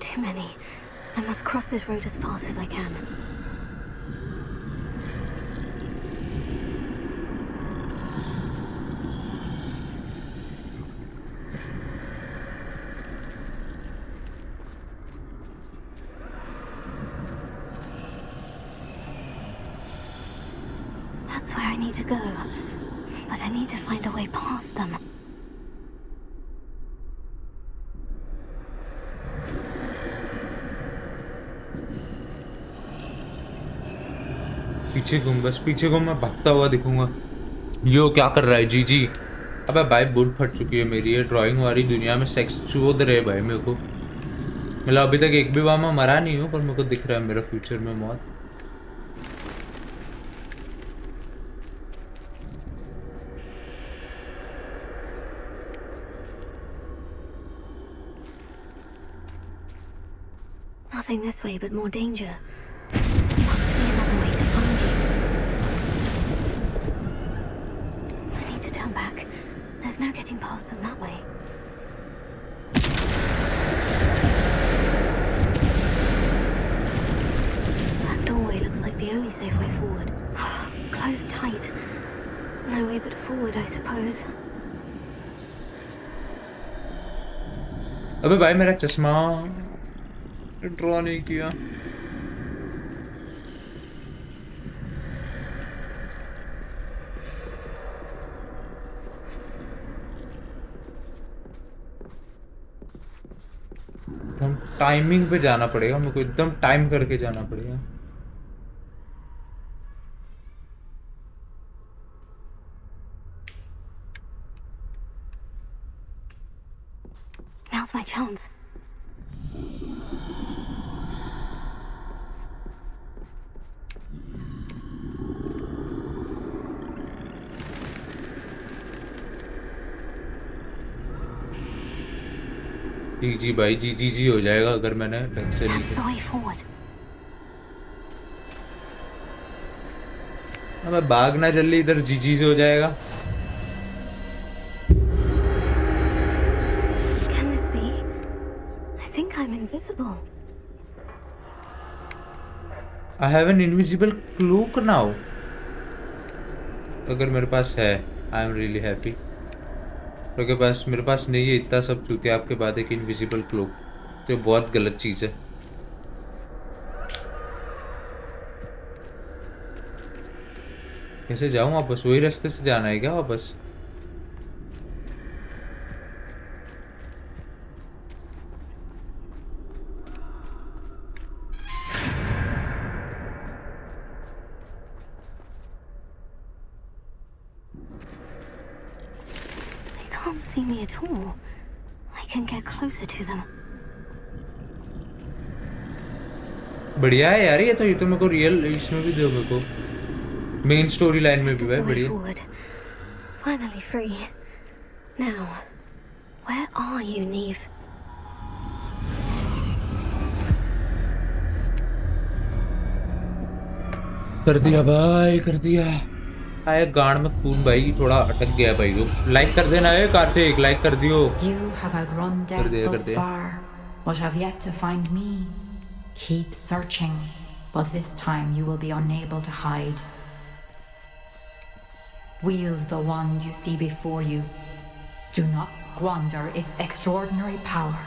Too many. I must cross this road as fast as I can. That's where I need to go. But I need to find a way past them. पीछे घूम, बस पीछे घूम, मैं भागता हुआ दिखूंगा। यो क्या कर रहा है जीजी? अबे भाई बुल फट चुकी है मेरी। ये ड्राइंग वाली दुनिया में सेक्स चोद रहे भाई मेरे को। मतलब अभी तक एक भी बार मैं मरा नहीं हूँ, पर मेरे को दिख रहा है मेरा फ्यूचर में मौत। Nothing this way but more danger. Must be another way to find you. I need to turn back. There's no getting past them that way. That doorway looks like the only safe way forward. Closed tight. No way but forward, I suppose. अबे भाई मेरा चश्मा draw नहीं किया। हम timing पे जाना पड़ेगा, मेरे को एकदम टाइम करके जाना पड़ेगा। Now's my chance. जी भाई जी हो जाएगा अगर मैंने ढंग से नहीं किया। अब भागना जल्दी, इधर जी से हो जाएगा। Can this be? I think I'm invisible. I have an invisible cloak now. अगर मेरे पास है, I am really happy. तो मेरे पास नहीं है इतना सब चूतिया आपके बाद एक इनविजिबल क्लोक, तो बहुत गलत चीज है। कैसे जाऊं वापस? वही रास्ते से जाना है क्या वापस? Can't see me at all. I can get closer to them. बढ़िया है यार, ये तो मेरे को रियल इसमें भी दो, मेरे को मेन स्टोरी लाइन में भी है। बढ़िया। Finally free. Now, where are you, Neve? कर दिया भाई, कर दिया। आए गांड में खून भाई थोड़ा अटक गया भाई वो लाइक कर देना है कार्तिक लाइक कर दियो You have outrun कर death दिया कर thus दिया far, but have yet to find me. Keep searching, but this time you will be unable to hide. Wield the wand you see before you. Do not squander its extraordinary power.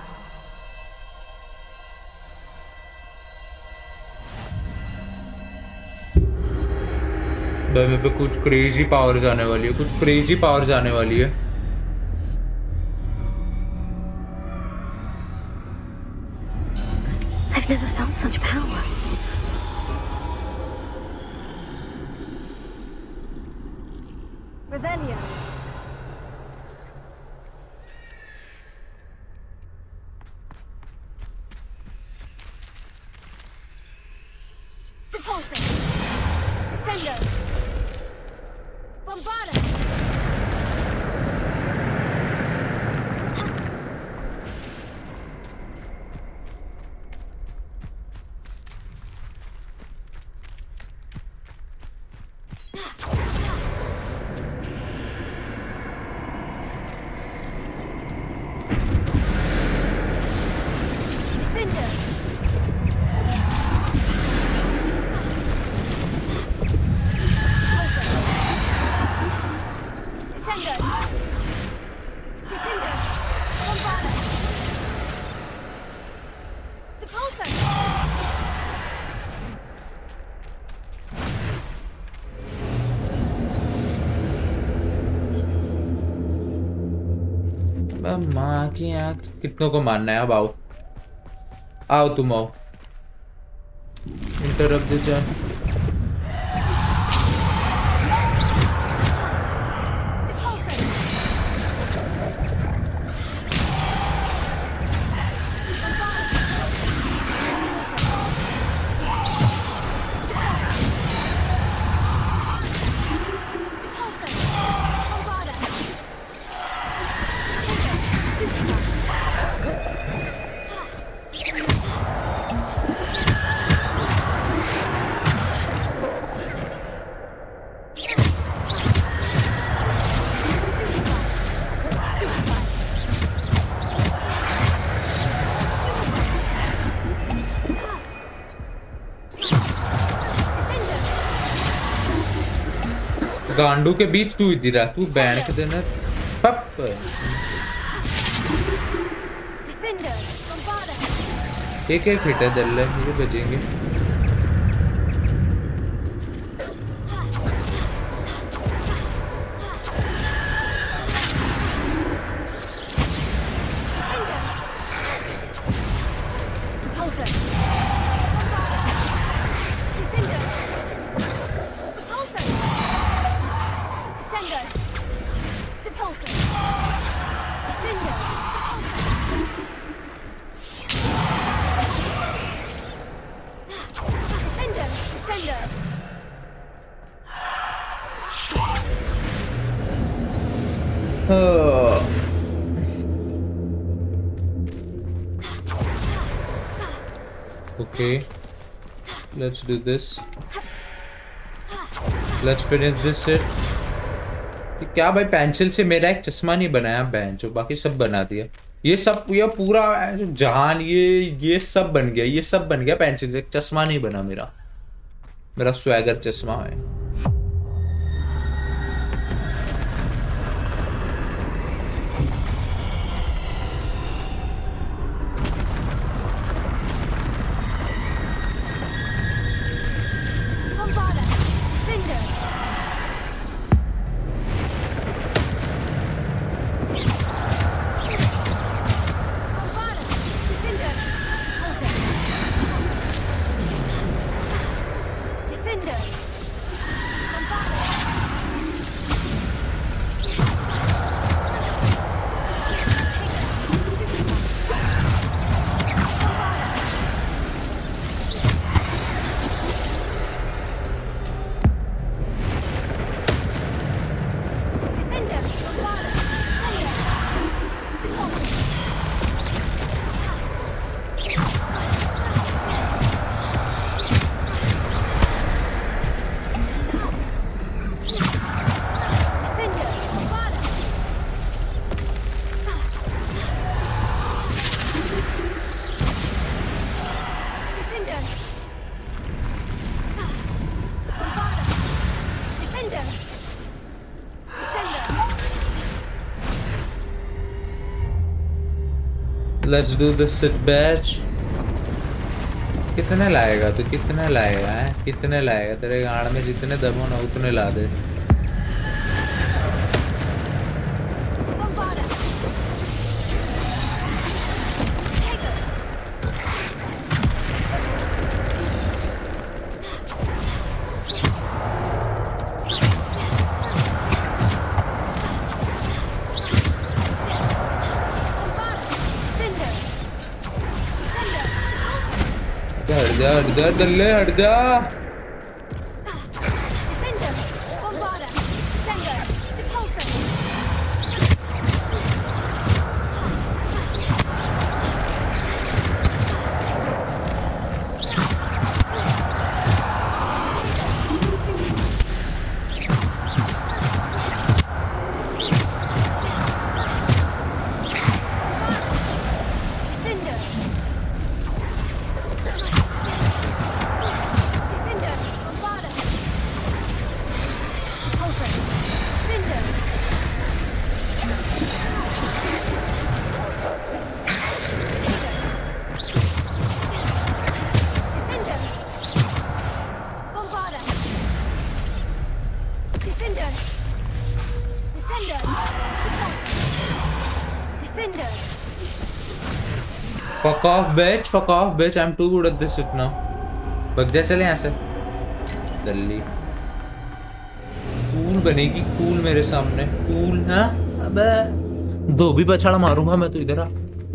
भाई मेरे पे कुछ crazy powers आने वाली है कुछ crazy powers आने वाली है I've never felt such power. Revelio. Depulso. Descendo. Bombarda. Defender. Descendo. Defender. Bombarda. Depulso. माँ की आँख कितनों को मानना है अब आओ आओ तुम आओ इंटरप्ट द चैट गांडू के बीच तू इधर आ तू बैन के देना पप Defender. Bombarda. एक एक हिट है दिल ये बजेंगे Depulso. Defender. Depulso. Descendo. Depulso. Defender. Defender. Descendo. Okay, let's do this. Let's finish this set. क्या भाई पेंसिल से मेरा एक चश्मा नहीं बनाया बेंच जो बाकी सब बना दिया ये सब ये पूरा जहान ये सब बन गया ये सब बन गया पेंसिल से एक चश्मा नहीं बना मेरा मेरा स्वैगर चश्मा है Bombarda. Defender. Bombarda. Defender. Depulso. Defender. Let's do this sit batch. कितने लाएगा तो कितने लाएगा है? कितने लाएगा? तेरे गाड़ में जितने दम हो ना उतने ला दे. हट जा दल्ले हट जा. Fuck off bitch, I'm too good at this shit now. भाग जा चले यहाँ से. दल्ली. कूल बनेगी कूल मेरे सामने. कूल हाँ? अबे दो भी बछड़ा मारूंगा मैं तो इधर आ.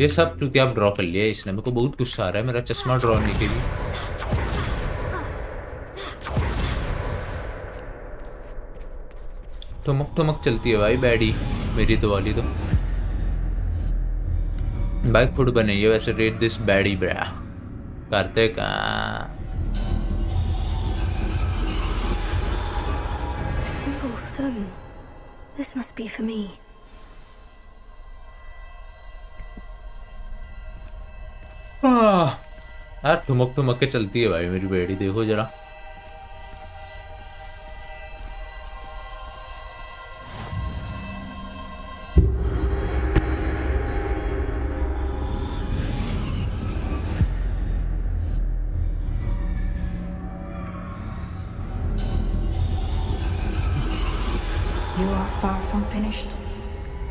ये सब चूतिया आप ड्रॉ कर लिया इसने. मेरे को बहुत गुस्सा आ रहा है. मेरा चश्मा ड्रॉ नहीं के लिए. ठुमक ठुमक चलती है भाई बैडी मेरी तो वाली तो. भाई खुद बनाइए वैसे. रेट दिस बैडी ब्रा करते का. A single stone. This must be for me. यार ठुमक ठुमक के चलती है भाई मेरी बेड़ी. देखो जरा. You are far from finished.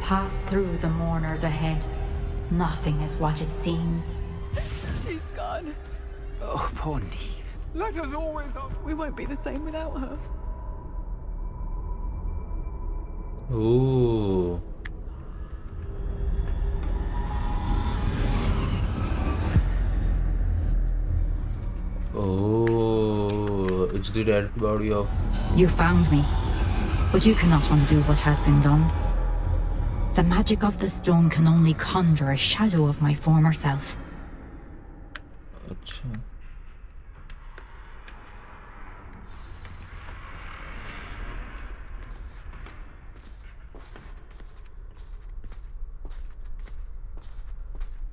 Pass through the mourners ahead. Nothing is what it seems. She's gone. Oh, poor Neve. Let us always up. We won't be the same without her. Ooh. Oh, it's the dead body of... You found me, but you cannot undo what has been done. The magic of the stone can only conjure a shadow of my former self. अच्छा.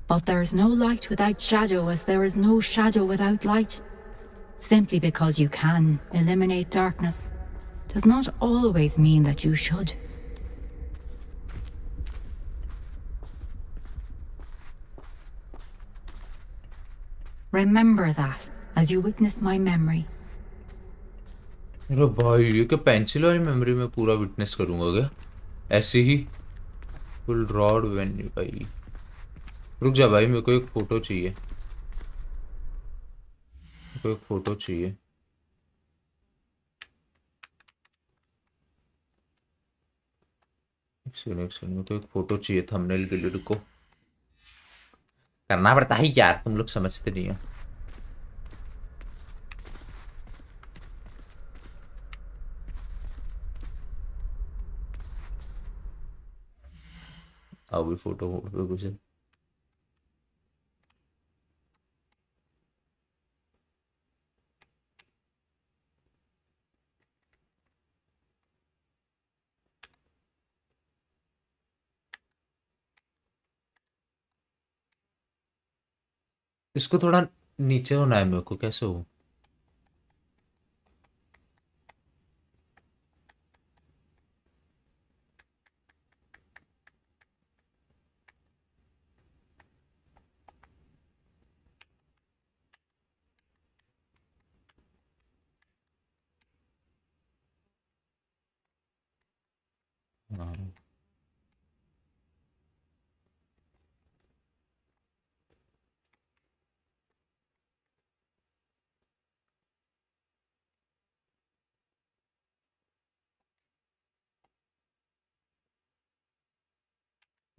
But there is no light without shadow, as there is no shadow without light. Simply because you can eliminate darkness does not always mean that you should. Remember that as you witness my memory. अरे भाई ये क्या pencil वाली memory में पूरा witness करूंगा क्या? ऐसे ही फुल रॉड वेन्यू भाई. रुक जा भाई मेरे को एक फोटो चाहिए. मेरे को एक फोटो चाहिए. एक सेकंड मेरे को एक फोटो चाहिए थंबनेल के लिए. रुको. करना पड़ता है यार. तुम लोग समझते नहीं हो. आओ भी फोटो कुछ. इसको थोड़ा नीचे होना है मेरे को. कैसे हो? हाँ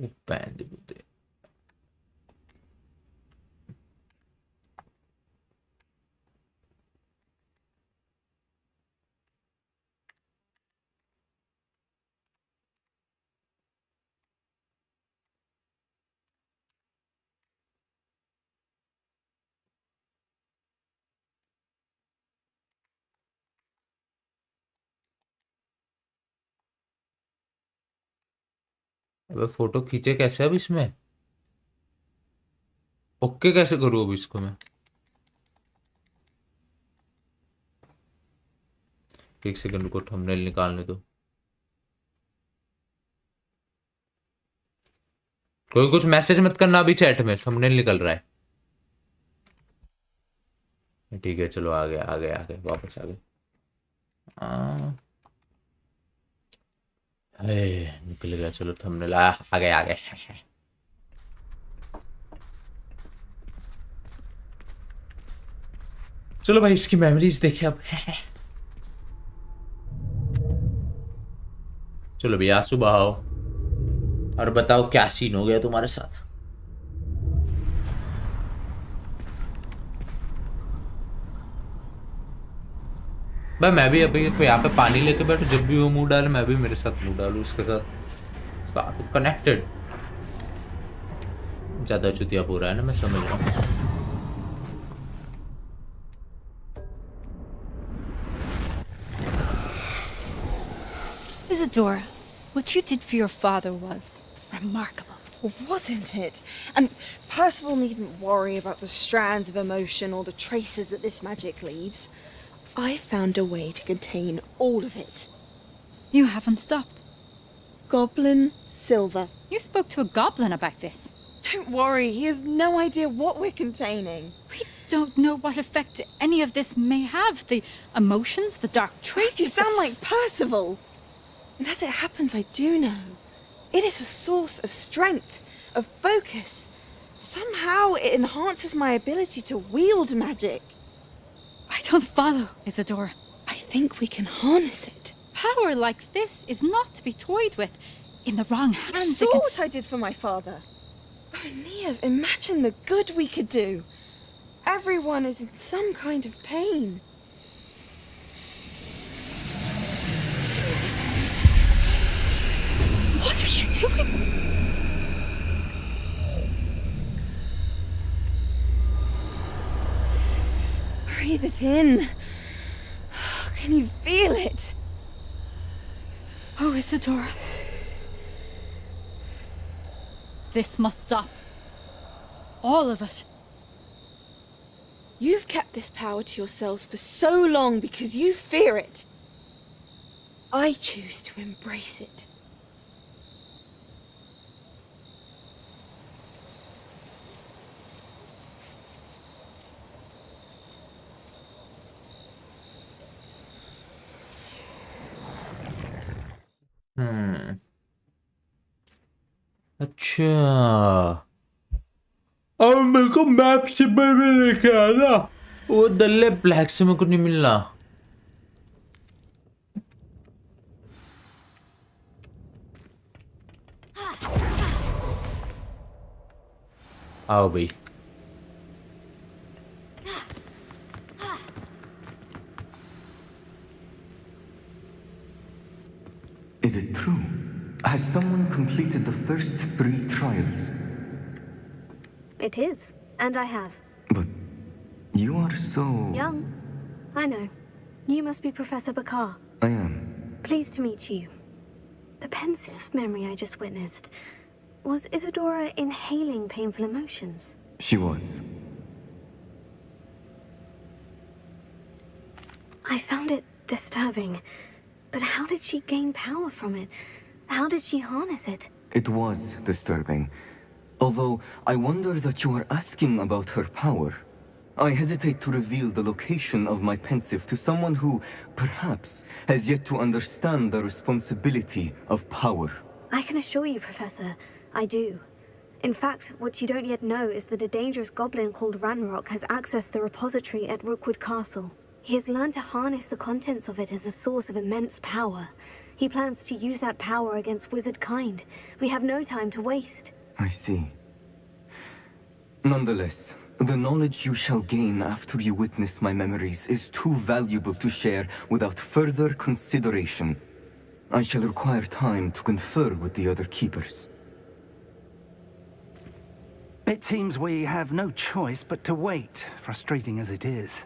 वो पैंट बुद्धे अबे फोटो खींचे कैसे अब इसमें ओके कैसे करूँ अब इसको मैं एक सेकंड को थंबनेल निकालने दो कोई कुछ मैसेज मत करना अभी चैट में थंबनेल निकल रहा है ठीक है चलो आ गए वापस आ गए निकल गया चलो थंबनेल आ गए चलो भाई इसकी मेमोरीज देखिए अब चलो भैया सुबह आओ और बताओ क्या सीन हो गया तुम्हारे साथ भाई मैं भी अभी यहाँ पे पानी लेके बैठू जब भी वो मुंह डाले मैं भी मेरे साथ मुंह डालू उसके साथ कनेक्टेड ज्यादा चुतिया हो रहा है ना मैं समझ रहा हूँ Isadora, what you did for your father was remarkable. Wasn't it? And Percival needn't worry about the strands of emotion or the traces that this magic leaves. I found a way to contain all of it. You haven't stopped. Goblin Silver. You spoke to a goblin about this. Don't worry, he has no idea what we're containing. We don't know what effect any of this may have. The emotions, the dark traits. You sound like Percival. And as it happens, I do know. It is a source of strength, of focus. Somehow it enhances my ability to wield magic. I don't follow, Isadora. I think we can harness it. Power like this is not to be toyed with. In the wrong hands, You saw what I did for my father. Oh, Neve, imagine the good we could do. Everyone is in some kind of pain. What are you doing? Breathe it in. Can you feel it? Oh, Isadora. This must stop. All of it. You've kept this power to yourselves for so long because you fear it. I choose to embrace it. अच्छा अब मेरे को map से में लेके आना वो दल्ले black से मेरे को नहीं मिलना आओ भाई Is it true? Has someone completed the first 3 trials? It is, and I have. But you are so... Young. I know. You must be Professor Bakar. I am. Pleased to meet you. The pensive memory I just witnessed. Was Isadora inhaling painful emotions? She was. I found it disturbing. But how did she gain power from it? How did she harness it? It was disturbing. Although, I wonder that you are asking about her power. I hesitate to reveal the location of my pensive to someone who, perhaps, has yet to understand the responsibility of power. I can assure you, Professor, I do. In fact, what you don't yet know is that a dangerous goblin called Ranrock has accessed the repository at Rookwood Castle. He has learned to harness the contents of it as a source of immense power. He plans to use that power against wizard kind. We have no time to waste. I see. Nonetheless, the knowledge you shall gain after you witness my memories is too valuable to share without further consideration. I shall require time to confer with the other keepers. It seems we have no choice but to wait, frustrating as it is.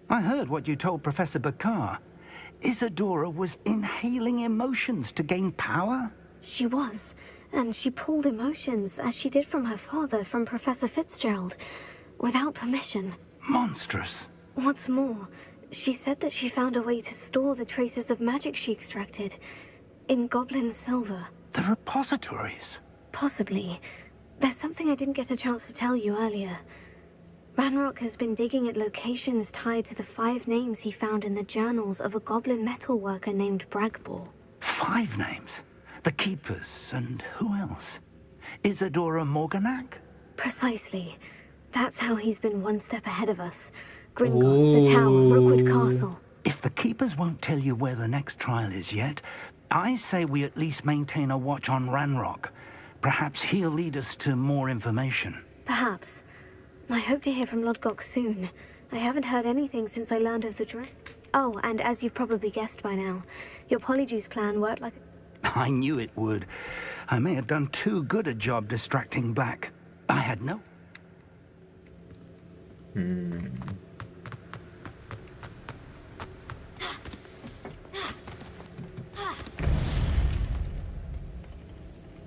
I heard what you told Professor Bakar. Isadora was inhaling emotions to gain power? She was, and she pulled emotions, as she did from her father, from Professor Fitzgerald, without permission. Monstrous. What's more, she said that she found a way to store the traces of magic she extracted in goblin silver. The repositories? Possibly. There's something I didn't get a chance to tell you earlier. Ranrock has been digging at locations tied to the 5 names he found in the journals of a goblin metalworker named Bragbor. 5 names? The Keepers, and who else? Isadora Morganac? Precisely. That's how he's been one step ahead of us. Gringotts, the tower, Rookwood Castle. If the Keepers won't tell you where the next trial is yet, I say we at least maintain a watch on Ranrock. Perhaps he'll lead us to more information. Perhaps. I hope to hear from Lodgok soon. I haven't heard anything since I learned of the Oh, and as you've probably guessed by now, your Polyjuice plan worked like... I knew it would. I may have done too good a job distracting Black. I had no...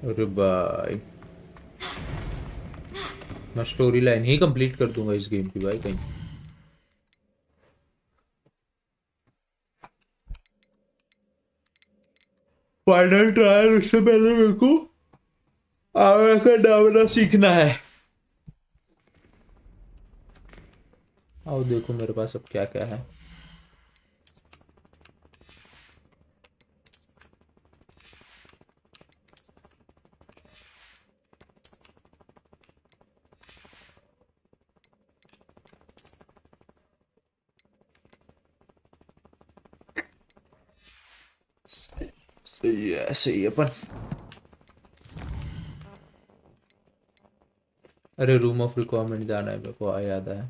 अरे भाई मैं story line ही complete कर दूंगा इस game की भाई कहीं final trial उससे पहले मेरे को आवे का डावना सीखना है आओ देखो मेरे पास अब क्या क्या है सही है अपन अरे रूम ऑफ रिक्वायरमेंट जाना है मेरे को याद है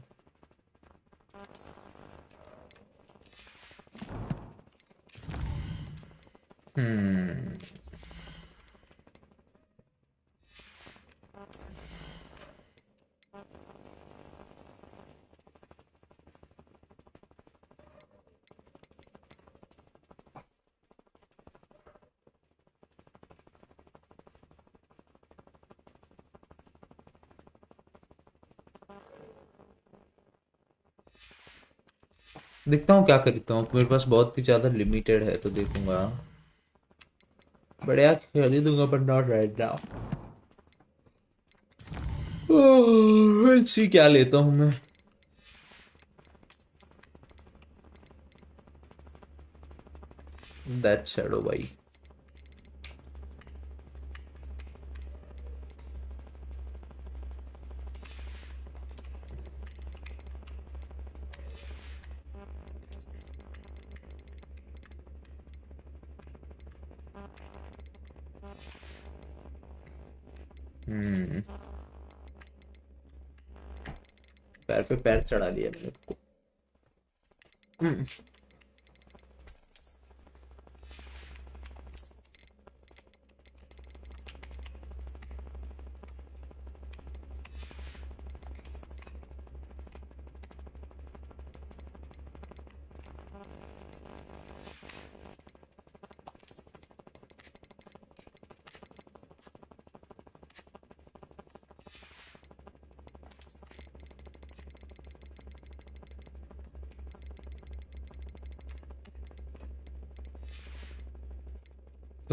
देखता हूँ क्या करता हूँ मेरे पास बहुत ही ज्यादा लिमिटेड है तो देखूंगा बढ़िया खरीदूंगा पर नॉट राइट नाउ सी क्या लेता हूँ मैं दैट शैडो भाई पैर पे पैर चढ़ा लिया मैंने को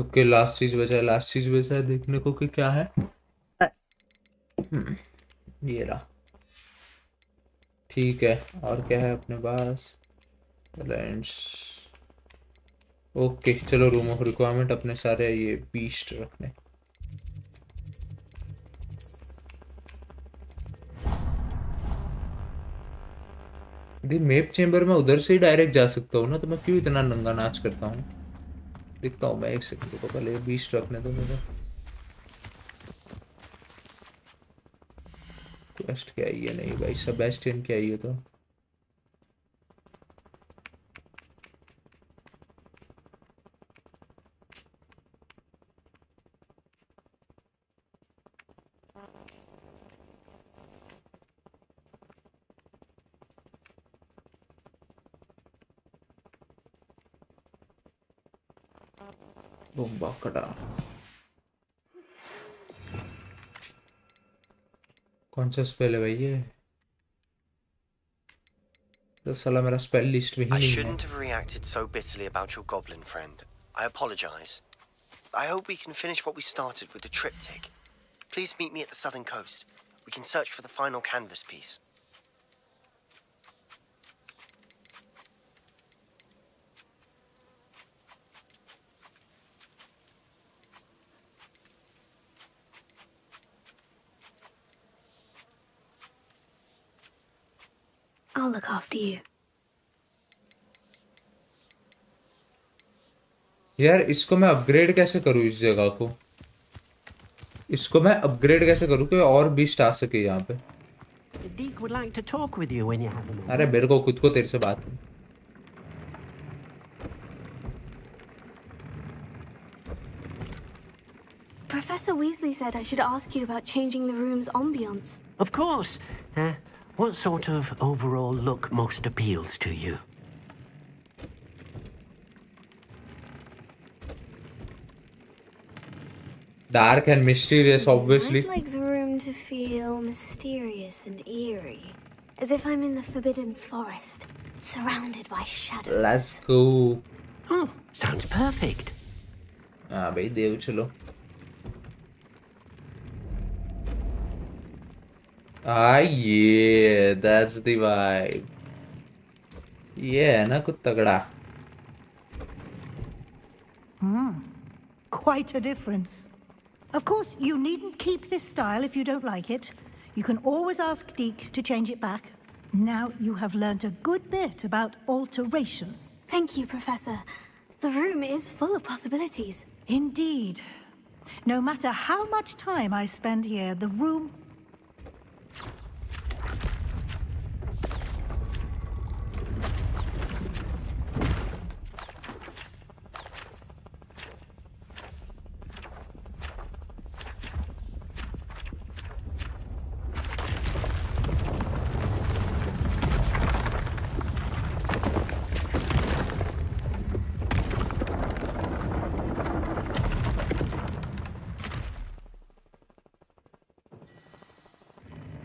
ओके लास्ट चीज बचा है देखने को कि क्या है ये रहा ठीक ठीक है, और क्या है अपने पास? लेंस। ओके चलो, रूम ऑफ रिक्वायरमेंट अपने सारे ये बीस्ट रखने। मेप चेंबर में उधर से ही डायरेक्ट जा सकता हूँ ना, तो मैं क्यों इतना नंगा नाच करता हूँ? दिखता हूँ मैं, एक सेकंड को पहले बीस्ट रखने दो मुझे। क्वेस्ट क्या है ये? नहीं भाई, सेबेस्टियन क्या है ये? तो बम्बा कटा। कौन सा स्पेल है भाई ये? तो साला मेरा स्पेल लिस्ट में ही I नहीं है। shouldn't have reacted so bitterly about your goblin friend. I apologize. I hope we can finish what we started with the triptych. Please meet me at the southern coast. We can search for the final canvas piece. I'll look after you. यार इसको मैं upgrade कैसे करूँ? इस जगह को इसको मैं अपग्रेड कैसे करूँ कि और बीस्ट आ सके यहाँ पे? Deek would like to talk with you when you have a moment. अरे मेरे को खुद को तेरे से बात है। Professor Weasley said I should ask you about changing the room's ambience. Of course. What sort of overall look most appeals to you? Dark and mysterious, obviously. I'd like the room to feel mysterious and eerie, as if I'm in the Forbidden Forest, surrounded by shadows. Let's go. Oh, sounds perfect. हाँ भाई देव चलो। Yeah, that's the vibe. ये है ना कुछ तगड़ा। Quite a difference. Of course, you needn't keep this style if you don't like it. You can always ask Deek to change it back. Now you have learnt a good bit about alteration. Thank you, Professor. The room is full of possibilities. Indeed. No matter how much time I spend here, the room...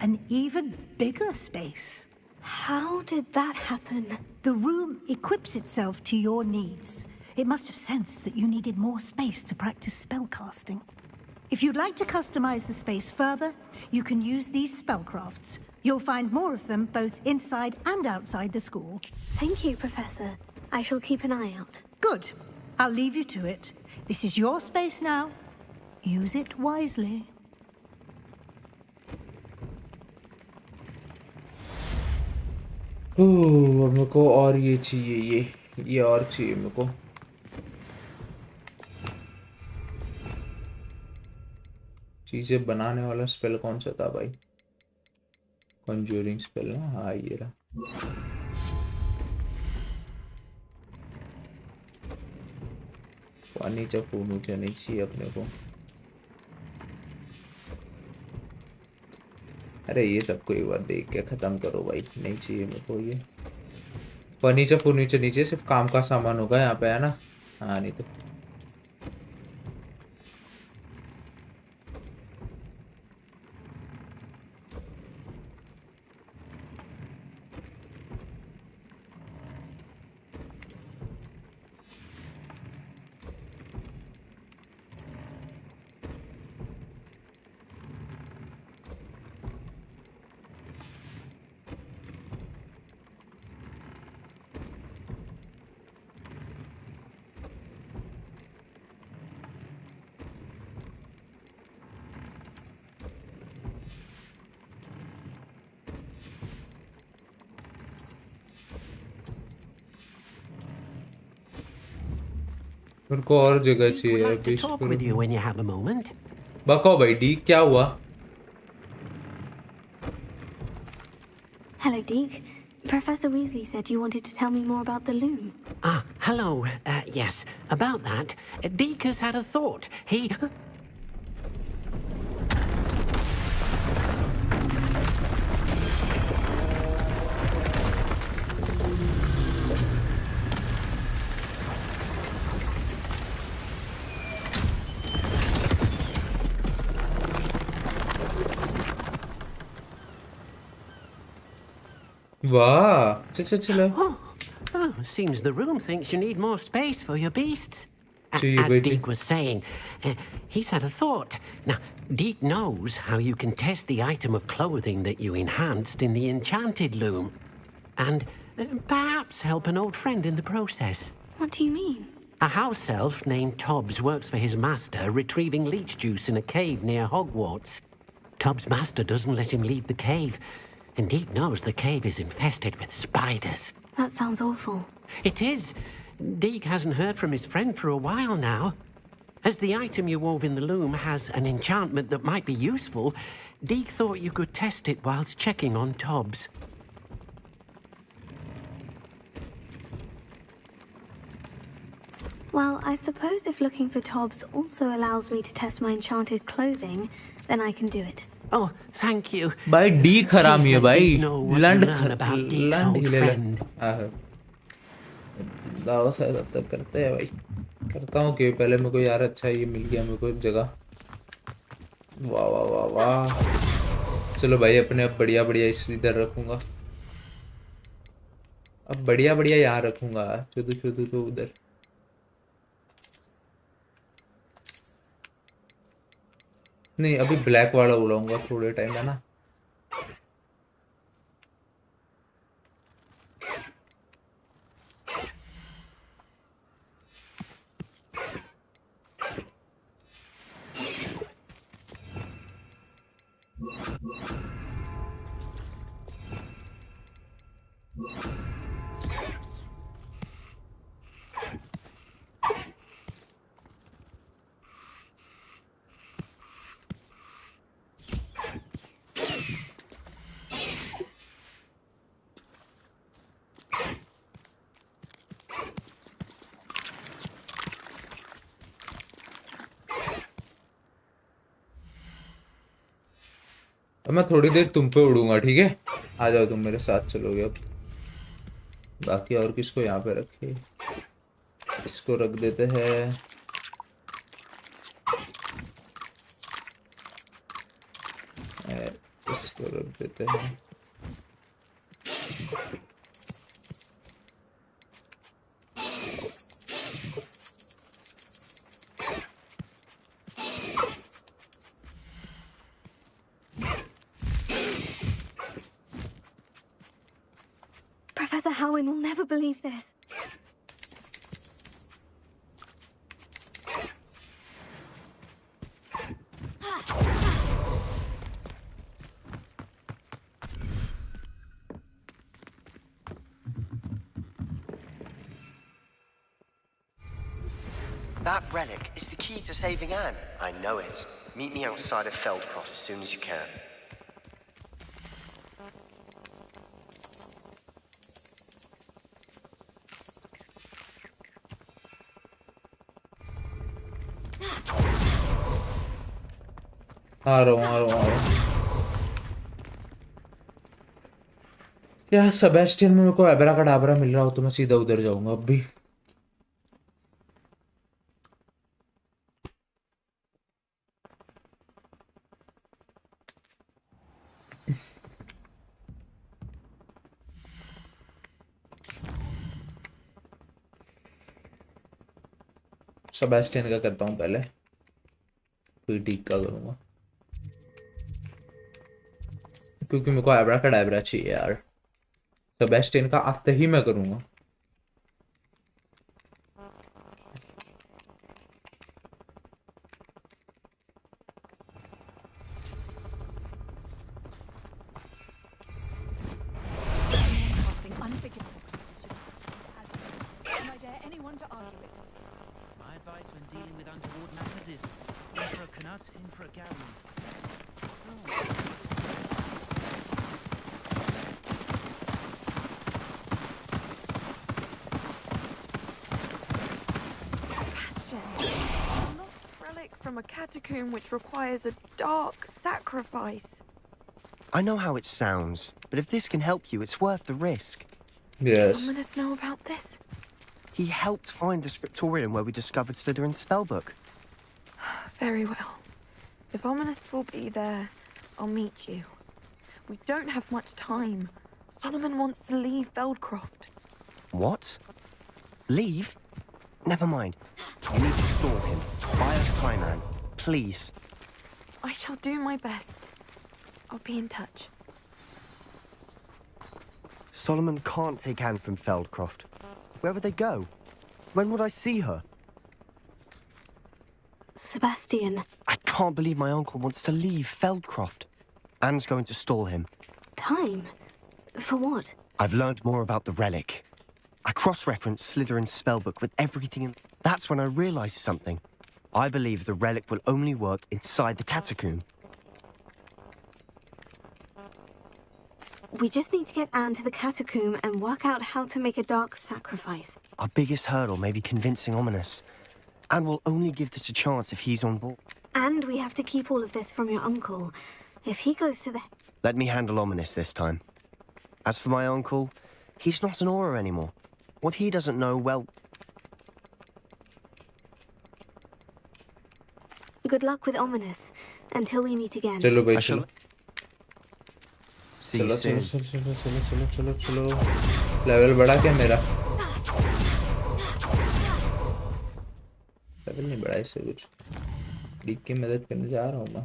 An even bigger space. How did that happen? The room equips itself to your needs. It must have sensed that you needed more space to practice spellcasting. If you'd like to customize the space further, you can use these spellcrafts. You'll find more of them both inside and outside the school. Thank you, Professor. I shall keep an eye out. Good. I'll leave you to it. This is your space now. Use it wisely. अब मेरे को और ये चाहिए, ये और चाहिए मेरे को। चीजें बनाने वाला स्पेल कौन सा था भाई? कॉन्ज्यूरिंग स्पेल ना? हाँ ये रहा। पानी चफू मुझे नहीं चाहिए अपने को। अरे ये सबको एक बार देख के खत्म करो भाई, नहीं चाहिए मेरे को ये। फर्नीचर फर्नीचर नीचे सिर्फ काम का सामान होगा यहाँ पे, है ना? हाँ नहीं तो मेरे को और जगह Would चाहिए like to अभी talk with you when you have a moment. बकाओ भाई डी क्या हुआ? Hello, Deke. Professor Weasley said you wanted to tell me more about the loom. Ah, hello. Yes, about that. Deke has had a thought. He... वाह चलो Oh, seems the room thinks you need more space for your beasts. चाहिए As बेटी Deke was saying, he's had a thought. Now, Deke knows how you can test the item of clothing that you enhanced in the enchanted loom. And perhaps help an old friend in the process. What do you mean? A house elf named Tobbs works for his master, retrieving leech juice in a cave near Hogwarts. Tobbs' master doesn't let him leave the cave, and Deke knows the cave is infested with spiders. That sounds awful. It is. Deke hasn't heard from his friend for a while now. As the item you wove in the loom has an enchantment that might be useful, Deke thought you could test it whilst checking on Tobbs. Well, I suppose if looking for Tobbs also allows me to test my enchanted clothing, then I can do it. Oh, thank you. भाई D खरामी है भाई लंड old हिले friend. दावा से तब तक करते हैं भाई करता हूँ कि पहले मेरे को यार अच्छा ये मिल गया मेरे को एक जगह वाह वाह वाह वाह चलो भाई अपने अब बढ़िया बढ़िया इधर रखूंगा अब बढ़िया बढ़िया यहाँ रखूंगा चुदू चुदू तो उधर नहीं अभी ब्लैक वाला उड़ाऊंगा थोड़े टाइम है ना अब मैं थोड़ी देर तुम पे उड़ूंगा ठीक है आ जाओ तुम मेरे साथ चलोगे अब बाकी और किसको यहाँ पे रखे इसको रख देते हैं इसको रख देते हैं Professor Howin will never believe this. That relic is the key to saving Anne. I know it. Meet me outside of Feldcroft as soon as you can. आ रहा हूँ यार सेबेस्टियन में मेरे को एब्राकडाब्रा मिल रहा हो तो मैं सीधा उधर जाऊंगा अब भी सेबेस्टियन का करता हूँ पहले फिर ठीक का करूंगा क्योंकि मेरे को एब्राकडाब्रा चाहिए यार सेबेस्टियन का आते ही मैं करूंगा us in for a gallon. Sebastian, a lost relic from a catacomb which requires a dark sacrifice. I know how it sounds, but if this can help you, it's worth the risk. Yes. Does Ominous know about this? He helped find the scriptorium where we discovered Slytherin's spellbook. Very well. If Ominous will be there, I'll meet you. We don't have much time. Solomon wants to leave Feldcroft. What? Leave? Never mind. You need to stall him. Buy us time, Anne. Please. I shall do my best. I'll be in touch. Solomon can't take Anne from Feldcroft. Where would they go? When would I see her? Sebastian. I can't believe my uncle wants to leave Feldcroft. Anne's going to stall him. Time? For what? I've learned more about the relic. I cross-referenced Slytherin's spellbook with everything in... That's when I realized something. I believe the relic will only work inside the catacomb. We just need to get Anne to the catacomb and work out how to make a dark sacrifice. Our biggest hurdle may be convincing Ominous. Anne will only give this a chance if he's on board. And we have to keep all of this from your uncle. If he goes to the... Let me handle Ominous this time. As for my uncle, he's not an Auror anymore. What he doesn't know, well... Good luck with Ominous. Until we meet again. चलो भाई चलो See you soon. चलो level बढ़ा क्या मेरा level नहीं बढ़ा इससे कुछ लीग की मदद करने जा रहा हूँ मैं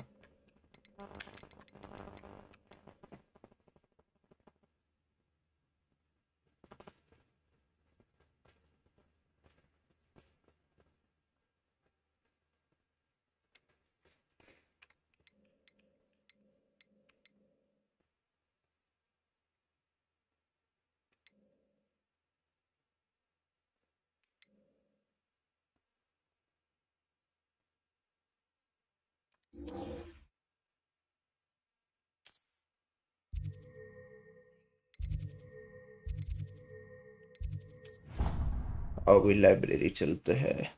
अभी लाइब्रेरी चलते हैं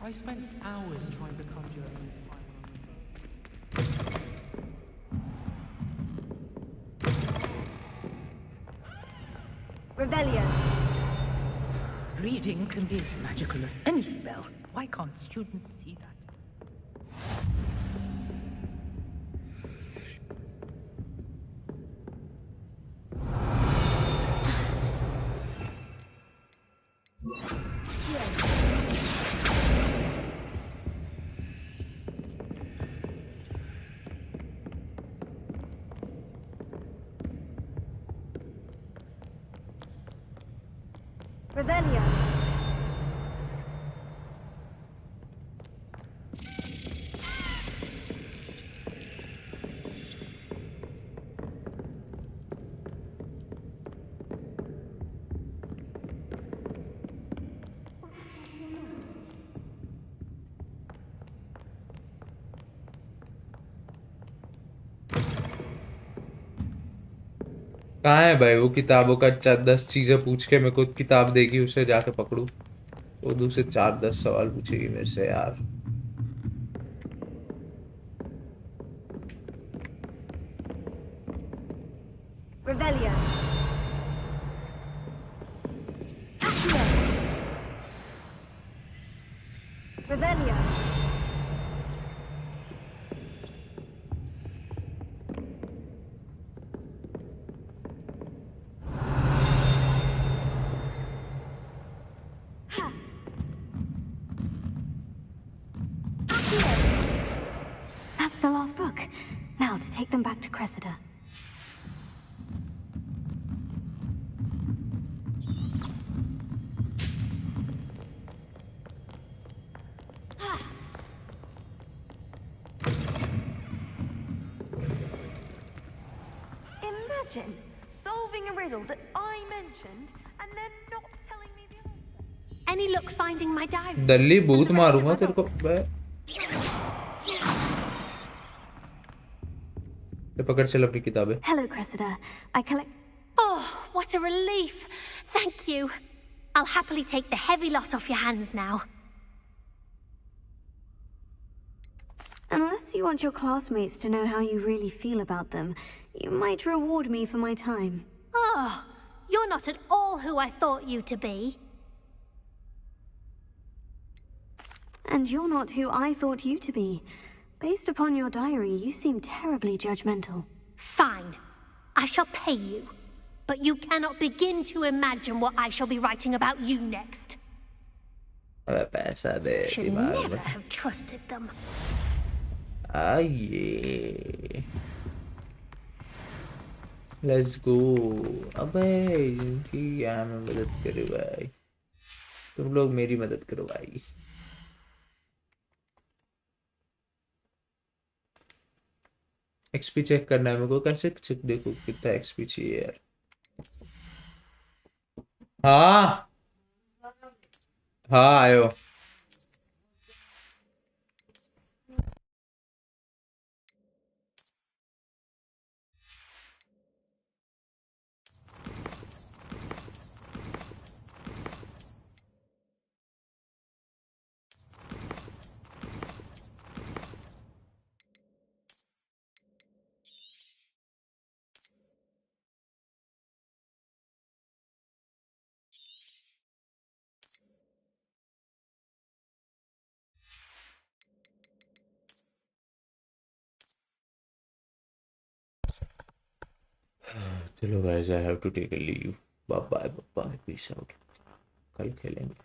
I spent hours trying to conjure Revelio. Reading can be as magical as any spell. Why can't students see that? Revelio. कहाँ है भाई वो किताबों का 10 चीजें पूछ के मेरे को किताब देगी उसे जाके पकड़ू वो दूसरे 4-10 सवाल पूछेगी मेरे से यार Revelio. Revelio. That's the last book. Now to take them back to Cressida. imagine solving a riddle that I mentioned and then not telling me the answer. Any luck finding my diary? Dalli भूत मारूंगा तेरे को बे। ये पकड़ चल अपनी किताबें। Hello, Cressida. I collect. Oh, what a relief. Thank you. I'll happily take the heavy lot off your hands now. Unless you want your classmates to know how you really feel about them, you might reward me for my time. Oh, you're not at all who I thought you to be. And you're not who I thought you to be. Based upon your diary, you seem terribly judgmental. Fine. I shall pay you. But you cannot begin to imagine what I shall be writing about you next. अबे पैसा दे Should दिमाग never में। have trusted them. आइए। Let's go। अबे इनकी यहाँ में मदद करो भाई। तुम लोग मेरी मदद करो भाई। एक्सपी चेक करना है मेरे को, कैसे चेक देखो कितना एक्सपी चाहिए यार। हाँ हाँ आयो। चलो guys, I have to take a leave. Bye bye, bye bye, peace out. कल खेलेंगे।